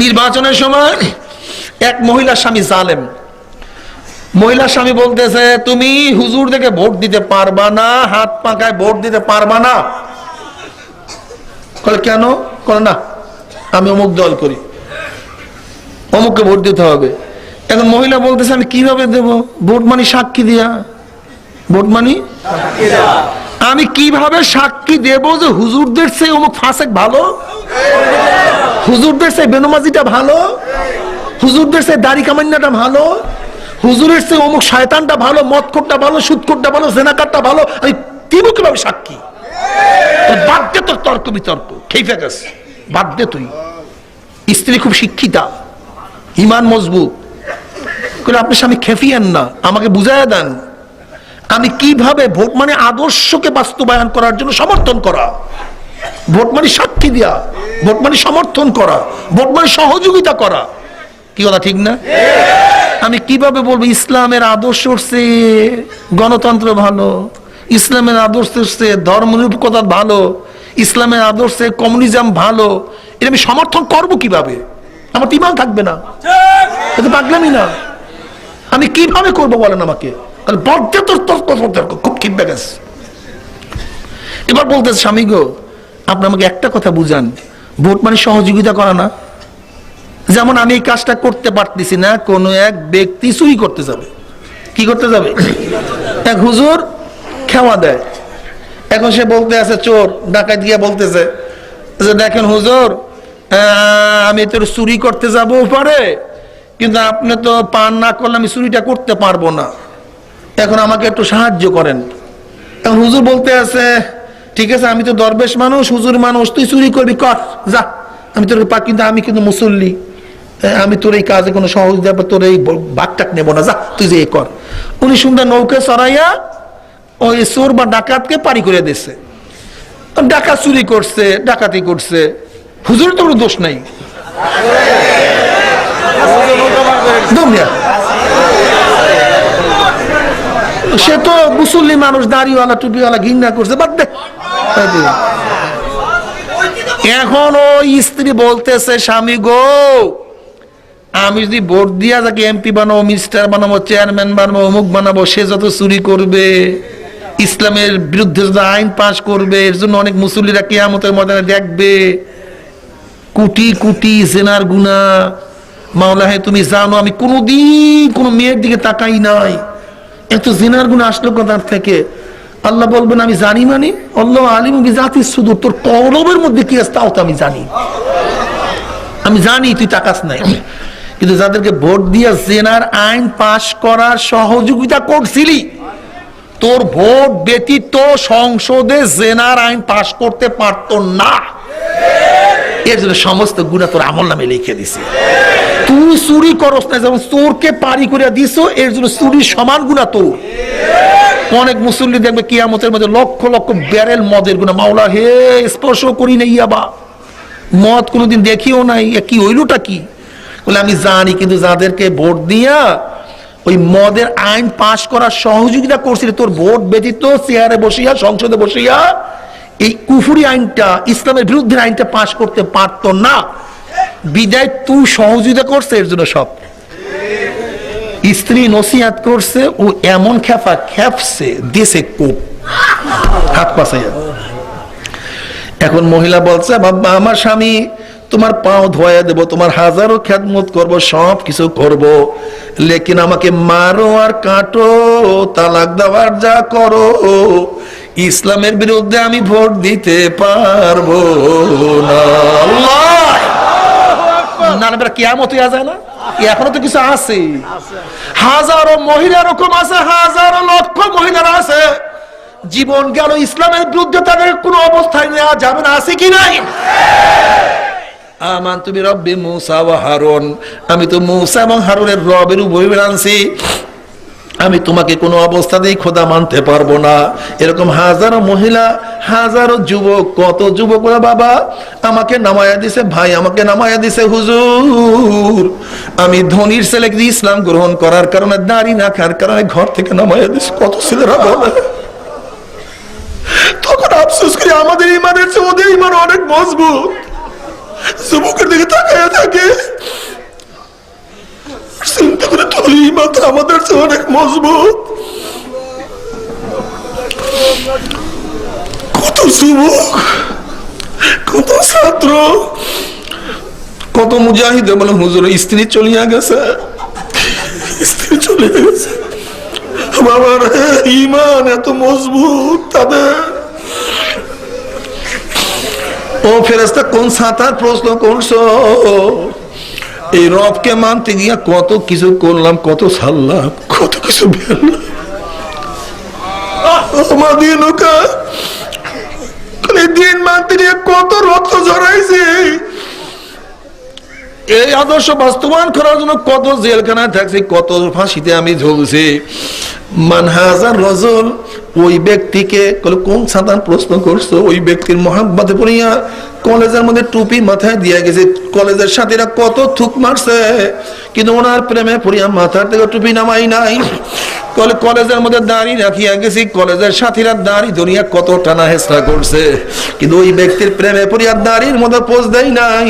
নির্বাচনের সময় এক মহিলা স্বামী জালেম, মহিলা স্বামী বলতেছে, তুমি হুজুর দেখে ভোট দিতে পারবা না, হাত পাকায় ভোট দিতে পারবা না। কেন? না, আমি অমুক দল করি, অমুককে ভোট দিতে হবে। এখন মহিলা বলতেছে, আমি কিভাবে দেব? ভোট মানি সাক্ষী দিয়া। ভোট মানি আমি কিভাবে সাক্ষী দেব যে হুজুরদের চেয়ে অমুক ফাসেক ভালো, হুজুরদের চেয়ে বেনমাজিটা ভালো, হুজুরদের চেয়ে দাড়ি কামান্নাটা ভালো, হুজুরের চেয়ে অমুক শয়তানটা ভালো, মদখোরটা ভালো, সুদখোরটা ভালো, জেনাকারটা ভালো? আমি দিব কিভাবে সাক্ষী? বাদ দে তোর তর্ক বিতর্ক, খেয়ে গেছে, বাদ দে। তুই স্ত্রী খুব শিক্ষিতা, ঈমান মজবুত, আপনি স্বামী খেফিয়েন না, আমাকে বুঝাইয়া দেন আমি কিভাবে ভোট মানে আদর্শকে বাস্তবায়ন করার জন্য সমর্থন করা, ভোট মানে সাক্ষী দেয়া, ভোট মানে সমর্থন করা, ভোট মানে সহযোগিতা করা। কি কথা ঠিক না? আমি কিভাবে বলবো ইসলামের আদর্শ চেয়ে গণতন্ত্র ভালো, ইসলামের আদর্শ চেয়ে ধর্মনিরপেক্ষতা ভালো, ইসলামের আদর্শে কমিউনিজম ভালো? এটা আমি সমর্থন করবো কিভাবে? আমার তো ঈমান থাকবে না, এটা পাগলামি না। আমি কিভাবে করবো বলেন আমাকে? খুব ক্ষিপ্ত গেছে। এবার বলতেছে, স্বামী গো, আপনি আমাকে একটা কথা বুঝান, ভোট মানে সহযোগিতা করা না? যেমন আমি এই কাজটা করতে পারতেছি না, কোন এক ব্যক্তি চুরি করতে যাবে, কি করতে যাবে? এক হুজুর খেওয়া দেয়, এখন সে বলতে আছে, চোর ডাকাত গিয়া বলতেছে যে, দেখেন হুজুর, আমি তোর চুরি করতে যাবো পারে, কিন্তু আপনি তো পান না করলে আমি চুরিটা করতে পারবো না, এখন আমাকে একটু সাহায্য করেন। এখন হুজুর বলতে আছে, ঠিক আছে, আমি তো দরবেশ মানুষ, হুজুর মানুষ, তুই চুরি করবি, কর যা, আমি তোর কিন্তু আমি কিন্তু মুসল্লি, আমি তোর এই কাজে কোনো সহযোগিতা বা তোর এই বাঘটাক নেবো না, যা তুই যে কর। উনি সুন্দর নৌকে চড়াইয়া ওই চোর বা ডাকাতকে পারি করে দিচ্ছে। ডাকা চুরি করছে, ডাকাতি করছে, হুজুরের তো কোনো দোষ নাই। সে তো মুসল্লি মানুষ, দাড়িওয়ালা টুপিওয়ালা ঘৃণা করছে, বাদ দে। এখন ওই স্ত্রী বলতেছে, স্বামী গো, আমি যদি ভোট দিয়া যাকে এমপি বানাবো, মিনিস্টার বানাবো, চেয়ারম্যান বানাবো, অমুক বানাবো, সে যত চুরি করবে, ইসলামের বিরুদ্ধে যত আইন পাশ করবে, এর জন্য অনেক মুসল্লিরা কিয়ামতের ময়দানে দেখবে কোটি কোটি জেনার গুনাহ। মাওলা হে, তুমি জানো আমি কোনোদিন কোনো মেয়ের দিকে তাকাই নাই, এত জেনার গুনাহ আসলো কোথার থেকে? আল্লাহ বলবেন আমি জানি, মানে আল্লাহ আলিম বিজাতিস সুদূর, তোর কলবের মধ্যে কি আছে তাও তো আমি জানি। আমি জানি তুই তাকাস নাই, কিন্তু যাদেরকে ভোট দিয়ে জেনার আইন পাশ করার সহযোগিতা করছিলি, তোর ভোট ব্যতীত সংসদে জেনার আইন পাশ করতে পারতো না। এর জন্য সমস্ত গুনাহ তোর আমলনামে লিখে দিছি। তুই চুরি করস না, যেমন চোরকে পারি করে দিছো, এর জন্য চুরির সমান গুনাহ তোর। অনেক মুসল্লি দেখবে কিয়ামতের মধ্যে লক্ষ লক্ষ ব্যারেল মদের গুনাহ, মাওলা হে স্পর্শ করি নাই, আবা মদ কোনোদিন দেখিও নাই, কি হইলটা কি? বলে আমি জানি, কিন্তু যাদেরকে ভোট দিয়া ওই মদের আইন পাশ করার সহযোগিতা করছিল, তোর ভোট ব্যতীত চেয়ারে বসিয়া, সংসদে বসিয়া এই কুফরি আইনটা, ইসলামের বিরুদ্ধে আইনটা পাশ করতে পারতো না, বিদায় তুই সহযোগিতা করছে, এর জন্য সব। স্ত্রী নসিহাত করছে, ও এমন খেপা খেপছে, দেশে কোপ হাত পাশাইয়া। এখন মহিলা বলছে, বাবা আমার স্বামী, তোমার পাও ধোয়া দেব, তোমার হাজারো খেদমত করব, সব কিছু করব, লেকিন আমাকে মারো আর কাটো, তালাক দেওয়ার যা করো, ইসলামের বিরুদ্ধে আমি ভোট দিতে পারবো না। আল্লাহ না, কিয়ামত হয়ে যায় না? এখনো তো কিছু আছে, হাজারো মহিলা এরকম আছে, হাজারো লক্ষ মহিলারা আছে, জীবন গেল ইসলামের বিরুদ্ধে, তাদের কোনো অবস্থায় নেওয়া যাবে না, আছে কি নাই? আমান তুমি রব্বি মুসা ওয়া হারুন, আমি তো মুসা এবং হারুনের রবের উভয় আনছি, আমি তোমাকে কোনো অবস্থাতেই খোদা মানতে পারবো না। এরকম হাজারো মহিলা, হাজারো যুবক, কত যুবকরা বাবা আমাকে নামায়া দিছে, ভাই আমাকে নামায়া দিছে, হুজুর আমি ধনির ছেলেকে ইসলাম গ্রহণ করার কারণে, দাড়ি না খার কারণে ঘর থেকে নামায়া দিছে। কত ছেলেরা বলে, তখন আফসোস করি আমাদের ইমানের চেয়ে ওদের ইমান অনেক মজবুত। যুবকের দিকে তাকায়া থাকে, চিন্তা করে তোর ইমান আমাদের চেয়ে অনেক মজবুত। কত যুবক, কত ছাত্র, কত মুজাহিদ বলে হুজুর স্ত্রী চলিয়া গেছে, স্ত্রী চলিয়া গেছে, বাবার ইমান এত মজবুত তাদের। ও ফেরেশতা, কোন ছাতার প্রশ্ন করছো? এই রবকে মানতে গিয়া কত কিছু করলাম, কত ছাড়লাম, কত কিছু দিন মানতে নিয়ে কত রক্ত জড়াইছে। এই আদর্শ বাস্তবায়ন করার জন্য কত জেলখানায় থাকছে, কত ফাঁসিতে আমি ঝুলছি। মানহাজার রজল, ওই ব্যক্তিকে কোন সাধারণ প্রশ্ন করছো? ওই ব্যক্তির মহাব্বতে পড়িয়া কলেজের মধ্যে টুপি মাথায় দিয়ে গেছে, কলেজের সাথীরা কত থুক মারছে, কিন্তু ওনার প্রেমে পড়িয়া মাথার থেকে টুপি নামাই নাই। কলেজের মধ্যে দাড়ি রাখিয়া গেছি, কলেজের সাথীরা দাড়ি ধরিয়া কত টানা হেসরা করছে, কিন্তু ওই ব্যক্তির প্রেমে পড়িয়া দাড়ির মধ্যে পোজ দেয় নাই,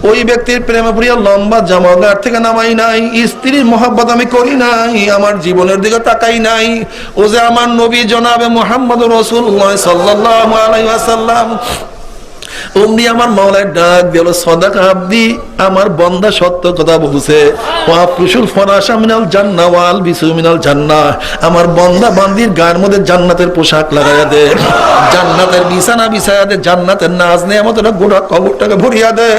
ওই ব্যক্তির প্রেমে পড়িয়া লম্বা জামাগার থেকে নামাই নাই, স্ত্রীর মহাব্বত আমি করি নাই, আমার জীবনের দিকে তাকাই নাই। ও যে আমার নবী জনাবে মুহাম্মদুর রাসূলুল্লাহ সাল্লাল্লাহু আলাইহি ওয়াসাল্লাম, অমনি আমার মাওলায় ডাক দিল, সাদাকা আব্দি, আমার বান্দা সত্য কথা বলছে, ওয়াফরুশুল ফরাশা মিনাল জান্নাহ ওয়াল বিসু মিনাল জান্নাহ, আমার বান্দা বান্দির গায়ের মধ্যে জান্নাতের পোশাক লাগাইয়া দে, জান্নাতের বিছানা বিছাইয়া দে, জান্নাতের নাজ নেয়ামতের গোটা কবরটাকে ভরিয়া দে,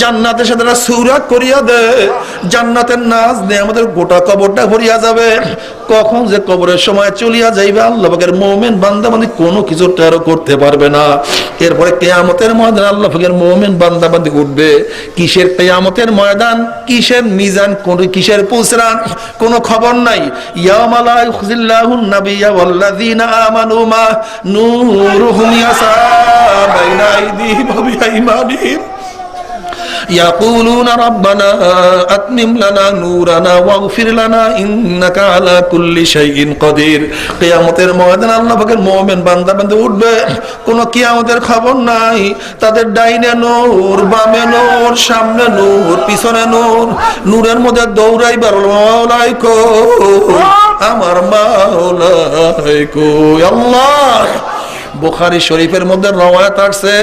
জান্নাতের সাথে সূরাত করিয়া দে, জান্নাতের নাজ নেয়ামতের গোটা কবরটা ভরিয়া যাবে। কখন যে কবরের সময় চলিয়া যাইবে, আল্লাহ পাকের মুমিন বান্দা মানে কোনো কিছু টেরও করতে পারবে না। এরপরে কিয়ামতের ময়দানে আল্লাহ পাকের মুমিন বান্দা বান্দি উঠবে। কিসের কিয়ামতের ময়দান, কিসের মিজান, কোন কিসের পুসরান, কোনো খবর নাই। ইয়াউমা লা ইউখিজিল্লাহুন নাবিয়্যা ওয়াল্লাযীনা আমানু মা নূরুহুম ইয়াসা বাইনা আইদিহিম ওয়া বিআইমানিহিম ইয়াকুলুনা রাব্বানা আতমিম লানা নূরানা ওয়াগফির লানা ইন্নাকা আলা কুল্লি শাইইন কাদির। কিয়ামতের ময়দানে আল্লাহ পাকের মুমিন বান্দা বান্দা উঠবে, কোনো কিয়ামতের খবর নাই। তাদের ডাইনে নূর, বামে নূর, সামনে নূর, পিছনে নূর। নূরের মধ্যে দৌড়াইবার মাওলাই কই, আমার মাওলাই কই। আল্লাহ বুখারী শরীফের মধ্যে রওয়ায়াত আছে,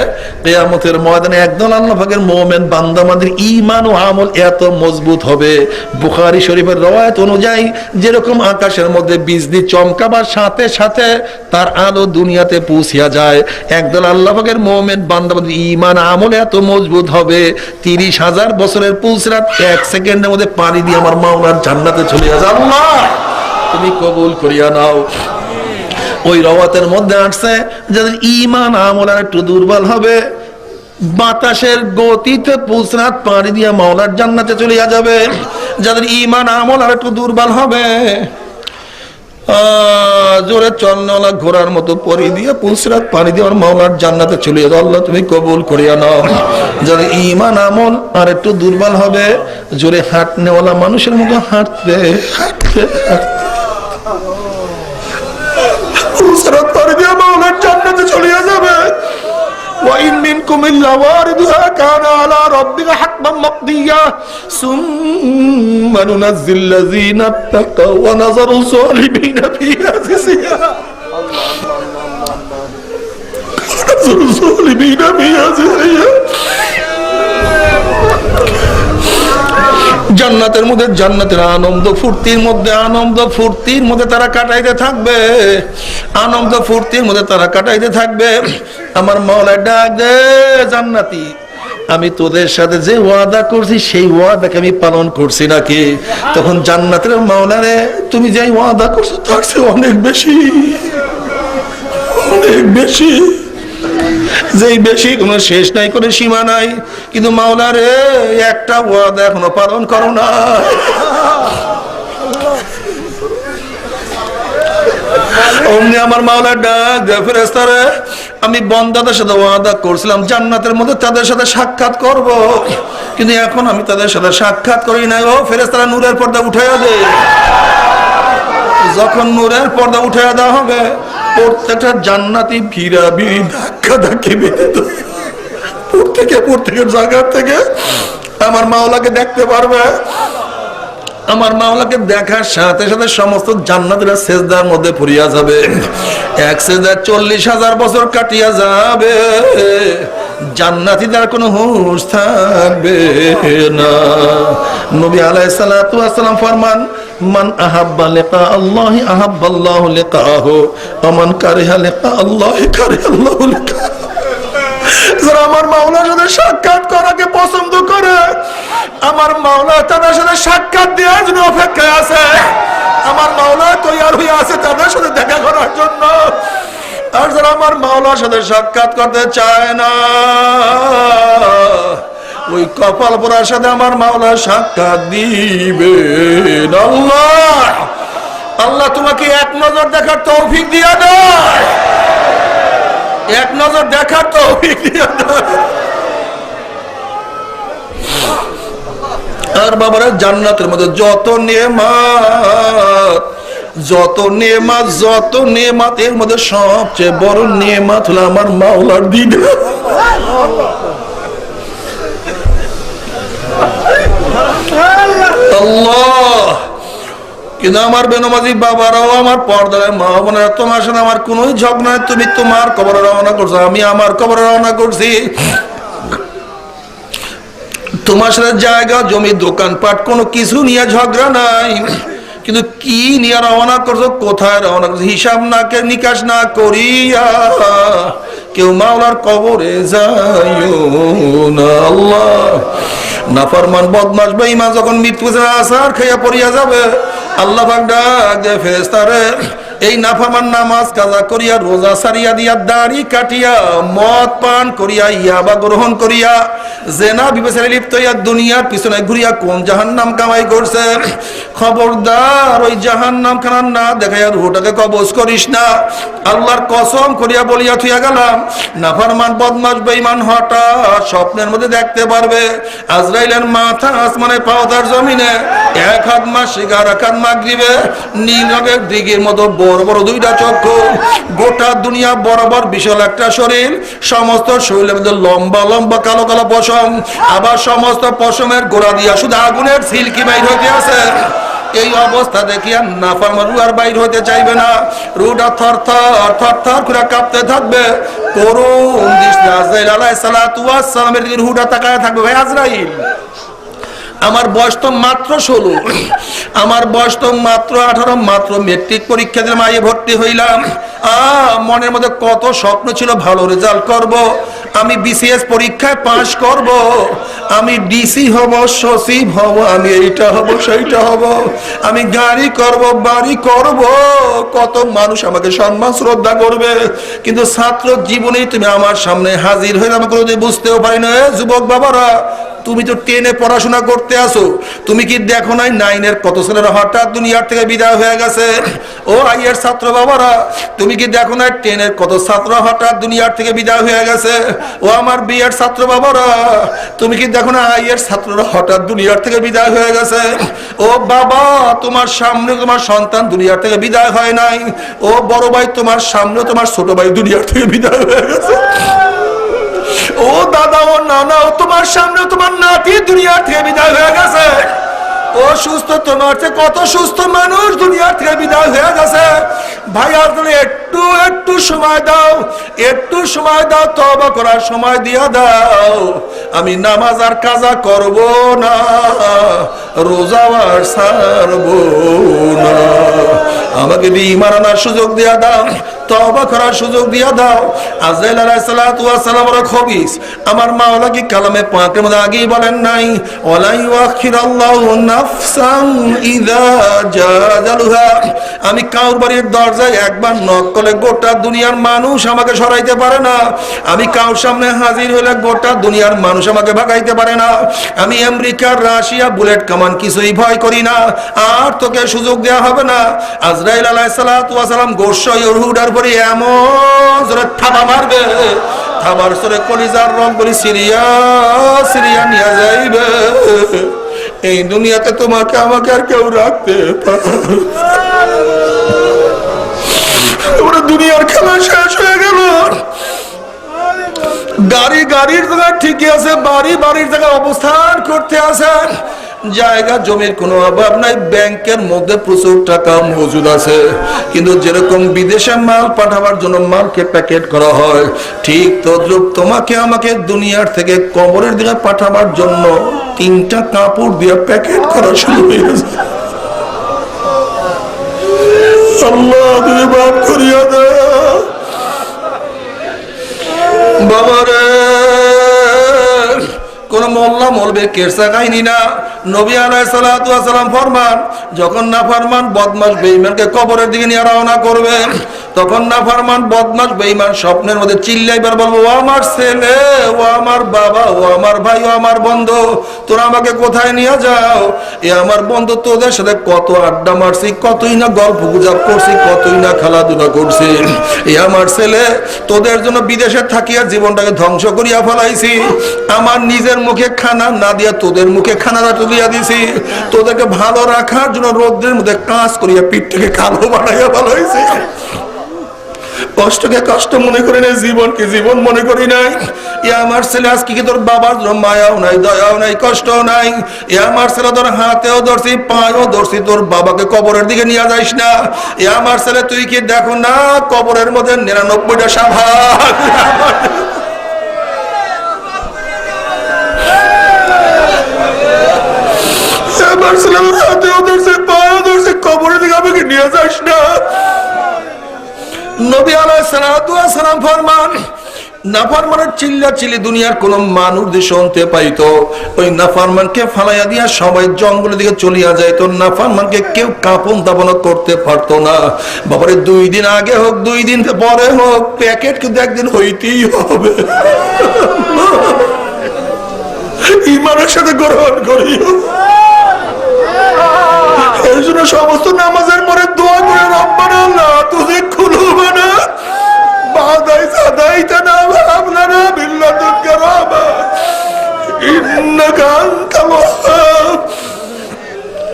কিয়ামতের ময়দানে একদল আল্লাহ পাকের মুমিন বান্দা বান্দার ঈমান ও আমল এত মজবুত হবে। বুখারী শরীফের রওয়ায়াত অনুযায়ী যেরকম আকাশের মধ্যে বিজলি চমকাবার সাথে সাথে তার আলো দুনিয়াতে পৌঁছিয়া যায়, একদল আল্লাহ পাকের মুমিন বান্দা বান্দার ঈমান আমল এত মজবুত হবে 30,000 বছরের পুলসরাত 1 সেকেন্ডের মধ্যে পানি দিয়ে আমার মাওলার জান্নাতে চলে যাবে। আল্লাহ তুমি কবুল করিয়া নাও। ওই রওয়াতের মধ্যে আসছে যাদের ঈমান আমল আর একটু দুর্বল হবে, বাতাসের গতিতে পুলসরাত পাড়ি দিয়ে মাওলার জান্নাতে চলে যাবে। যাদের ঈমান আমল আর একটু দুর্বল হবে, জোরে চলনওয়ালা ঘোড়ার মতো পরি দিয়ে পুলসরাত পাড়ি দিয়ে মাওলার জান্নাতে চলে যাবে। আল্লাহ তুমি কবুল করিয়া নাও। যাদের ঈমান আমল আর একটু দুর্বল হবে, জোরে হাঁটনেওয়ালা মানুষের মতো হাঁটতে হাঁটতে হাঁটতে মাওলার জান্নাতে চলে যাবে। وإن منكم إلا واردها كان على ربك حتما مقضيا ثم ننزل الذين اتقوا ونذر الظالمين فيها جثيا ونذر الظالمين فيها جثيا। জান্নাতের মধ্যে জান্নাতের আনন্দ ফুর্তির মধ্যে আনন্দ ফুর্তির মধ্যে তারা কাটাইতে থাকবে, আনন্দ ফুর্তির মধ্যে তারা কাটাইতে থাকবে। আমার মাওলা ডাক দে, জান্নাতি আমি তোদের সাথে যে ওয়াদা করছি সেই ওয়াদাকে আমি পালন করছি নাকি? তখন জান্নাতের মাওলা রে, তুমি যে ওয়াদা করছো তার চেয়ে অনেক বেশি, অনেক বেশি, যেই বেশি কোনো শেষ নাই, কোনো সীমা নাই। কিন্তু মাওলা রে, একটা ওয়াদা এখনো পালন করো না। অমনি আমার মাওলা ডাক দে, ফেরেশতারে আমি বান্দাদের সাথে ওয়াদা করছিলাম জান্নাতের মধ্যে তাদের সাথে সাক্ষাৎ করব, কিন্তু এখন আমি তাদের সাথে সাক্ষাৎ করি নাই। ও ফেরেশতারা নূরের পর্দা উঠাইয়া দে। যখন নূরের পর্দা উঠাইয়া দেওয়া হবে, প্রত্যেকটা জান্নাতি ভিড়াবি ধাক্কা ধাক্কি বেঁধে প্রত্যেকের জায়গা থেকে আমার মাওলাকে দেখতে পারবে। আমার মাওলাকে দেখার সাথে সাথে সমস্ত জান্নাতীরা সেজদার মধ্যে পড়িয়া যাবে। এক সেজদায় 40,000 বছর কাটিয়া যাবে, জান্নাতীদের কোনো হুঁশ থাকবে না। নবী আলাইহিস সালাতু ওয়াস সালাম ফরমান, মান আহাব্বা লিকা আল্লাহি আহাব্বাল্লাহু লিকাহু ওয়া মান কারিহা লিকা আল্লাহি কারিহাল্লাহু লিকাহু। যারা আমার মাওলার সাথে সাক্ষাৎ করাকে পছন্দ করে, আমার মাওলা তাদের সাথে সাক্ষাৎ দেওয়ার জন্য অপেক্ষায় আছে। আমার মাওলা তৈয়ার হয়ে আছে তাদের সাথে দেখা করার জন্য। আর যারা আমার মাওলার সাথে সাক্ষাৎ করতে চায় না, ওই কপাল পোড়ার সাথে আমার মাওলা সাক্ষাৎ দিবে। আল্লাহ আল্লাহ তোমাকে এক নজর দেখার তৌফিক দিয়া দেয়, এক নজর দেখার তৌফিক দিয়া দেয়। আর বাবারা, জান্নাতের মধ্যে যত নেয়ামত, যত নেয়ামত, যত নেয়ামত, এর মধ্যে সবচেয়ে বড় নেয়ামত হলো আমার মাওলার দিন। আল্লাহ, কিন্তু আমার বেনমাজি বাবারাও, আমার পর্দার মা বোনেরা, তোমার সাথে আমার কোন ঝগড়া নাই। তুমি তোমার কবরে রওনা করছো, আমি আমার কবরে রওনা করছি। তোমার সাথে জায়গা জমি দোকানপাট কোনো কিছু নিয়ে ঝগড়া নাই, কিন্তু কি নিয়ে রওনা করছো, কোথায় রওনা করছো, হিসাব না কে নিকাশ না করিয়া কেউ মাওলার কবরে যাইও না। আল্লাহ, নাফরমান বদমাশ বেঈমান যখন মৃত্যু আসার খাইয়া পড়িয়া যাবে, আল্লাহ পাক ডাক দেয়, ফেরেশতারে এই নাফরমান নামাজ কাজা করিয়া, রোজা সারিয়া দিয়া, দাড়ি কাটিয়া, মদ পান করিয়া, ইয়াবা গ্রহণ করিয়া, জেনা বিবেচনায় লিপ্ত হইয়া, দুনিয়ার পিছনে ঘুরিয়া কোন জাহান্নাম কামাই করছে, খবরদার ওই জাহান্নাম খানা না দেখাইয়া রুহটাকে কবজ করিস না। আল্লাহর কসম করিয়া বলিয়া থুইয়া গেলাম, নাফরমান বদমাশ বেঈমান হঠাৎ স্বপ্নের মধ্যে দেখতে পারবে আজরাইলের মাথা আসমানে, পাও তার জমিনে, এক হাত মাসিক আর এক হাত মাগরিবে, নীল রঙের দিঘির মতো বড় বড় দুইটা চক্ষু, গোটা দুনিয়া বরাবর বিশাল একটা শরীর, সমস্ত শরীরের মধ্যে লম্বা লম্বা কালো কালো পশম, আবার সমস্ত পশমের গোড়া দিয়া শুধু আগুনের সিল্কি বাইর হইতে আছে। এই অবস্থা দেখিয়া নাফরমান রূহ আর বাইর হইতে চাইবে না, রূহটা থর থর থর থর করে কাঁপতে থাকবে। করুন দৃষ্টি আজরাইল আলাইহিস সালাতু ওয়াস সালামের দিকে রূহটা তাকায় থাকবে। ভাই আজরাইল, আমার বয়স তো মাত্র 16, আমার বয়স তো মাত্র 18, মাত্র মেট্রিক পরীক্ষা দিলাম, আইয়ে ভর্তি হইলাম। মনের মধ্যে কত স্বপ্ন ছিল, ভালো রেজাল্ট করব, আমি বিসিএস পরীক্ষায় পাশ করব, আমি ডিসি হব, সচিব হব, আমি এইটা হব সেইটা হব, আমি গাড়ি করব, বাড়ি করব, কত মানুষ আমাকে সম্মান শ্রদ্ধা করবে। কিন্তু ছাত্র জীবনেই তুমি আমার সামনে হাজির হয়ে আমাকে বুঝতেও পারি না। যুবক বাবারা, তুমি তো 10-এ পড়াশোনা করতে আসো, তুমি কি দেখো নাই 9-এর কত ছেলেরা হঠাৎ দুনিয়ার থেকে বিদায় হয়ে গেছে? ও আইয়ের ছাত্র বাবারা, তুমি কি দেখো নাই 10-এর কত ছাত্র হঠাৎ দুনিয়ার থেকে বিদায় হয়ে গেছে? ও আমার বিয়ের ছাত্র বাবারা, তুমি কি দেখো না আইয়ের ছাত্ররা হঠাৎ দুনিয়ার থেকে বিদায় হয়ে গেছে? ও বাবা, তোমার সামনে তোমার সন্তান দুনিয়ার থেকে বিদায় হয় নাই। ও বড় ভাই, তোমার সামনে তোমার ছোট ভাই দুনিয়ার থেকে বিদায় হয়ে গেছে। ও দাদা, ও নানা, ও তোমার সামনে তোমার নাতি দুনিয়ার থেকে বিদায় হয়ে গেছে। ও সুস্থ, তোমার চেয়ে কত সুস্থ মানুষ দুনিয়ার থেকে বিদায় হয়ে গেছে। ভাই আর তুমি একটু একটু সময় দাও, একটু সময় দাও, তওবা করার সময় দিয়া দাও। আমি নামাজ আর কাজা করব না, রোজা আর ছাড়ব না, আমাকে ঈমান আনার সুযোগ দিয়া দাও, তওবা করার সুযোগ দিয়া দাও। আজরাইল আলাইহিস সালাতু ওয়াস সালাম বড় খবিস। আমার মাওলা কি কালামে পাকের মধ্যে আগেই বলেন নাই, ওয়ালা ইউআখিরাল্লাহু নাফসান ইযা জাআ আজালুহা। আমি কাউর বাড়ির দরজায় একবার নক করলে গোটা দুনিয়ার মানুষ আমাকে সরাইতে পারে না। আমি কাউর সামনে হাজির হলে গোটা দুনিয়ার মানুষ আমাকে ভাগাইতে পারে না। আমি আমেরিকার, রাশিয়া, বুলেট কামান কিছুই ভয় করি না, আর তোকে সুযোগ দেওয়া হবে না। আজরাইল আলাইহিস সালাতু ওয়াস সালাম গোশায় রুহুটার পরে এমন জোরে থাবা মারবে, থাবার সরে কলিজার রং বলি সিরিয়া সিরিয়া নিয়ে যাইবে। এই দুনিয়াতে তোমাকে আমাকে আর কেউ রাখতে পারে না। দুনিয়ার খেলা শেষ হয়ে গেল। গাড়ি গাড়ির জায়গা ঠিকই আছে, বাড়ি বাড়ির জায়গায় অবস্থান করতে আছে, জায়গা জমির কোনো অভাব নাই, ব্যাংকের মধ্যে প্রচুর টাকা মজুদ আছে। কিন্তু যেরকম বিদেশে মাল পাঠাবার জন্য মালকে প্যাকেট করা হয়, ঠিক তদ্রুপ তোমাকে আমাকে দুনিয়ার থেকে কবরের দিকে পাঠাবার জন্য 3টা কাপড় দিয়ে প্যাকেট করা শুরু হয়ে গেছে। আল্লাহ তুমি মাফ করিয়া দাও বাবারে। কোন মোল্লা মৌলবি কেরসা কাহিনী না। নবী আলাইহিস সালাতু ওয়াস সালাম ফরমান, যখন নাফরমান বদমাশ বেঈমানকে কবরের দিকে নিয়ে রওনা করবে, তখন নাফরমান বদমাশ বেঈমান স্বপ্নের মধ্যে চিল্লাইবার বলবো, ও আমার ছেলে, ও আমার বাবা, ও আমার ভাই, ও আমার বন্ধু, তোরা আমাকে কোথায় নিয়ে যাও? এ আমার বন্ধু, তোদের সাথে কত আড্ডা মারছি, কতই না গল্প গুজব করছি, কতই না খেলাধুলা করছি। এ আমার ছেলে, তোদের জন্য বিদেশে থাকিয়া জীবনটাকে ধ্বংস করিয়া ফেলাইছি। আমার নিজের মুখে খানা না দিয়া তোদের মুখে খানাটা তুলিয়া দিছি। তোদেরকে ভালো রাখার জন্য রোদ্রের মধ্যে কাজ করিয়া পিঠটাকে কালো বানাইয়া ফেলাইছি। কষ্টকে কষ্ট মনে করি নাই, জীবনকে জীবন মনে করি নাই। এ আমার ছেলে, আজকে কি তোর বাবার মায়াও নাই, দয়াও নাই, কষ্টও নাই? এ আমার ছেলে, তোর হাতেও ধরছি, পায়েও ধরছি, তোর বাবাকে কবরের দিকে নিয়ে যাইস না। এ আমার ছেলে, তুই কি দেখো না কবরের মধ্যে 99টা সাভা। আমার ছেলে হাতেও ধরছে, পায়েও ধরছে, কবরের দিকে আমাকে নিয়ে যাইস না। নবী আলাইহিস সালাতু ওয়াস সালাম ফরমান, নাফরমানের চিল্লা চিল্লি দুনিয়ার কোন মানুষ যে শুনতে পাইতো, ওই নাফরমানকে ফালাইয়া দিয়া সবাই জঙ্গলের দিকে চলিয়া যাইতো। নাফরমানকে কেউ কাপন দাপন করতে পারতো না। বাবারে 2 দিন আগে হোক 2 দিন পরে হোক, প্যাকেট কিন্তু একদিন হইতেই হবে। ইমানের সাথে গ্রহণ করিও। এই জন্য সমস্ত নামাজের পরে দোয়া করে, রব্বানা লা তুযিগ কুলুবানা বা'দা ইয হাদাইতানা ওয়া হাব লানা মিন লাদুনকা রাহমা ইন্নাকা আনতাল ওয়াহ্হাব।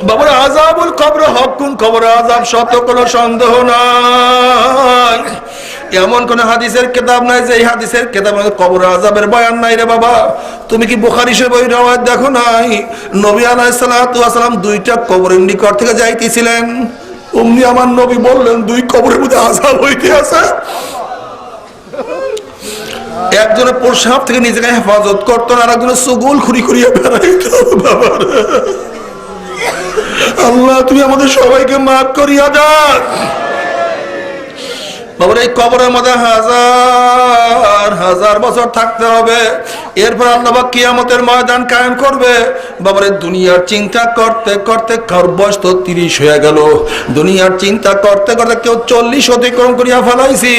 বাবার আযাবুল কবর হকুন, কবর আযাব সত্য, কোনো সন্দেহ নাই। এমন কোন হাদিসের কিতাব নাই যে এই হাদিসের কিতাবে কবর আযাবের বয়ান নাই রে বাবা। তুমি কি বুখারী শরীফের riwayat দেখো নাই? নবী আলাইহিস সালাতু ওয়াস সালাম 2টা কবরের নিকট থেকে যাইতেছিলেন। অমনি আমার নবী বললেন 2 কবরের মধ্যে আযাব হইতে আছে। একজনে প্রসাব থেকে নিজেকে হেফাজত করতো, আর একজনে সুগুল খুরি খুরিয়ে বেড়াইতো। বাবা আল্লাহ তুমি আমাদের সবাইকে মাফ করিয়া দাও। বাবার এই কবরের মধ্যে হাজার হাজার বছর থাকতে হবে। এরপর আল্লাহ পাক কিয়ামতের ময়দান কায়েম করবে। বাবার দুনিয়ার চিন্তা করতে করতে কার বয়স তো 30 হয়ে গেল। দুনিয়ার চিন্তা করতে করতে কেউ 40 অতিক্রম করিয়া ফেলাইছি।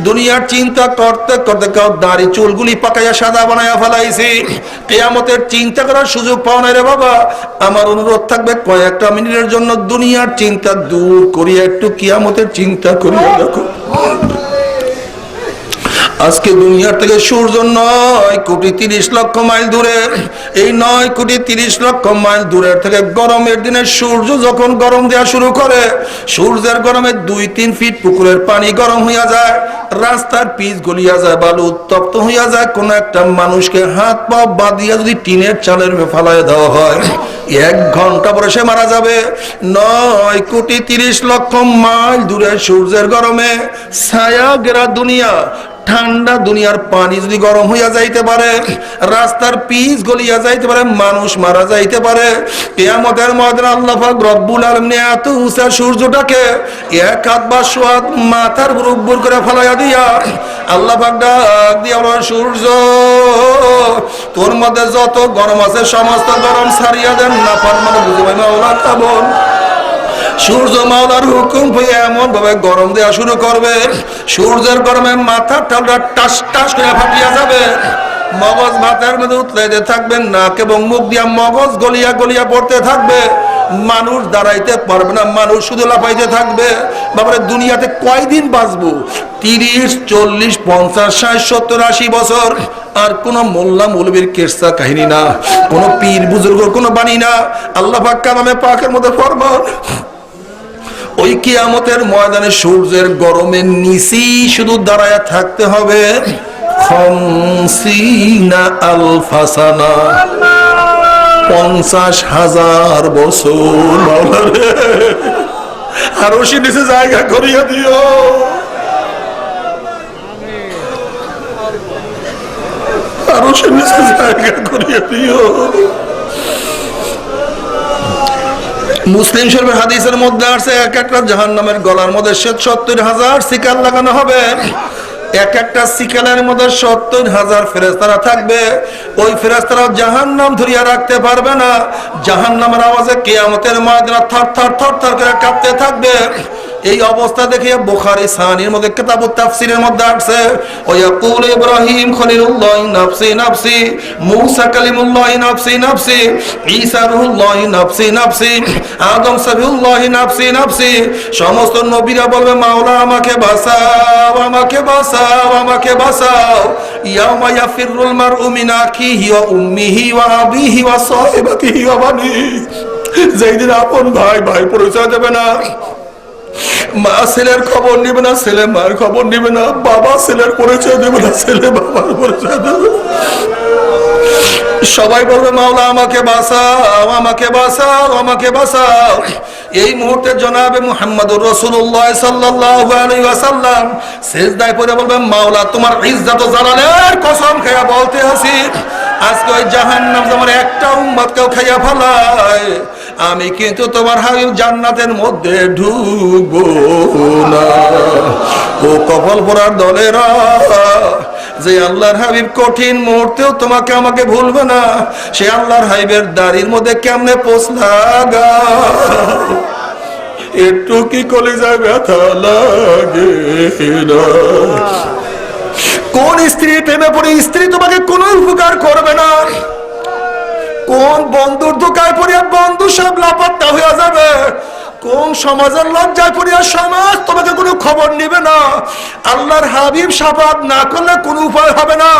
দুনিয়ার চিন্তা করতে করতে কেউ দাড়ি চুলগুলি পাকাইয়া সাদা বানাইয়া ফেলাইছি। কিয়ামতের চিন্তা করার সুযোগ পাও না রে বাবা। আমার অনুরোধ থাকবে কয়েকটা মিনিটের জন্য দুনিয়ার চিন্তা দূর করিয়া একটু কিয়ামতের চিন্তা করিয়া দেখো। আজকে দুনিয়ার থেকে সূর্য 9 কোটি 30 লক্ষ মাইল দূরে। এই 9 কোটি 30 লক্ষ মাইল দূরের থেকে গরমের দিনে সূর্য যখন গরম দেওয়া শুরু করে, সূর্যের গরমে 2-3 ফিট পুকুরের পানি গরম হইয়া যায়, রাস্তার পিচ গলিয়া যায়, বালু উত্তপ্ত হইয়া যায়। কোন একটা মানুষকে হাত পা বাঁধিয়া যদি টিনের চালের ফেলায় দেওয়া হয়, 1 ঘন্টা পরে সে মারা যাবে। 9 কোটি 30 লক্ষ মাইল দূরে সূর্যের গরমে ছায়া ঘেরা দুনিয়া, ঠান্ডা দুনিয়ার পানি যদি গরম হইয়া যাইতে পারে, রাস্তার পিচ গলিয়া যাইতে পারে, মানুষ মারা যাইতে পারে, কিয়ামতের ময়দানে আল্লাহ পাক রব্বুল আলামিন এত উঁচা সূর্যটাকে 1 হাত বা 100 হাত মাথার উপর করে ফেলাইয়া দিয়া আল্লাহ পাক ডাক দিয়া বলেন, সূর্য তোর মধ্যে যত গরম আছে সমস্ত গরম ছাড়িয়া দেন। না ফরমানে বুঝে ভাই মাওলা কাবন। সূর্য মাওলার হুকুম পেয়ে এমন ভাবে গরম দেওয়া শুরু করবে, সূর্যের গরমে মাথার টালটা টাস টাস করে ফাটিয়া যাবে। মগজ মাথার মধ্যে উতলাইতে থাকবে, নাক এবং মুখ দিয়া মগজ গলিয়া গলিয়া পড়তে থাকবে। মানুষ দাঁড়াইতে পারবে না, মানুষ শুধু লাফাইতে থাকবে। বাবারে দুনিয়াতে কয়দিন বাঁচবো? 30, 40, 50, 60, 70, 80 বছর। আর কোন মোল্লা মৌলবীর কেসা কাহিনী না, কোন পীর বুজুর্গর কোন বাণী না। আল্লাহ পাক কালামে পাকের মধ্যে ফরমান, ওই কিয়ামতের ময়দানে সূর্যের গরমের নিচে শুধু দাঁড়ায় থাকতে হবে 50 আলফা সানা, 50,000 বছর। আরো সে নিচে জায়গা করিয়া দিও। আরো সে নিচে জায়গা করিয়া দিও। মুসলিম শরীফের হাদিসের মধ্যে আছে, এক একটা জাহান্নামের গলার মধ্যে 70,000 শিকল লাগানো হবে। এক একটা শিকলের মধ্যে 70,000 ফেরেশতারা থাকবে। ওই ফেরেশতারা জাহান্নাম ধরিয়া রাখতে পারবে না। জাহান্নামের আওয়াজে কিয়ামতের ময়দানে থর থর থর থর করে কাঁপতে থাকবে। এই অবস্থা দেখে বুখারী সানির মধ্যে কিতাবুত তাফসীরের মধ্যে আছে, ওয়ায়াকুল ইব্রাহিম খলিলুল্লাহ নাফসি নাফসি, মূসা কালিমুল্লাহ নাফসি নাফসি, ঈসা রূহুল্লাহ নাফসি নাফসি, আদম সফিউল্লাহ নাফসি নাফসি। সমস্ত নবীরা বলবে, মাওলা আমাকে বাঁচাও, আমাকে বাঁচাও, আমাকে বাঁচাও। ইয়াউমা ইয়াফিরুল মারউ মিন আখিহি ওয়া উম্মিহি ওয়া আবিহি ওয়া সাহিবাতিহি ওয়া বানিহি। যেদিন আপন ভাই ভাই পরিচয় দেবে না, মা ছেলের খবর নিবে না, ছেলে মায়ের খবর নিবে না, বাবা ছেলের পরিচয় দেবে না, ছেলে বাবার পরিচয় দেবে। সবাই বলবে, মাওলা আমাকে বাঁচাও, আমাকে বাঁচাও, আমাকে বাঁচাও। এই মুহূর্তে জনাবে মুহাম্মদুর রাসূলুল্লাহ সাল্লাল্লাহু আলাইহি ওয়াসাল্লাম সিজদায় পড়ে বলবেন, মাওলা তোমার ইজ্জত ও জালালের কসম খেয়ে বলতে আছি, আজকে ওই জাহান্নাম তোমার একটা উম্মতকেও খাইয়া ফেলায়, আমি কিন্তু তোমার হাবিব জান্নাতের মধ্যে ঢুকবো না। ও কপাল পোড়ার দলেরা, যে আল্লাহর হাবিব কঠিন মুহূর্তেও তোমাকে আমাকে ভুলবে না, সে আল্লাহর হাবিবের দাড়ির মধ্যে কেমনে পোষ লাগাও, একটু কি কলিজায় ব্যথা লাগে না? কোন স্ত্রী প্রেমে পড়ে স্ত্রী তোমাকে কোনো উপকার করবে না? কোন বন্ধুর ধোকায় পড়িয়া বন্ধু সব লাপাত্তা হয়ে যাবে? কোন সমাজের লজ্জায় পড়িয়া সমাজ তোমাকে কোনো খবর নিবে না? আল্লাহর হাবিব শাফাত না করলে কোনো উপায় হবে না।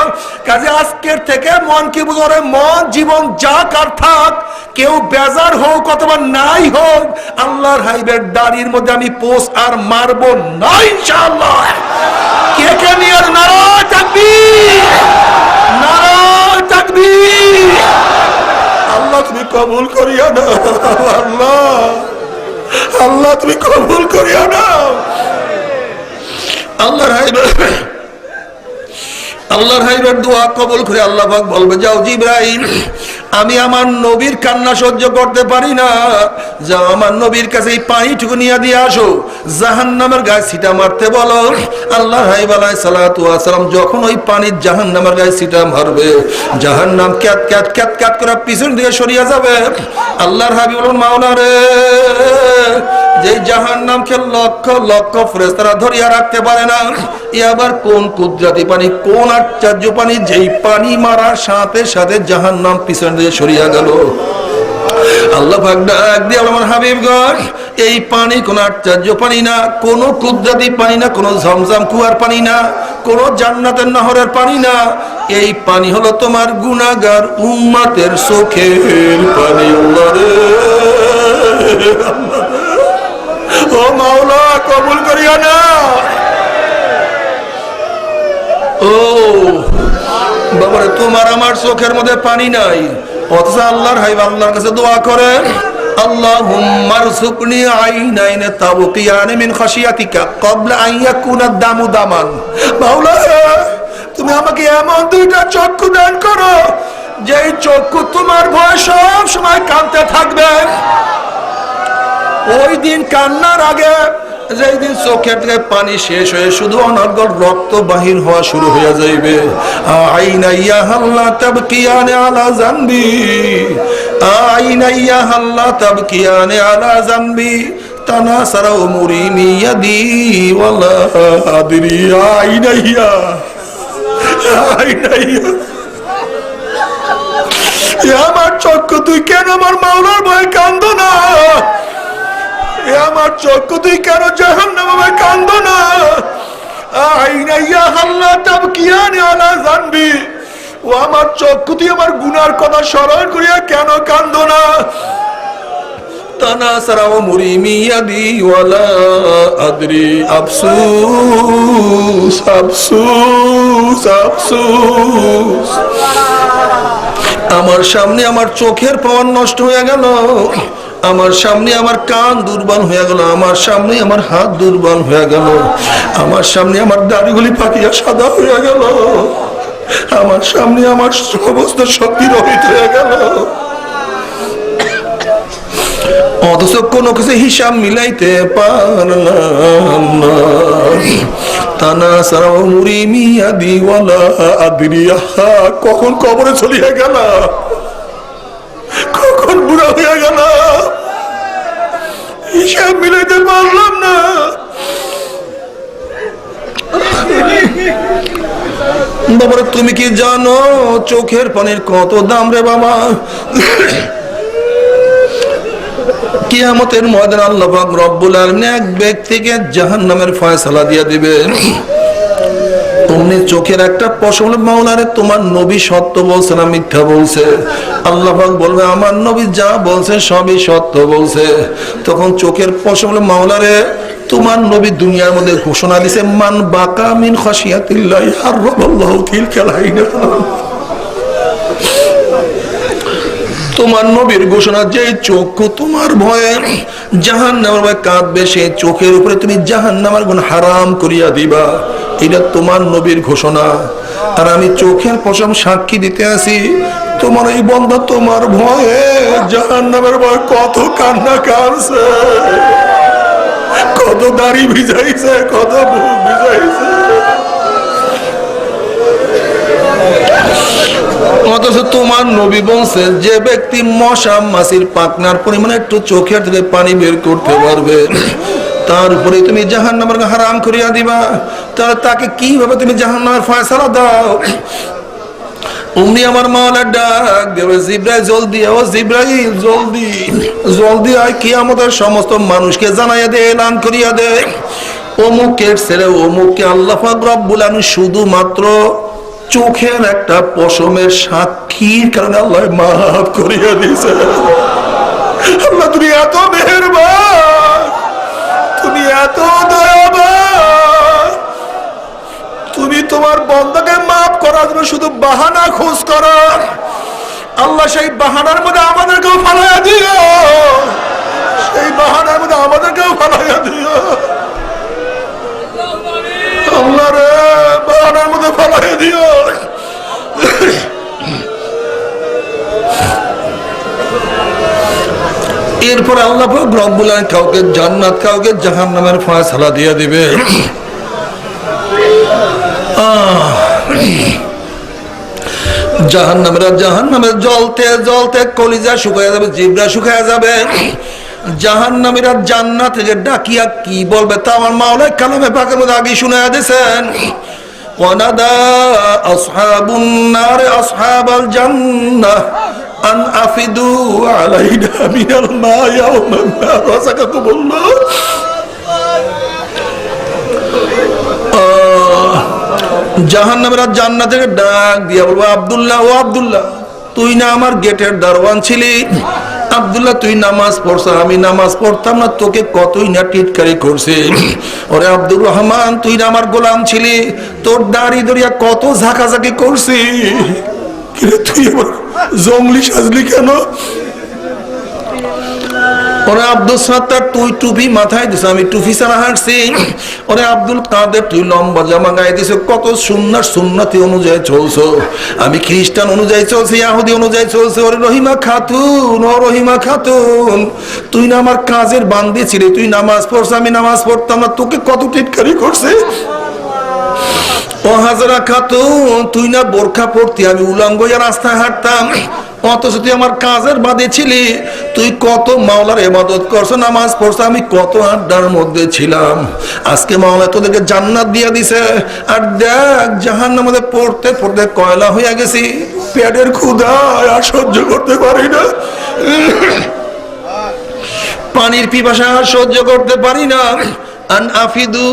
কাজে আজকের থেকে মন কি বুঝে, মন জীবন যা কার থাক, কেউ বেজার হোক অথবা নাই হোক, আল্লাহর হাবিবের দাড়ির মধ্যে আমি পোষ আর মারবো না ইনশাআল্লাহ। কে কে নিয়ে নারায় তাকবীর, নারায় তাকবীর। আল্লাহ তুমি কবুল করিয়া না, আল্লাহ আল্লাহ তুমি কবুল করিয়া না। আল্লাহর হাবিবের দোয়া কবুল করে আল্লাহ পাক বলবে, যাও জিবরাইল, আমি আমার নবীর কান্না সহ্য করতে পারি না, যাও আমার নবীর কাছে এই পানিটুকু নিয়ে দিয়ে আসো, জাহান্নামের গায়ে ছিটা মারতে বলো। আল্লাহর হাবিব আলাইহিস সালাতু ওয়াস সালাম যখন ওই পানি জাহান্নামের গায়ে ছিটা মারবে, জাহান্নাম ক্যাত ক্যাত ক্যাত ক্যাত করে পিছন দিকে সরিয়ে যাবে। আল্লাহর হাবিব বলেন, মাওলা রে, যে জাহান্নামকে লক্ষ লক্ষ ফেরেশতারা ধরিয়া রাখতে পারে না, এ আবার কোন কুদরতি পানি, কোন আশ্চর্য পানি, যেই পানি মারার সাথে সাথে জাহান্নাম পিছন দিয়ে সরিয়া গেল। আল্লাহ পাক ডাক দিয়ে আমার হাবিবগণ, এই পানি কোন আশ্চর্য পানি না, কোন কুদরতি পানি না, কোন ঝমঝম কুয়ার পানি না, কোন জান্নাতের নহরের পানি না, এই পানি হলো তোমার গুনাহগার উম্মতের চোখের পানি। আল্লাহ রে, ও মাওলা কবুল করিয়া না। ও বাবারে, তোমার আমার চোখের মধ্যে পানি নাই, অথচ আল্লাহর হাবিব আল্লাহর কাছে দোয়া করেন, আল্লাহুম্মা রযুকনি আইনাইন তাবকিয়ান মিন খাশিয়াতিকা ক্বাবলা আন ইয়াকুনা দামু দামান। মাওলা, তুমি আমাকে এমন দুইটা চক্ষু দান করো, যেই চক্ষু তোমার ভয়ে সব সময় কাঁদতে থাকবে। ওই দিন কান্নার আগে, যেই দিন চোখের থেকে পানি শেষ হয়ে শুধু অনর্গল রক্ত বাহির হওয়া শুরু হয়ে যাইবে, আইনাইয়া হাল্লা তাবকিয়ানে আলা জানবি, আইনাইয়া হাল্লা তাবকিয়ানে আলা জানবি, তানাসারা উমুরি মিয়াদি ওয়ালা আদরি। আইনাইয়া, আইনাইয়া, আমার চক্ষু তুই কেন আমার মাওলার ভয়ে কান্দো না? আমার চক্ষু তুই কেন জাহান্নামে ভয়ে কান্দো না? আইনাইয়া হাল্লা তাবকিয়ানি আলা জানবি, ও আমার চক্ষু তুই আমার গুনার কথা স্মরণ করিয়া কেন কান্দো না? তানাসারা উমুরি মিয়াদি ওয়ালা আদরি, আফসুস আফসুস আফসুস। আমার সামনে আমার চোখের পাওয়ার নষ্ট হয়ে গেল, আমার সামনে আমার কান দুর্বল হয়ে গেল, আমার সামনে আমার হাত দুর্বল হয়ে গেল, আমার সামনে আমার দাড়িগুলি পাকিয়া সাদা হয়ে গেল, আমার সামনে আমার সমস্ত শক্তি রহিত হয়ে গেল, অথচ কোনো কিছু হিসাব মিলাইতে পারলাম না। তানাসারা উমুরি মিয়াদি ওয়ালা আদরি, কখন কবরে চলিয়া গেল, কখন বুড়া হয়ে গেল, হিসাব মিলাইতে পারলাম না। বাবা, তুমি কি জানো চোখের পানির কত দাম রে বাবা? কিয়ামতের ময়দানে আল্লাহ পাক রব্বুল আলামিন এক ব্যক্তিকে জাহান্নামের ফয়সালা দিয়ে দিবেন। অমনি চোখের একটা পশম, মাওলারে তোমার নবী সত্য বলছে না মিথ্যা বলছে? আল্লাহ পাক বলবে, আমার নবী যা বলছে সবই সত্য বলছে। তখন চোখের পশম, মাওলারে তোমার নবী দুনিয়ার মধ্যে ঘোষণা দিয়েছে, মান বাকা মিন খাশিয়াতিল্লাহি হারামাল্লাহু তিলকাল আইনা। তোমার নবীর ঘোষণা, যে চক্ষু তোমার ভয়ে জাহান্নামের ভয়ে কাঁদবে, সেই চোখের উপরে তুমি জাহান্নামের গুণ হারাম করিয়া দিবা। এটা তোমার নবীর ঘোষণা। আর আমি চোখের পশম সাক্ষী দিতে আসি, তোমার এই বন্ধা তোমার ভয়ে জাহান্নামের ভয়ে কত কান্না কাঁদছে, কত দাড়ি ভিজাইছে, কত বুক ভিজাইছে। অথচ তোমার নবী বলছেন যে ব্যক্তি মশা মাছির পাকনার পরিমাণে একটু চোখের থেকে পানি বের করতে পারবে তার উপরে তুমি জাহান্নামের হারাম করিয়া দিবা, তাহলে তাকে কিভাবে তুমি জাহান্নামের ফয়সালা দাও? উনি আমার মাওলা ডাক দেবে, জিব্রাইল জলদি, ও জিব্রাইল জলদি জলদি আয়, কিয়ামতের সমস্ত মানুষকে জানাইয়া দে, এলান করিয়া দে, অমুকের ছেলে অমুককে আল্লাহ পাক রব্বুল আলামিন শুধুমাত্র চোখের একটা পশমের সাক্ষীর কারণে আল্লাহ মাফ করিয়া দিয়েছে। আল্লাহ তুমি এত মেহেরবান, তুমি এত দয়াবান, তুমি তোমার বন্দাকে মাফ করার জন্য শুধু বাহানা খোঁজ করো। আল্লাহ সেই বাহানার মধ্যে আমাদেরকেও ফালাইয়া দিও, সেই বাহানার মধ্যে আমাদেরকেও ফালাইয়া দিও। আল্লাহ রে, বাহানার মধ্যে ফালাইয়া দিও। এরপর আল্লাহ পাক রব্বুল আলামিন কাউকে জান্নাত কাউকে জাহান্নামের ফয়সালা দিয়ে দিবে। জাহান্নামের জ্বলতে জ্বলতে কলিজা শুকায় যাবে, জিহ্বা শুকায় যাবে। জাহান্নামীরা জান্নাত থেকে ডাকিয়া কি বলবে তা আমার মাওলা কালামে পাকের মধ্যে আগে শুনায়া দিয়েছেন। ওয়ানাদা আসহাবুন নার আসহাবাল জান্নাহ আন আফিদু আলাইনা মিনাল মা ইয়াওমান মা রাযাকাকুমুল্লাহ। জাহান্নামীরা জান্নাতের ডাক দিয়া বলবো, আব্দুল্লাহ, ও আব্দুল্লাহ, তুই না আমার গেটের দারোয়ান ছিলি, আব্দুল্লাহ তুই নামাজ পড়ছ, আমি নামাজ পড়তাম না, তোকে কতই না টিটকারি করছে। ওরে আব্দুর রহমান, তুই না আমার গোলাম ছিলি, তোর দাড়ি দড়িয়া কত ঝাঁকাঝাঁকি করছি, তুই আমার জঙ্গলি সাজলি কেন? ওরে আব্দুল সাত্তার, তুই টুপি মাথায় দিস, আমি টুপি ছাড়া হাঁটছি। ওরে আব্দুল কাদের, তুই লম্বা জামা গায়ে দিস, কত সুন্নাত সুন্নতি অনুযায়ী চলছো, আমি খ্রিস্টান অনুযায়ী চলছি, ইহুদি অনুযায়ী চলছে। ওরে রহিমা খাতুন, ও রহিমা খাতুন, তুই না আমার কাজের বান্দি ছিলি, তুই নামাজ পড়ছ, আমি নামাজ পড়তাম না, তোকে কত টিটকারি করছে। ও হাজরা খাতুন, তুই না বোরখা পড়তি, আমি উলঙ্গ রাস্তায় হাঁটতাম, অথচ তুই আমার কাজের বাদে ছিলি, তুই কত মাওলার ইবাদত করছ, নামাজ পড়ছ, আমি কত আড্ডার মধ্যে ছিলাম। আজকে মাওলা তোদেরকে জান্নাত দিয়ে দিছে, আর দেখ জাহান্নামের মধ্যে পড়তে পড়তে কয়লা হয়ে গেছি, পেটের ক্ষুধা আর সহ্য করতে পারি না, পানির পিপাসা আর সহ্য করতে পারি না। আন আফিদু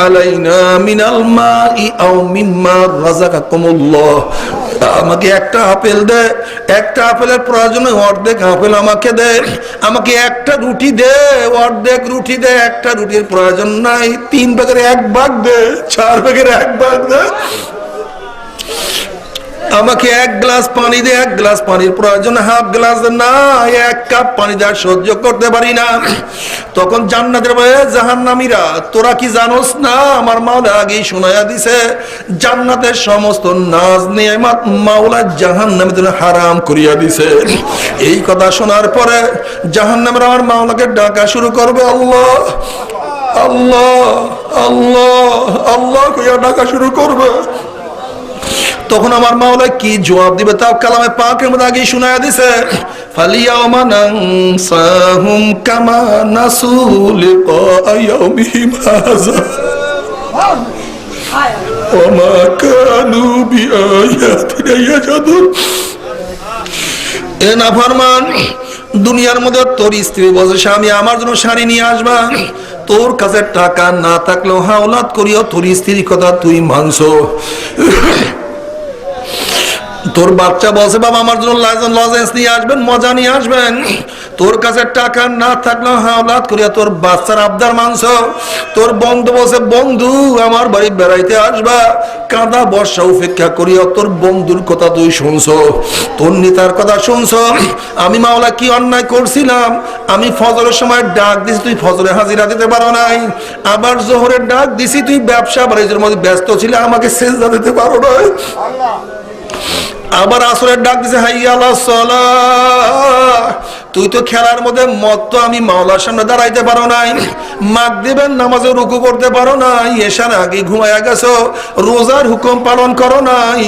আলাইনা মিনাল মাই আও মিম্মা রাযাকাকুমুল্লাহ, আমাকে একটা আপেল দে, একটা আপেলের প্রয়োজনে অর্ধেক আপেল আমাকে দে, আমাকে একটা রুটি দে, অর্ধেক রুটি দে, একটা রুটির প্রয়োজন নাই, 3 ভাগের 1 ভাগ দে, 4 ভাগের 1 ভাগ দে, আমাকে 1 গ্লাস পানি দে, 1 গ্লাস পানির প্রয়োজন হাফ গ্লাস না, 1 কাপ পানি দেওয়া সহ্য করতে পারি না। তখন জান্নাতের জাহান্নামীরা, তোরা কি জানোস না, আমার মাওলা আগেই শোনায়া দিছে, জান্নাতের সমস্ত নাজ নিয়ামত মাওলা জাহান্নামীদের হারাম করিয়া দিছে। এই কথা শোনার পরে জাহান্নামীরা আমার মাওলাকে ডাকা শুরু করবে, আল্লাহ আল্লাহ আল্লাহ আল্লাহ কইয়া ডাকা শুরু করবে। তখন আমার মাওলা কি জবাব দিবে তাও কালামে পাকের মধ্যে আগেই শুনায়া দিছে, ফালিয়াউমা নানসাহুম কামা নাসু লিকা ইয়াউমিহিম হাযা ওয়া মা কানু বিআয়াতিনা ইয়াজাদুন। এ নাফরমান, দুনিয়ার মধ্যে তোর স্ত্রী বলছে স্বামী আমার জন্য শাড়ি নিয়ে আসবা, তোর কাছে টাকা না থাকলেও হাওলাত করিও তোর স্ত্রীর কথা তুই মানছো। তোর বাচ্চা বলছে বাবা আমার জন্য লজেন্স নিয়ে আসবেন, মজা নিয়ে আসবেন, তোর কাছে টাকা না থাকলেও হাওলাত করিয়া তোর বাচ্চার আবদার মানছ। তোর বন্ধু বলছে বন্ধু আমার বাড়ি বেড়াইতে আসবা, কাঁদা বর্ষা উপেক্ষা করিয়া তোর বন্ধুর কথা তুই শুনছ, তোর নেতার কথা শুনছ। আমি মাওলা কি অন্যায় করছিলাম, আমি ফজরের সময় ডাক দিছি তুই ফজরে হাজিরা দিতে পারো নাই, আবার জোহরের ডাক দিছি তুই ব্যবসা বাণিজ্যের মধ্যে ব্যস্ত ছিলে, আমাকে সেজদা দিতে পারো নাই, আবার আসরের ডাক দিছে হাইয়া আলাস সালাহ, তুই তো খেলার মধ্যে মত তো আমি মাওলার সামনে দাঁড়াইতে পারো নাই, মাগরিবের নামাজে রুকু করতে পারো নাই, এশার আগে ঘুমায়া গেছো, রোজার হুকুম পালন করো নাই,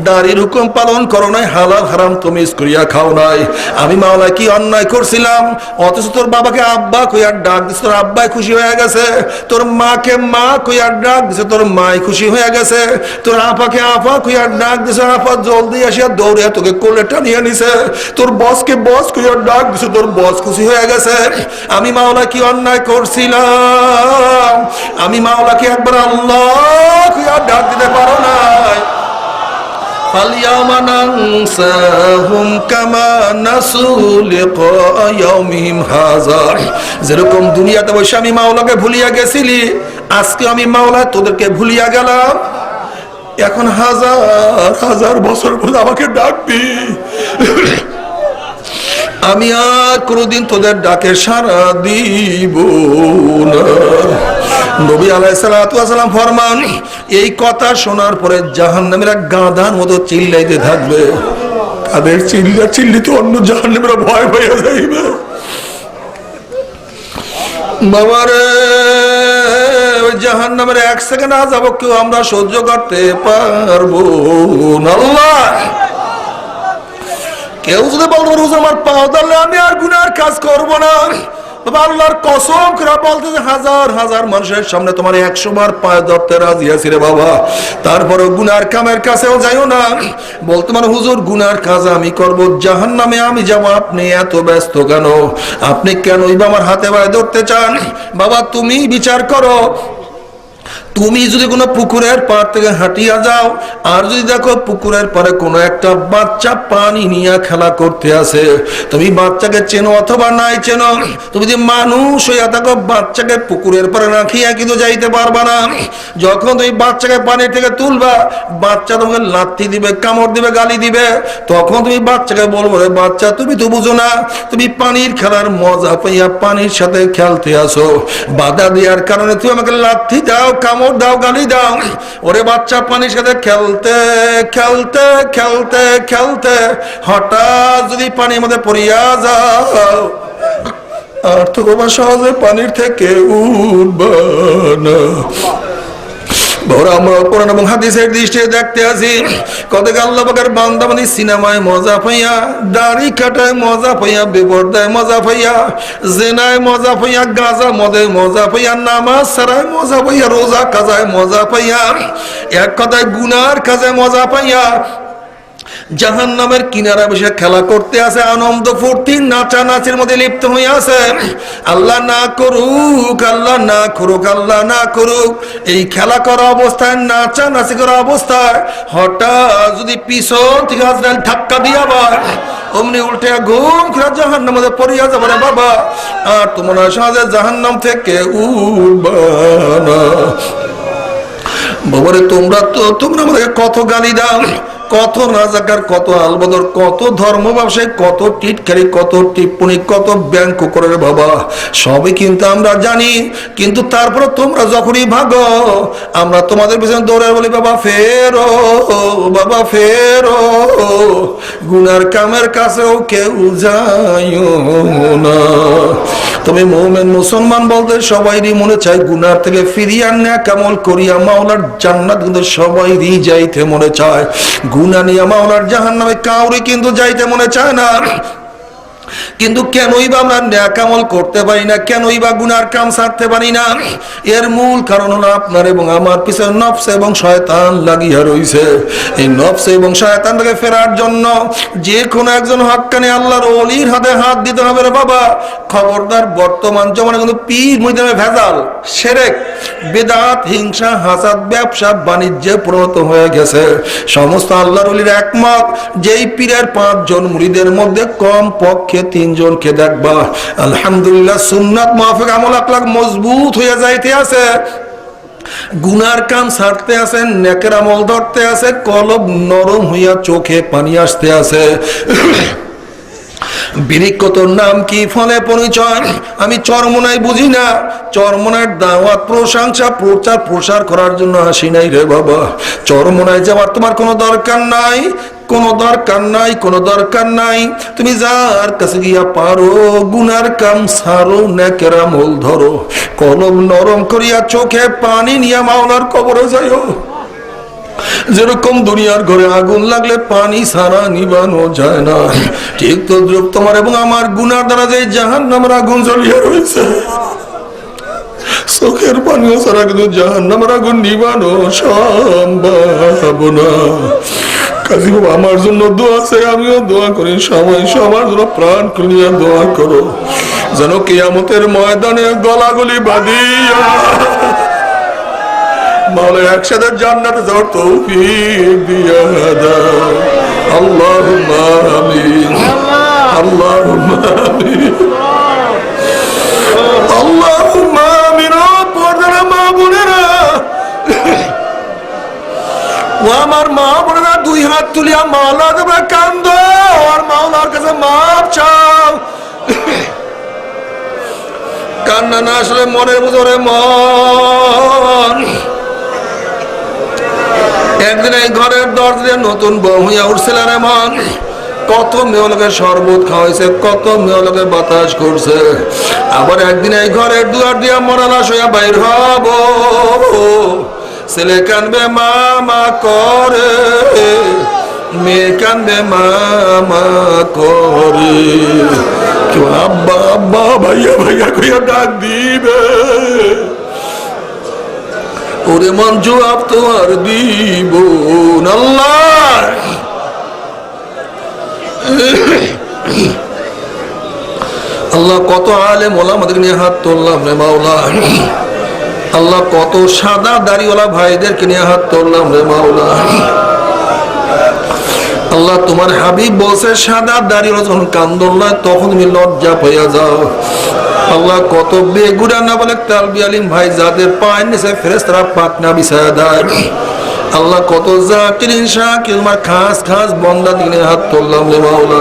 দাড়ির হুকুম পালন করো নাই, হালাল হারাম তুমি করিয়া খাও নাই। আমি মাওলা কি অন্যায় করছিলাম? অথচ তোর বাবাকে আব্বা কইয়া ডাক দিছে, তোর আব্বাই খুশি হয়ে গেছে, তোর মাকে মা কইয়া ডাক দিছে, তোর মাই খুশি হয়ে গেছে, তোর আপাকে আপা কইয়া ডাক দিছে, আপা জলদি আসিয়া দৌড়ে তোকে কোলে টানিয়ে নিছে, তোর বসকে বস কইয়া ডাক দিছে, তোর বস খুশি হয়ে গেছে। আমি মাওলা কি অন্যায় করছিলাম? আমি মাওলাকে একবার আল্লাহ কইয়া ডাক দিতে পারো নাই? فَالْيَوْمَ نَنْسَاهُمْ كَمَا نَسُوا لِقَاءَ يَوْمِهِمْ هَذَا। যেরকম দুনিয়াতে বসে আমি মাওলাকে ভুলিয়া গেছিলি, আজকে আমি মাওলা তোদেরকে ভুলিয়া গেলাম। এখন হাজার হাজার বছর পর আমাকে ডাকবি, আমি আর কোনদিন তোদের ডাকে সাড়া দিব না। নবী আলাইহিস সালাতু ওয়াস সালাম ফরমান, এই কথা শোনার পরে জাহান্নামীরা গাধার মতো চিল্লাইতে থাকবে। তাদের চিল্লিতে অন্য জাহান্নামীরা ভয় পেয়ে যাইবে। বাবারে, ওই জাহান্নামের এক সেকেন্ড আযাব কেউ আমরা সহ্য করতে পারবো না। আল্লাহ, কেউ যদি বলতো রোজ আমার পাও ধরলে আমি আর গুনার কাজ করবো না, বাবা আল্লাহর কসম করে বলতে যে হাজার হাজার মানুষের সামনে তোমার 100 বার পায়ে ধরতে রাজি আছি রে বাবা, তারপরে গুনার কামের কাছেও যাইও না। বলতে মানে হুজুর গুনার কাজ আমি করবো, জাহান্নামে আমি যাবো, আপনি এত ব্যস্ত কেন? আপনি কেনই বা আমার হাতে পায়ে ধরতে চান? বাবা তুমি বিচার করো, তুমি যদি কোনো পুকুরের পাড় থেকে হাঁটিয়া যাও, আর যদি দেখো পুকুরের পাড়ে কোনো একটা বাচ্চা পানি নিয়ে খেলা করতে আসে, তুমি বাচ্চাকে চেনো অথবা নাই চেনো, তুমি যদি মানুষ হইয়া থাকো বাচ্চাকে পুকুরের পাড়ে রাখিয়া কিন্তু যাইতে পারবা না। যখন তুমি বাচ্চাকে পানি থেকে তুলবা, বাচ্চা তোমাকে লাথি দিবে, কামড় দিবে, গালি দিবে, তখন তুমি বাচ্চাকে বলবো রে বাচ্চা তুমি তো বুঝো না, তুমি পানির খেলার মজা পাইয়া পানির সাথে খেলতে আসো, বাধা দেওয়ার কারণে তুমি আমাকে লাথি দাও, কামড় দাও, গালি দাও। ওরে বাচ্চা পানির সাথে খেলতে খেলতে খেলতে খেলতে হঠাৎ যদি পানির মধ্যে পড়িয়া যাও, আর তো বাবা সহজে পানির থেকে উঠবা না। আমরা কোরআন এবং হাদিসের দৃষ্টিতে দেখতে আছি, কতক আল্লাহ পাকের বান্দা মানে সিনেমায় মজা পাইয়া, দাড়ি কাটায় মজা পাইয়া, বেপরদায় মজা পাইয়া, জেনায় মজা পাইয়া, গাঁজা মদে মজা পাইয়া, নামাজ ছাড়ায় মজা পাইয়া, রোজা কাজায় মজা পাইয়া, এক কথায় গুনার কাজে মজা পাইয়া জাহান্নামের কিনারা বসে খেলা করতে আছে, আনন্দ ফুর্তি নাচানাচির মধ্যে লিপ্ত হয়ে আছে। আল্লাহ না করুক, আল্লাহ না করুক, আল্লাহ না করুক, এই খেলা করা অবস্থায়, নাচানাচি করা অবস্থায় হঠাৎ যদি পিছন থেকে আজরাইল ধাক্কা দিয়া আবার অমনি উল্টে ঘুম করে জাহান্নামের মধ্যে পড়িয়া যাবে রে বাবা, আর তোমরা সহজে জাহান্নাম থেকে উঠবা না। বাবারে তোমরা আমাদেরকে কত গালি দাও, কত রাজাকার, কত আলবদর, কত ধর্ম ব্যবসায়ী, কত টিটকারি, কত টিপ্পনি, কত ব্যাংক করে বাবা, সবই কিন্তু আমরা জানি। কিন্তু তারপরে তোমরা যখনই ভাগো, আমরা তোমাদের পিছনে দৌড়ে বলি বাবা ফেরো, বাবা ফেরো, গুনার কামের কাছেও কেউ যাইও না। তুমি মুমিন মুসলমান বলতে সবাইরই মনে চায় গুনার থেকে ফিরিয়ে আনা, কামল করিয়া মাওলার জান্নাত কিন্তু সবাইরই যাইতে মনে চায়, গুনাহ নিয়ে মাওলার জাহান্নামে কাউরি কিন্তু যাইতে মনে চায় না। কিন্তু কেনই বা আমরা নেক আমল করতে পারি না, কেনই বা গুনার কাম ছাড়তে পারি না? এর মূল কারণ হলো আপনার এবং আমার পিছনে নফস এবং শয়তান লাগিয়া রইছে। এই নফস এবং শয়তান থেকে ফেরার জন্য যে কোনো একজন হক্কানি আল্লাহর ওলির হাতে হাত দিতে হবে রে বাবা। খবরদার, বর্তমান জমানে কিন্তু পীর মুরিদে ভেজাল, শিরক, বিদআত, হিংসা, হাসাদ, ব্যবসা বাণিজ্যে পরিণত হয়ে গেছে। সমস্ত আল্লাহর ওলির একমত, যেই পীরের 5 জন মুরিদের মধ্যে কম পক্ষে 3 জনকে দেখবা আলহামদুলিল্লাহ সুন্নাত মাফিক আমল আখলাক মজবুত হয়ে যাইতে আছে, গুনার কাম ছাড়তে আছে, নেকের আমল ধরতে আছে, কলব নরম হইয়া চোখে পানি আসতে আছে। বৃক্ষ তোর নাম কি, ফলে পরিচয়? আমি চরমোনাই বুঝি না। চরমোনার দাওয়াত, প্রশংসা, প্রচার প্রসার করার জন্য আসি নাই রে বাবা। চরমোনায় যাওয়ার তোমার কোনো দরকার নাই, কোনো দরকার নাই, কোনো দরকার নাই। তুমি যার কাছে গিয়া পারো গুনার কাম সারো, নেকের আমল ধরো, কলম নরম করিয়া চোখে পানি নিয়া মাওলার কবরে যাইও। যেরকম দুনিয়ার ঘরে আগুন লাগলে পানি ছাড়া নিবানো যায় না, ঠিক তদ্রুপ তোমার এবং আমার গুনার দ্বারা যে জাহান্নামের আগুন জ্বলিয়া রয়েছে, চোখের পানিও ছাড়া কিন্তু জাহান্নামের আগুন নিবানো সম্ভব না। কাজী বাবা, আমার জন্য দোয়া আছে, আমিও দোয়া করি, সবাই সবার জন্য প্রাণ খুলিয়া দোয়া করো, যেন কিয়ামতের ময়দানে গলাগলি বাঁধিয়া মাওলা একসাথে জান্নাতে যাওয়ার তৌফিক দিয়া দাও। আল্লাহুম্মা আমিন, আল্লাহুম্মা আমিন, আল্লাহুম্মা আমিন। পর্দার মা বোনেরা, ও আমার মা বোনেরা, দুই হাত তুলিয়া মাওলার কাছে কান্দো আর মাওলার কাছে মাপ চাও। কান্না না আসলে মনের ভিতরে মন। একদিন এই ঘরের দরজায় নতুন বউ হইয়া উঠছিল রে মন। কত মেয়েলোকে শরবত খাওয়াইছে, কত মেয়েলোকে বাতাস করছে। আবার একদিন এই ঘরের দুয়ার দিয়া মরালাস হইয়া বাইর হব। ছেলে কানবে মামা করে, মেয়ে কানবে মামা করে, কেউ আব্বা আব্বা ভাইয়া ভাইয়া কইয়া ডাক দিবে। ওরে মন জবাব তো আর দিব না। আল্লাহ আল্লাহ কত আলেম ওলামাদেরকে নিয়ে হাত তুললাম রে মাওলা। আল্লাহ কত সাদা দাড়িওয়ালা ভাইদেরকে নিয়ে হাত তুললাম রে মাওলা। আল্লাহ তোমার হাবিব বলছে সাদা দাড়িওয়ালা যখন কান্দন নয় তখন তুমি লজ্জা পেয়ে যাও। আল্লাহ কত বেগুড়া না বলে তালবি আলিম ভাই যাদের পায়ের নিচে ফেরেশতারা পাকনা বিছায়া দেয়। আল্লাহ কত জাকিরিন শাকির তোমার খাস খাস বান্দা দিনে হাত তুললাম রে মাওলা।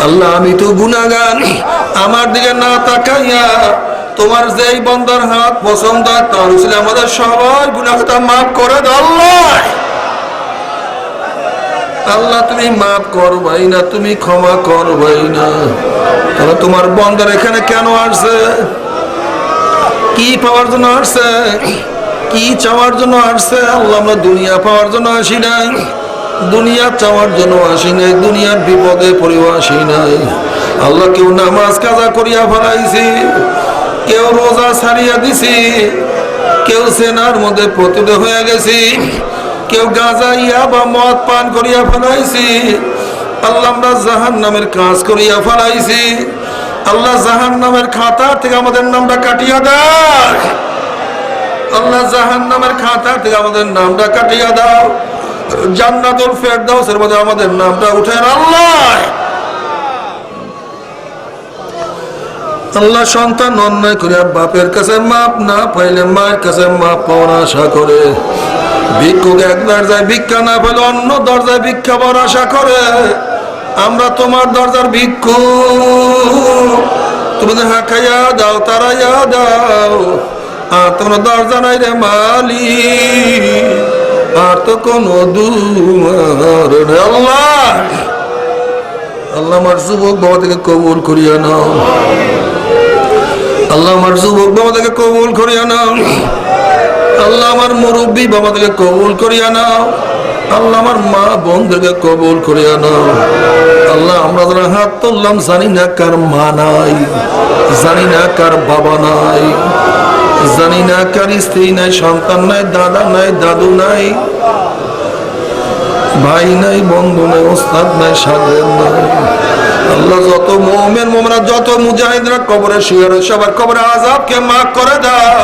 আল্লাহ আমি তো গুনাহগার, আমার দিকে না তাকাইয়া তোমার যেই বান্দার হাত পছন্দ তার উসিলে আমাদের সবার গুনাহটা মাফ করে দাও। আল্লাহ আল্লাহ তুমি মাফ করবাই না, তুমি ক্ষমা করবাই না। তাহলে তোমার বান্দার এখানে কেন আসছে? কি পাওয়ার জন্য আসছে? কি চাওয়ার জন্য আসছে? আল্লাহ আমরা দুনিয়া পাওয়ার জন্য আসি নাই, দুনিয়া চাওয়ার জন্য আসি নাই, দুনিয়ার বিপদে পড়েও আসি নাই। আল্লাহ কেউ নামাজ কাজা করিয়া ফেলাইছি, কেউ রোজা ছাড়িয়া দিছি, কেউ সেনার মধ্যে পতিত হয়ে গেছি, কেউ গাঁজা ইয়াবা মদ পান করিয়া ফেলাইছি। আল্লাহ আমরা জাহান্নামের কাজ করিয়া ফেলাইছি। আল্লাহ জাহান্নামের খাতা থেকে আমাদের নামটা কাটিয়া দাও। আল্লাহ জাহান্নামের খাতা থেকে আমাদের নামটা কাটিয়া দাও। জান্নাতুল ফেরদাউসের মধ্যে আমাদের নামটা উঠে। আল্লাহ আল্লাহ সন্তান অন্যায় করিয়া বাপের কাছে মাপ না পাইলে মায়ের কাছে মাপ পাওয়ার আশা করে, ভিক্ষুক এক দরজায় ভিক্ষা না পেলে অন্য দরজায় ভিক্ষা পাওয়ার আশা করে। আমরা তোমার দরজার ভিক্ষু, তুমি হাঁকাইয়া দাও, তারাইয়া দাও। আর তোমার দরজা নাই রে মালিক, আর তো কোনো দুয়ার নেই। আল্লাহ আল্লাহ আমার যুবক বাবা থেকে কবুল করিয়া নাও। আল্লাহ আমার যুবক বাবা থেকে কবুল করিয়া নাও। আল্লাহ আমার মুরব্বী বাবা থেকে কবুল করিয়া নাও। আল্লাহ আমার মা বোনদেরকে কবুল করিয়া নাও। আল্লাহ আমরা যারা হাত তুললাম জানি না কার মা নাই, জানি না কার বাবা নাই, জানি না কার স্ত্রী নাই, সন্তান নাই, দাদা নাই, দাদু নাই, ভাই নাই, বন্ধু নাই, ওস্তাদ নাই, সাগর নাই। আল্লাহ যত মুমিন মুমিনা, যত মুজাহিদরা কবরে শুয়ে রয়েছে সবার কবরে আযাবকে মাফ করে দাও।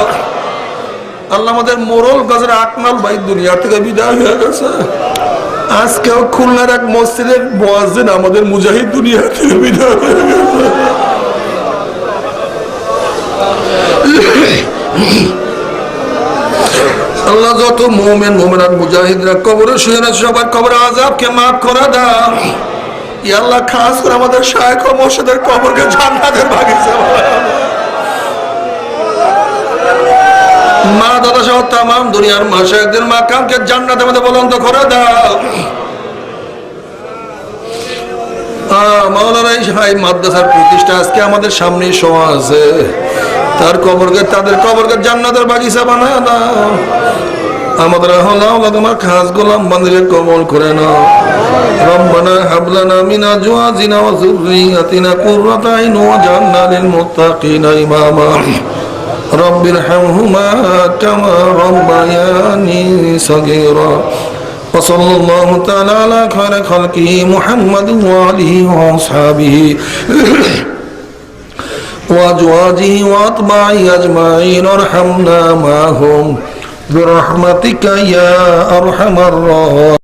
আল্লাহ আমাদের মোরল গাজের আকমাল ভাই দুনিয়া থেকে বিদায় হয়ে গেছে। আজকেও খুলনার এক মসজিদের মুয়াজ্জিন আমাদের মুজাহিদ দুনিয়া থেকে বিদায় হয়ে গেছে। আল্লাহ যত মুমিন মুমিনাত মুজাহিদরা কবরে শুয়ে রয়েছে সবার কবরে আযাবকে মাফ করে দাও। ইয়া আল্লাহ খাস করে আমাদের শায়খ ও মুর্শিদের কবরকে জান্নাতের বাগিচা বানাও। মা দাদা সহ তামাম দুনিয়ার মাশায়েখদের মাকামকে জান্নাতের মধ্যে বুলন্দ করে দাও। মাওলানা এই মাদ্রাসার প্রতিষ্ঠা আজকে আমাদের সামনে শোয়া আছে, তার কবরকে তাদের কবরকে জান্নাতের বাগিচা বানায় দাও। আমাদের আল্লাহ তোমার খাস গোলাম বান্দিকে কবুল করে নাও। রব্বানা হাব লানা মিন আজওয়াজিনা ওয়া যুররিয়াতিনা কুররাতা আইন ওয়াজআলনা লিল মুত্তাকিনা ইমামা। রব্বিরহামহুমা কামা রাব্বায়ানি সগীরা। وصلى الله تعالى على خير خلقه محمد وآله وأصحابه وأزواجه وأتباعه أجمعين وارحمنا معهم برحمتك يا أرحم الراحمين.